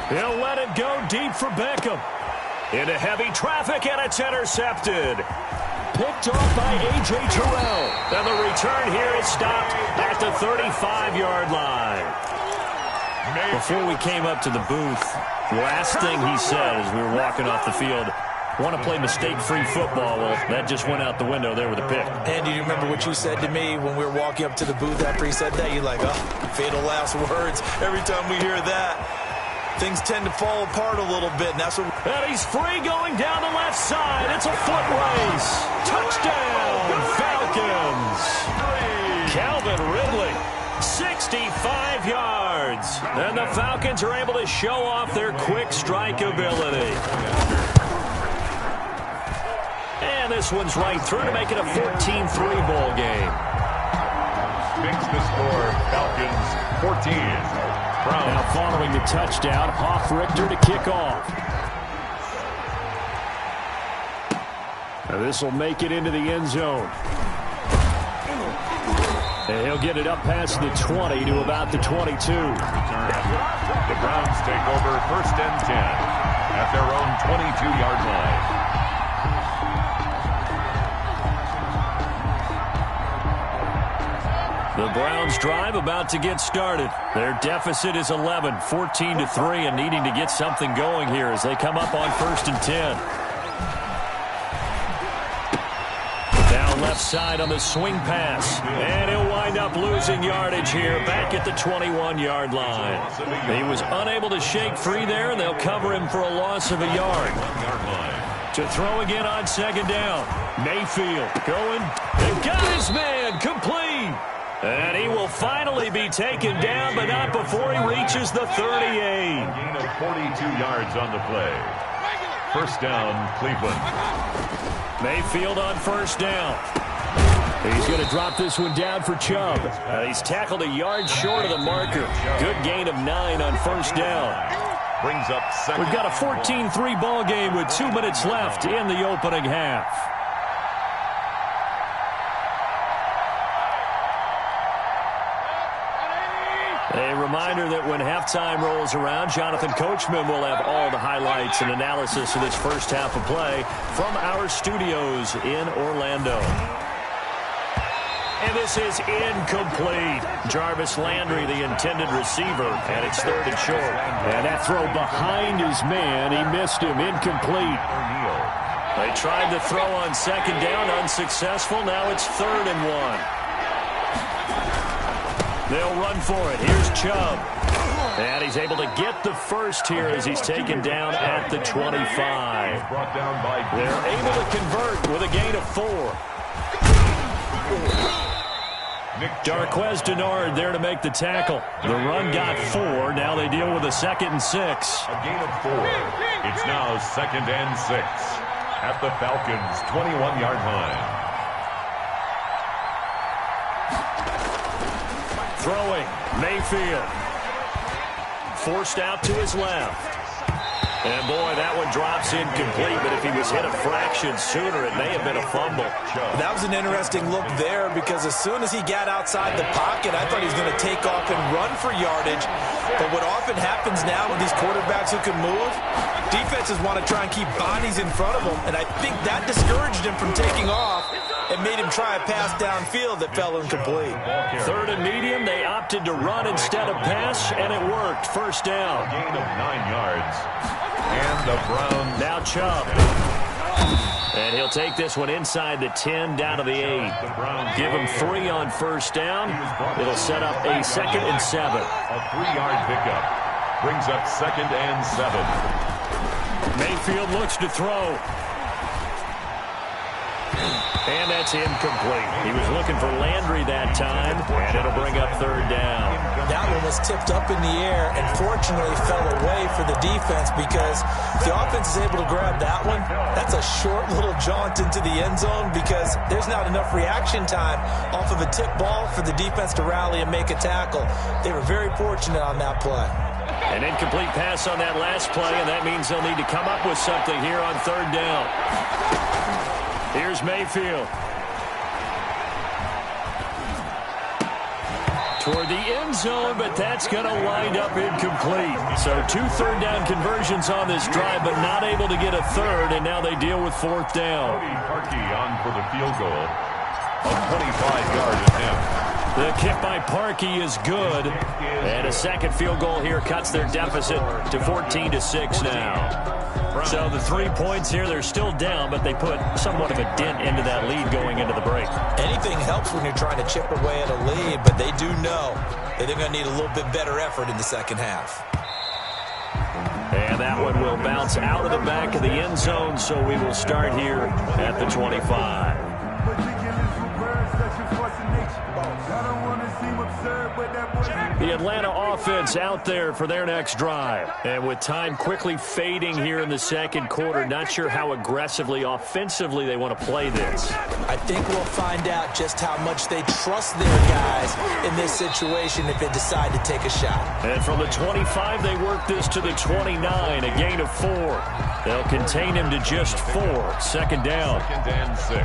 He'll let it go deep for Beckham. Into heavy traffic, and it's intercepted. Picked off by A.J. Terrell. And the return here is stopped at the 35-yard line. Before we came up to the booth, last thing he said as we were walking off the field, want to play mistake-free football. Well, that just went out the window there with a pick. Andy, do you remember what you said to me when we were walking up to the booth after he said that? You're like, oh, fatal last words. Every time we hear that, things tend to fall apart a little bit. And that's what. And he's free going down the left side. It's a foot race. Touchdown, Falcons. Calvin Ridley. 65 yards. And the Falcons are able to show off their quick strike ability. And this one's right through to make it a 14-3 ball game. Makes the score Falcons 14. Browns. Now following the touchdown, Hoff-Richter to kick off. This will make it into the end zone. And he'll get it up past the 20 to about the 22. The Browns take over 1st and 10 at their own 22-yard line. The Browns drive about to get started. Their deficit is 11, 14-3, and needing to get something going here as they come up on 1st and 10. Left side on the swing pass. And he'll wind up losing yardage here back at the 21-yard line. He was unable to shake free there, and they'll cover him for a loss of a yard. To throw again on second down. Mayfield going. They've got his man complete. And he will finally be taken down, but not before he reaches the 38. Gain of 42 yards on the play. First down, Cleveland. Mayfield on first down. He's going to drop this one down for Chubb. He's tackled a yard short of the marker. Good gain of 9 on first down. Brings up second. We've got a 14-3 ball game with 2 minutes left in the opening half. A reminder that when halftime rolls around, Jonathan Coachman will have all the highlights and analysis of this first half of play from our studios in Orlando. And this is incomplete. Jarvis Landry, the intended receiver, and it's 3rd and short. And that throw behind his man, he missed him, incomplete. They tried to throw on second down, unsuccessful. Now it's 3rd and 1. They'll run for it. Here's Chubb. And he's able to get the first here as he's taken down at the 25. They're able to convert with a gain of 4. Darquez Denard there to make the tackle. The run got 4. Now they deal with a 2nd and 6. A gain of 4. It's now 2nd and 6 at the Falcons' 21-yard line. Throwing, Mayfield. Forced out to his left. And, boy, that one drops incomplete, but if he was hit a fraction sooner, it may have been a fumble. That was an interesting look there because as soon as he got outside the pocket, I thought he was going to take off and run for yardage. But what often happens now with these quarterbacks who can move, defenses want to try and keep bodies in front of them, and I think that discouraged him from taking off and made him try a pass downfield that fell incomplete. 3rd and medium, they opted to run instead of pass, and it worked. First down. A gain of 9 yards. And the Browns. Now Chubb. And he'll take this one inside the 10 down to the 8. Give him 3 on first down. It'll set up a 2nd and 7. A 3-yard pickup. Brings up 2nd and 7. Mayfield looks to throw. And that's incomplete. He was looking for Landry that time, and it'll bring up 3rd down. That one was tipped up in the air and fortunately fell away for the defense because if the offense is able to grab that one, that's a short little jaunt into the end zone because there's not enough reaction time off of a tip ball for the defense to rally and make a tackle. They were very fortunate on that play. An incomplete pass on that last play, and that means they'll need to come up with something here on 3rd down. Here's Mayfield. Toward the end zone, but that's going to wind up incomplete. So 2 third-down conversions on this drive, but not able to get a 3rd, and now they deal with 4th down. Parkey on for the field goal. A 25-yard attempt. The kick by Parkey is good, and a 2nd field goal here cuts their deficit to 14-6 now. So the 3 points here, they're still down, but they put somewhat of a dent into that lead going into the break. Anything helps when you're trying to chip away at a lead, but they do know that they're going to need a little bit better effort in the second half. And that one will bounce out of the back of the end zone, so we will start here at the 25. The Atlanta offense out there for their next drive. And with time quickly fading here in the 2nd quarter, not sure how aggressively, offensively they want to play this. I think we'll find out just how much they trust their guys in this situation if they decide to take a shot. And from the 25, they work this to the 29, a gain of 4. They'll contain him to just 4. 2nd down. 2nd and 6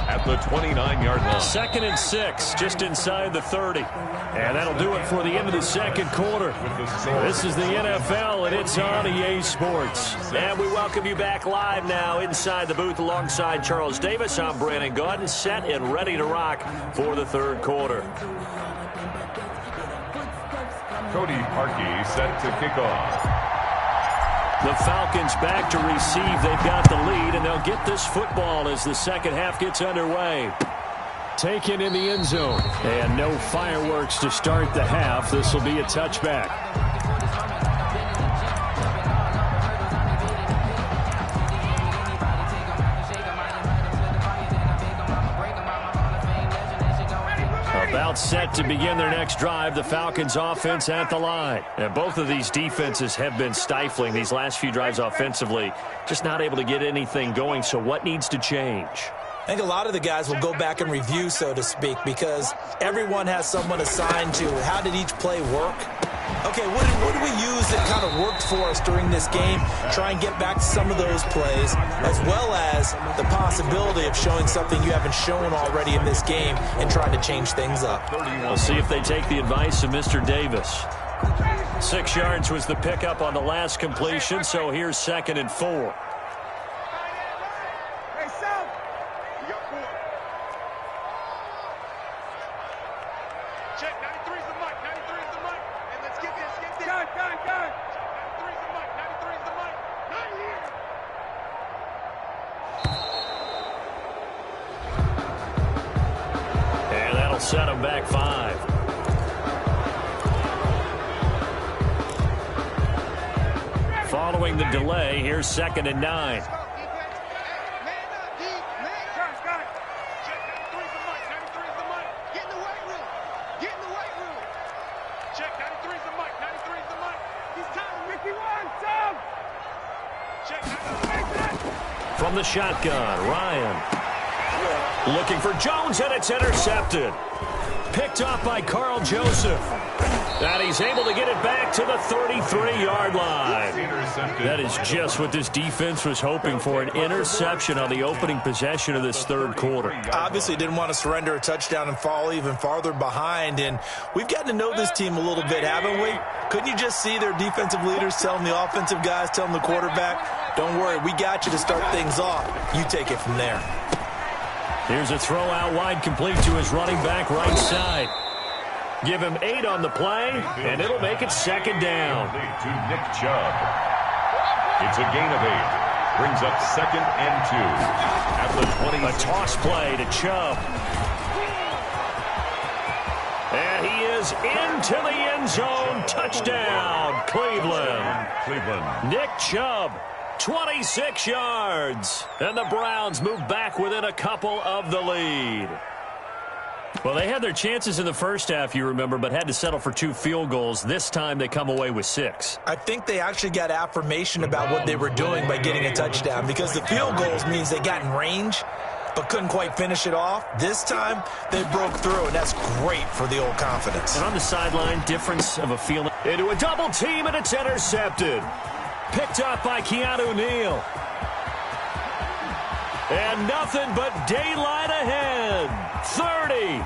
at the 29-yard line. 2nd and 6, just inside the 30. And that'll do it for the end of the 2nd quarter. This is the NFL, and it's on EA Sports. And we welcome you back live now inside the booth alongside Charles Davis. I'm Brandon Gaudin, set and ready to rock for the 3rd quarter. Cody Parkey set to kick off. The Falcons back to receive. They've got the lead, and they'll get this football as the 2nd half gets underway. Taken in the end zone. And no fireworks to start the half. This will be a touchback. About set to begin their next drive, the Falcons offense at the line. And both of these defenses have been stifling these last few drives offensively. Just not able to get anything going, so what needs to change? I think a lot of the guys will go back and review, so to speak, because everyone has someone assigned to how did each play work. Okay, what did we use that kind of worked for us during this game? Try and get back to some of those plays, as well as the possibility of showing something you haven't shown already in this game and trying to change things up. We'll see if they take the advice of Mr. Davis. 6 yards was the pickup on the last completion, so here's 2nd and 4. Set him back 5. following the delay. Here's 2nd and 9. From the shotgun, Ryan. Looking for Jones, and it's intercepted. Picked off by Carl Joseph. And he's able to get it back to the 33-yard line. That is just what this defense was hoping for, an interception on the opening possession of this third quarter. Obviously didn't want to surrender a touchdown and fall even farther behind, and we've gotten to know this team a little bit, haven't we? Couldn't you just see their defensive leaders telling the offensive guys, telling the quarterback, don't worry, we got you to start things off. You take it from there. Here's a throw out wide, complete to his running back right side. Give him 8 on the play, and it'll make it 2nd down. To Nick Chubb. It's a gain of 8. Brings up 2nd and 2. At the 20. A toss play to Chubb. And he is into the end zone. Touchdown, Cleveland. Nick Chubb, 26 yards. And the Browns move back within a couple of the lead. Well, they had their chances in the first half, you remember, but had to settle for 2 field goals. This time they come away with 6. I think they actually got affirmation about what they were doing by getting a touchdown, because the field goals means they got in range but couldn't quite finish it off. This time they broke through, and that's great for the old confidence. And on the sideline, difference of a feeling. Into a double team, and it's intercepted. Picked up by Keanu Neal. And nothing but daylight ahead. 30,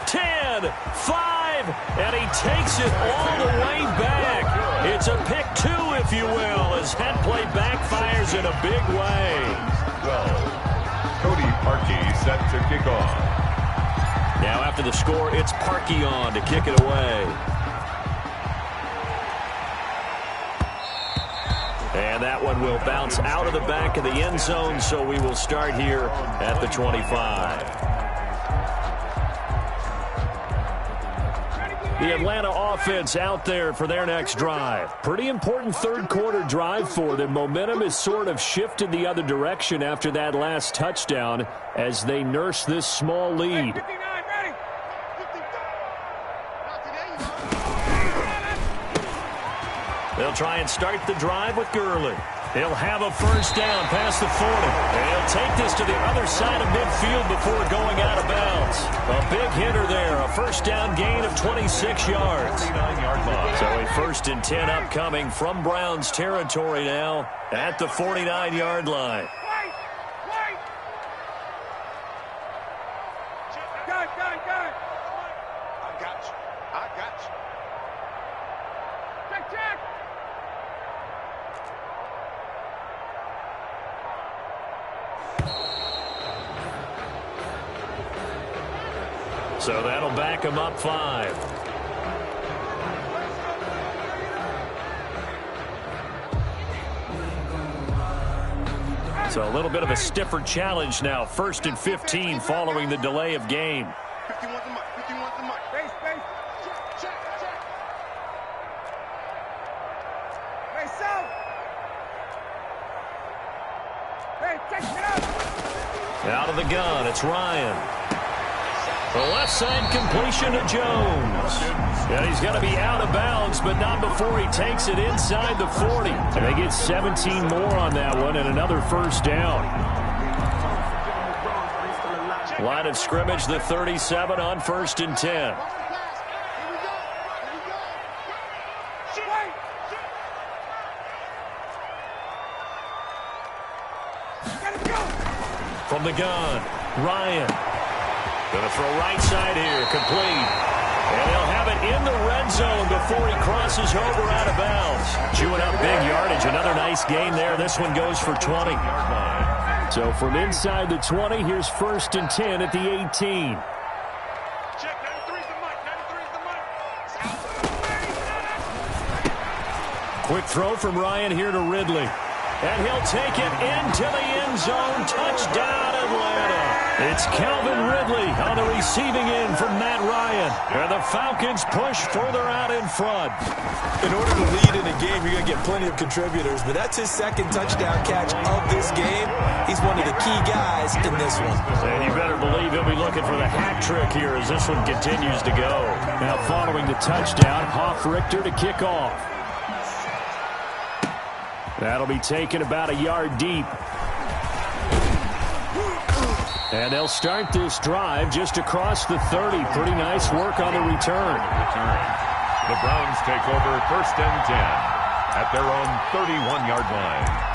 10, 5, and he takes it all the way back. It's a pick 2, if you will, as head play backfires in a big way. 12. Cody Parkey set to kick off. Now after the score, it's Parkey on to kick it away. And that one will bounce out of the back of the end zone, so we will start here at the 25. The Atlanta offense out there for their next drive. Pretty important third quarter drive for them. Momentum has sort of shifted the other direction after that last touchdown as they nurse this small lead. They'll try and start the drive with Gurley. He'll have a first down past the 40. And he'll take this to the other side of midfield before going out of bounds. A big hitter there. A first down gain of 26 yards. So a 1st and 10 upcoming from Browns territory now at the 49-yard line. So that'll back him up 5. So a little bit of a stiffer challenge now. 1st and 15 following the delay of game. 51 the mic. 51 the mic. Base. Check. Base out. Hey, check it out. Out of the gun, it's Ryan. The left side completion to Jones. And he's going to be out of bounds, but not before he takes it inside the 40. And they get 17 more on that one and another first down. Line of scrimmage, the 37 on 1st and 10. From the gun, Ryan. Going to throw right side here, complete. And he'll have it in the red zone before he crosses over out of bounds. Chewing up big yardage. Another nice gain there. This one goes for 20. So from inside the 20, here's 1st and 10 at the 18. Check, 93's the mic. 93's the mic. Quick throw from Ryan here to Ridley. And he'll take it into the end zone. Touchdown, Atlanta. It's Calvin Ridley on the receiving end from Matt Ryan. And the Falcons push further out in front. In order to lead in a game, you're going to get plenty of contributors, but that's his second touchdown catch of this game. He's one of the key guys in this one. And you better believe he'll be looking for the hat trick here as this one continues to go. Now following the touchdown, Hoff-Richter to kick off. That'll be taken about a yard deep. And they'll start this drive just across the 30. Pretty nice work on the return. The Browns take over 1st and 10 at their own 31-yard line.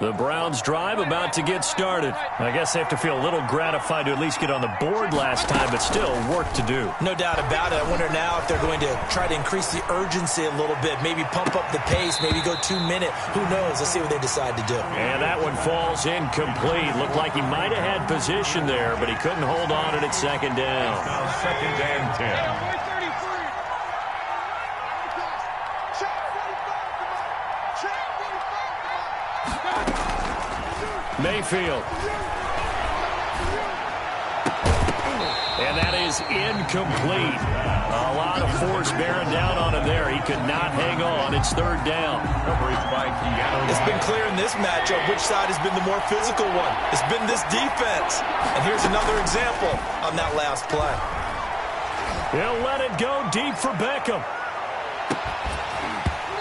The Browns drive about to get started. I guess they have to feel a little gratified to at least get on the board last time, but still work to do. No doubt about it. I wonder now if they're going to try to increase the urgency a little bit, maybe pump up the pace, maybe go 2-minute. Who knows? Let's see what they decide to do. And that one falls incomplete. Looked like he might have had position there, but he couldn't hold on to it at 2nd down. Now 2nd and 10. Mayfield. And that is incomplete. A lot of force bearing down on him there. He could not hang on. It's 3rd down. It's been clear in this matchup which side has been the more physical one. It's been this defense. And here's another example on that last play. He'll let it go deep for Beckham.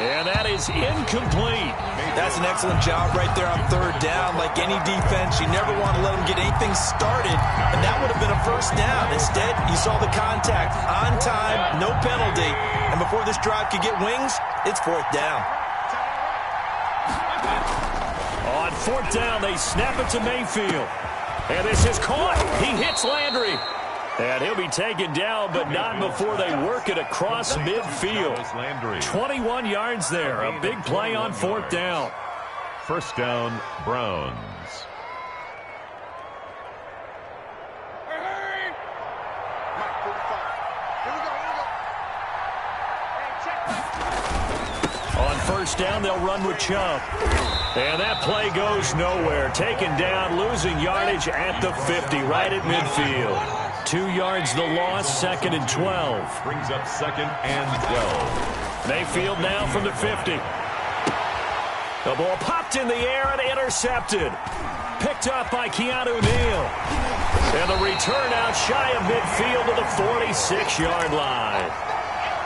And that is incomplete. That's an excellent job right there on 3rd down. Like any defense, you never want to let them get anything started, and that would have been a 1st down. Instead, you saw the contact on time, no penalty, and before this drive could get wings, it's 4th down. On 4th down, they snap it to Mayfield. And this is caught. He hits Landry. And he'll be taken down, but not before they work it across midfield. 21 yards there. A big play on 4th down. 1st down, Browns. On 1st down, they'll run with Chubb. And that play goes nowhere. Taken down, losing yardage at the 50, right at midfield. 2 yards the loss, 2nd and 12. Brings up 2nd and 12. Mayfield now from the 50. The ball popped in the air and intercepted. Picked up by Keanu Neal. And the return out shy of midfield to the 46-yard line.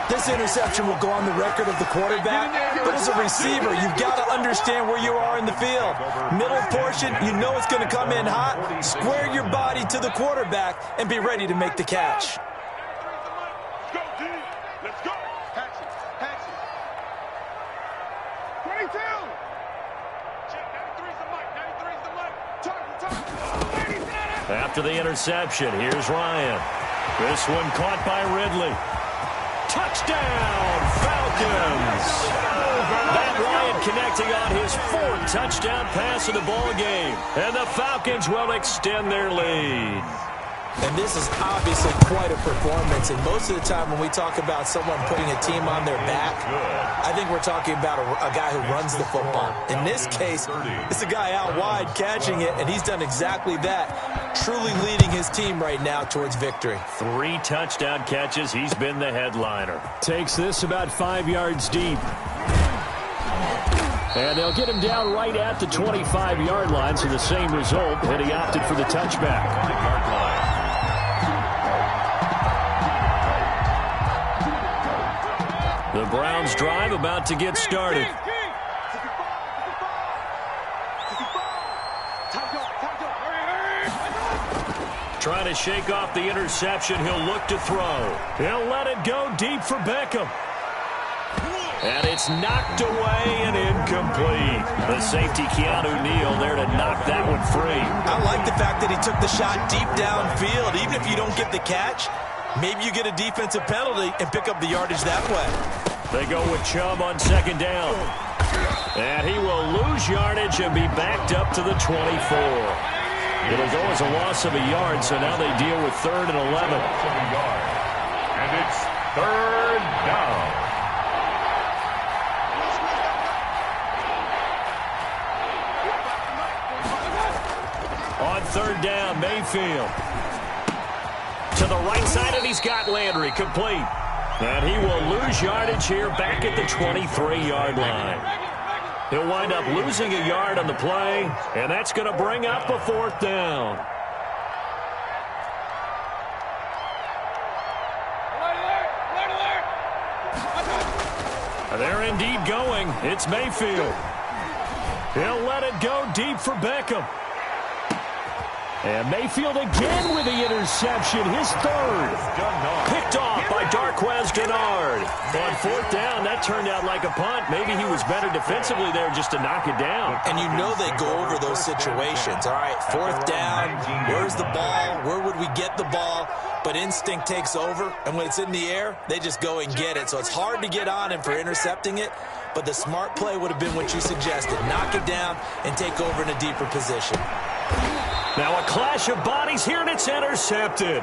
This interception will go on the record of the quarterback, but as a receiver, you've got to understand where you are in the field. Middle portion, you know it's going to come in hot. Square your body to the quarterback and be ready to make the catch. Go, D. Let's go. Patch it. Patch it. 22. Check. 93's the mic. 93's the mic. Target. After the interception, here's Ryan. This one caught by Ridley. Touchdown, Falcons! Matt Ryan connecting on his 4th touchdown pass of the ball game. And the Falcons will extend their lead. And this is obviously quite a performance. And most of the time when we talk about someone putting a team on their back, I think we're talking about a guy who runs the football. In this case, it's a guy out wide catching it, and he's done exactly that, truly leading his team right now towards victory. 3 touchdown catches. He's been the headliner. Takes this about 5 yards deep. And they'll get him down right at the 25-yard line, so the same result, and he opted for the touchback. The Browns drive about to get started. Trying to shake off the interception. He'll look to throw. He'll let it go deep for Beckham. And it's knocked away and incomplete. The safety, Keanu Neal, there to knock that one free. I like the fact that he took the shot deep downfield. Even if you don't get the catch, maybe you get a defensive penalty and pick up the yardage that way. They go with Chubb on 2nd down. And he will lose yardage and be backed up to the 24. It'll go as a loss of a yard, so now they deal with 3rd and 11. And it's 3rd down. On 3rd down, Mayfield. To the right side, and he's got Landry complete. And he will lose yardage here back at the 23-yard line. He'll wind up losing a yard on the play, and that's going to bring up a 4th down. They're indeed going. It's Mayfield. He'll let it go deep for Beckham. And Mayfield again with the interception, his 3rd. Picked off by Darquez Dennard. On 4th down, that turned out like a punt. Maybe he was better defensively there just to knock it down. And you know they go over those situations. All right, 4th down, where's the ball? Where would we get the ball? But instinct takes over, and when it's in the air, they just go and get it. So it's hard to get on him for intercepting it, but the smart play would have been what you suggested. Knock it down and take over in a deeper position. Now a clash of bodies here, and it's intercepted.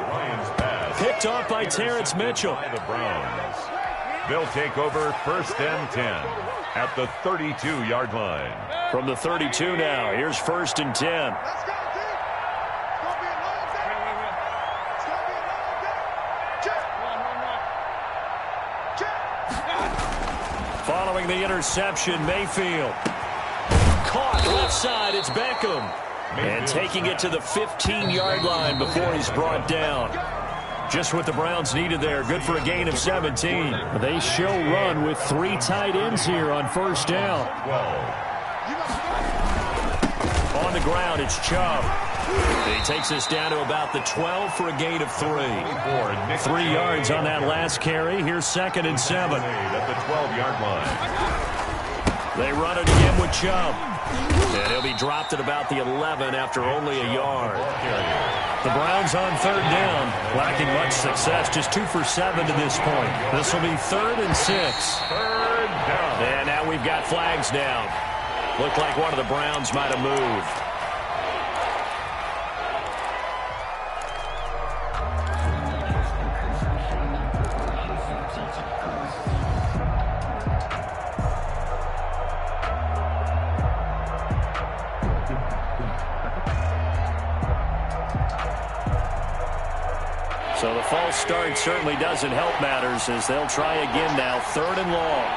Picked off by Terrence Mitchell. The Browns. They'll take over 1st and 10 at the 32-yard line. From the 32 now, here's 1st and 10. Following the interception, Mayfield. Caught left side, it's Beckham. And taking it to the 15-yard line before he's brought down. Just what the Browns needed there. Good for a gain of 17. They show run with 3 tight ends here on 1st down. On the ground, it's Chubb. He takes us down to about the 12 for a gain of 3. 3 yards on that last carry. Here's 2nd and 7. At the 12-yard line. They run it again with Chubb. And he'll be dropped at about the 11 after only a yard. The Browns on 3rd down, lacking much success, just 2 for 7 to this point. This will be 3rd and 6. 3rd down. And now we've got flags down. Looked like one of the Browns might have moved. So the false start certainly doesn't help matters as they'll try again now. 3rd and long.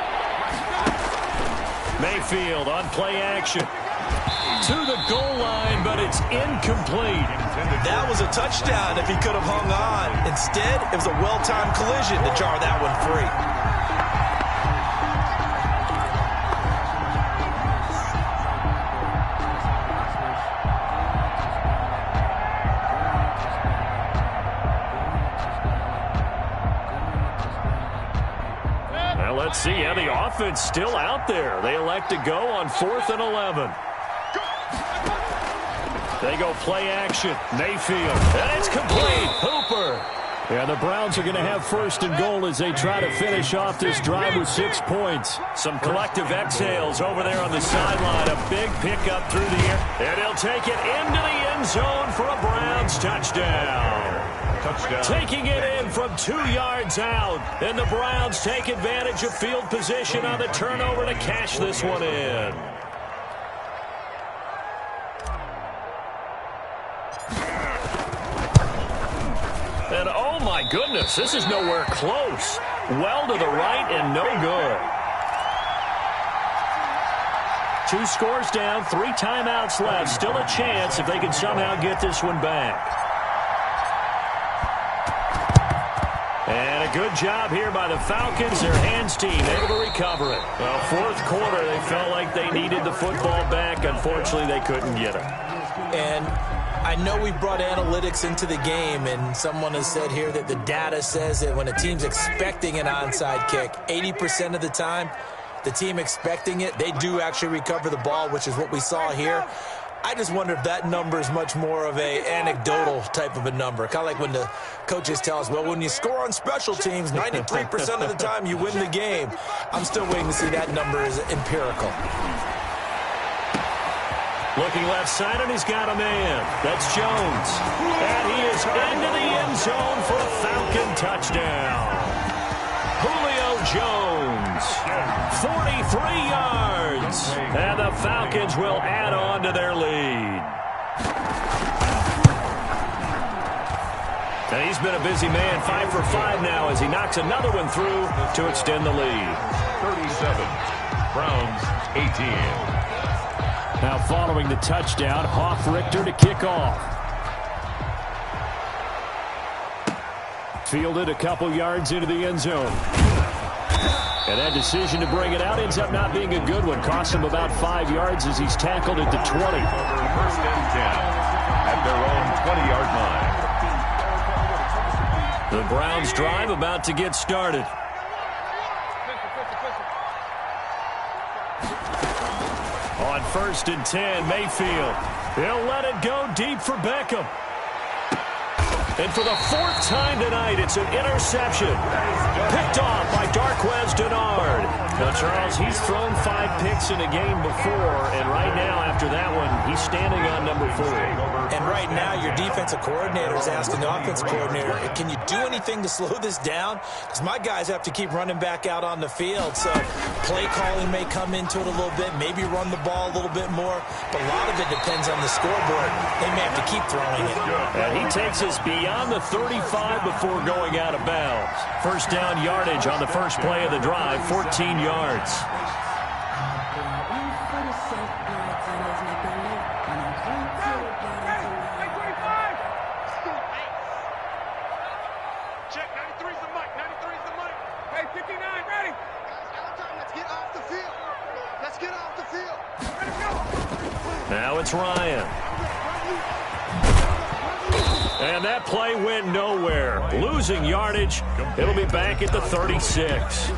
Mayfield on play action. To the goal line, but it's incomplete. That was a touchdown if he could have hung on. Instead, it was a well-timed collision to jar that one free. Let's see how the offense still out there. They elect to go on 4th and 11. They go play action. Mayfield. And it's complete. Hooper. And the Browns are going to have 1st and goal as they try to finish off this drive with 6 points. Some collective exhales over there on the sideline. A big pickup through the air. And he'll take it into the end zone for a Browns touchdown. Taking it in from 2 yards out. And the Browns take advantage of field position on the turnover to cash this one in. And oh my goodness, this is nowhere close. Well to the right and no good. 2 scores down, 3 timeouts left. Still a chance if they can somehow get this one back. And a good job here by the Falcons, their hands team, able to recover it. Well, 4th quarter, they felt like they needed the football back. Unfortunately, they couldn't get it. And I know we brought analytics into the game, and someone has said here that the data says that when a team's expecting an onside kick, 80% of the time, the team expecting it, they do actually recover the ball, which is what we saw here. I just wonder if that number is much more of a anecdotal type of a number. Kind of like when the coaches tell us, well, when you score on special teams, 93% of the time you win the game. I'm still waiting to see that number is empirical. Looking left side, and he's got a man. That's Jones. And he is into the end zone for a Falcon touchdown. Julio Jones, 43 yards. And the Falcons will add on to their lead. And he's been a busy man, 5 for 5 now as he knocks another one through to extend the lead. 37, Browns 18. Now following the touchdown, Richter to kick off. Fielded a couple yards into the end zone. And that decision to bring it out ends up not being a good one. Cost him about 5 yards as he's tackled at the 20. First and 10 at their own 20-yard line. The Browns drive about to get started. On 1st and 10, Mayfield. He'll let it go deep for Beckham. And for the 4th time tonight, it's an interception. Picked off by Darqueze Dennard. Now, Charles, he's thrown 5 picks in a game before, and right now, after that one, he's standing on number 4. And right now, your defensive coordinator is asking the offensive coordinator, can you do anything to slow this down? Because my guys have to keep running back out on the field. So play calling may come into it a little bit, maybe run the ball a little bit more. But a lot of it depends on the scoreboard. They may have to keep throwing it. And he takes us beyond the 35 before going out of bounds. First down yardage on the first play of the drive, 14 yards. Check, 93's the mic, 93's the mic. Hey, 59, ready? Let's get off the field. Let's get off the field. Ready to go. Now it's Ryan. And that play went nowhere. Losing yardage. It'll be back at the 36.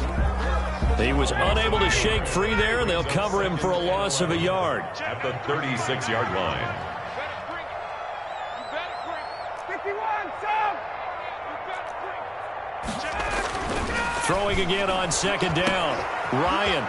He was unable to shake free there, and they'll cover him for a loss of a yard. At the 36-yard line. 51, Sam. Throwing again on 2nd down. Ryan.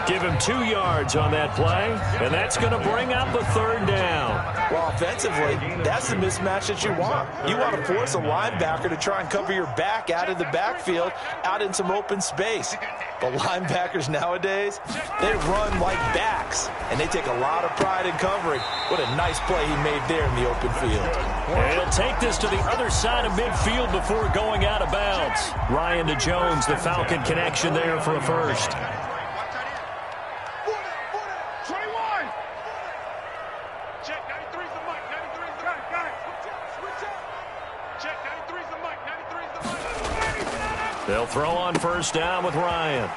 Give him 2 yards on that play, and that's going to bring up the 3rd down. Well, offensively, that's the mismatch that you want. You want to force a linebacker to try and cover your back out of the backfield, out in some open space. But linebackers nowadays, they run like backs, and they take a lot of pride in covering. What a nice play he made there in the open field. And he'll take this to the other side of midfield before going out of bounds. Ryan to Jones, the Falcon connection there for a first. They'll throw on 1st down with Ryan.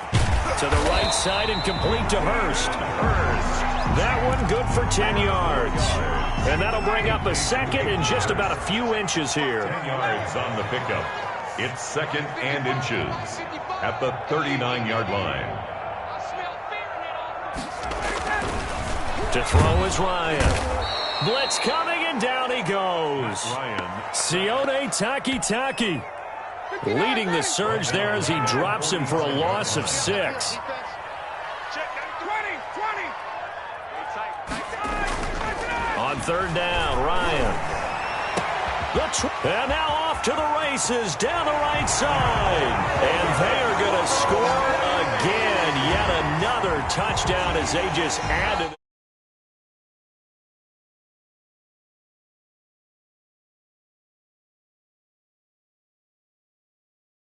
To the right side and complete to Hurst. That one good for 10 yards. And that'll bring up a 2nd and just about a few inches here. 10 yards on the pickup. It's 2nd and inches at the 39-yard line. To throw is Ryan. Blitz coming, and down he goes. Sione Takitaki leading the surge there as he drops him for a loss of 6. On 3rd down, Ryan. And now off to the races down the right side. And they are going to score again. Yet another touchdown as they just added.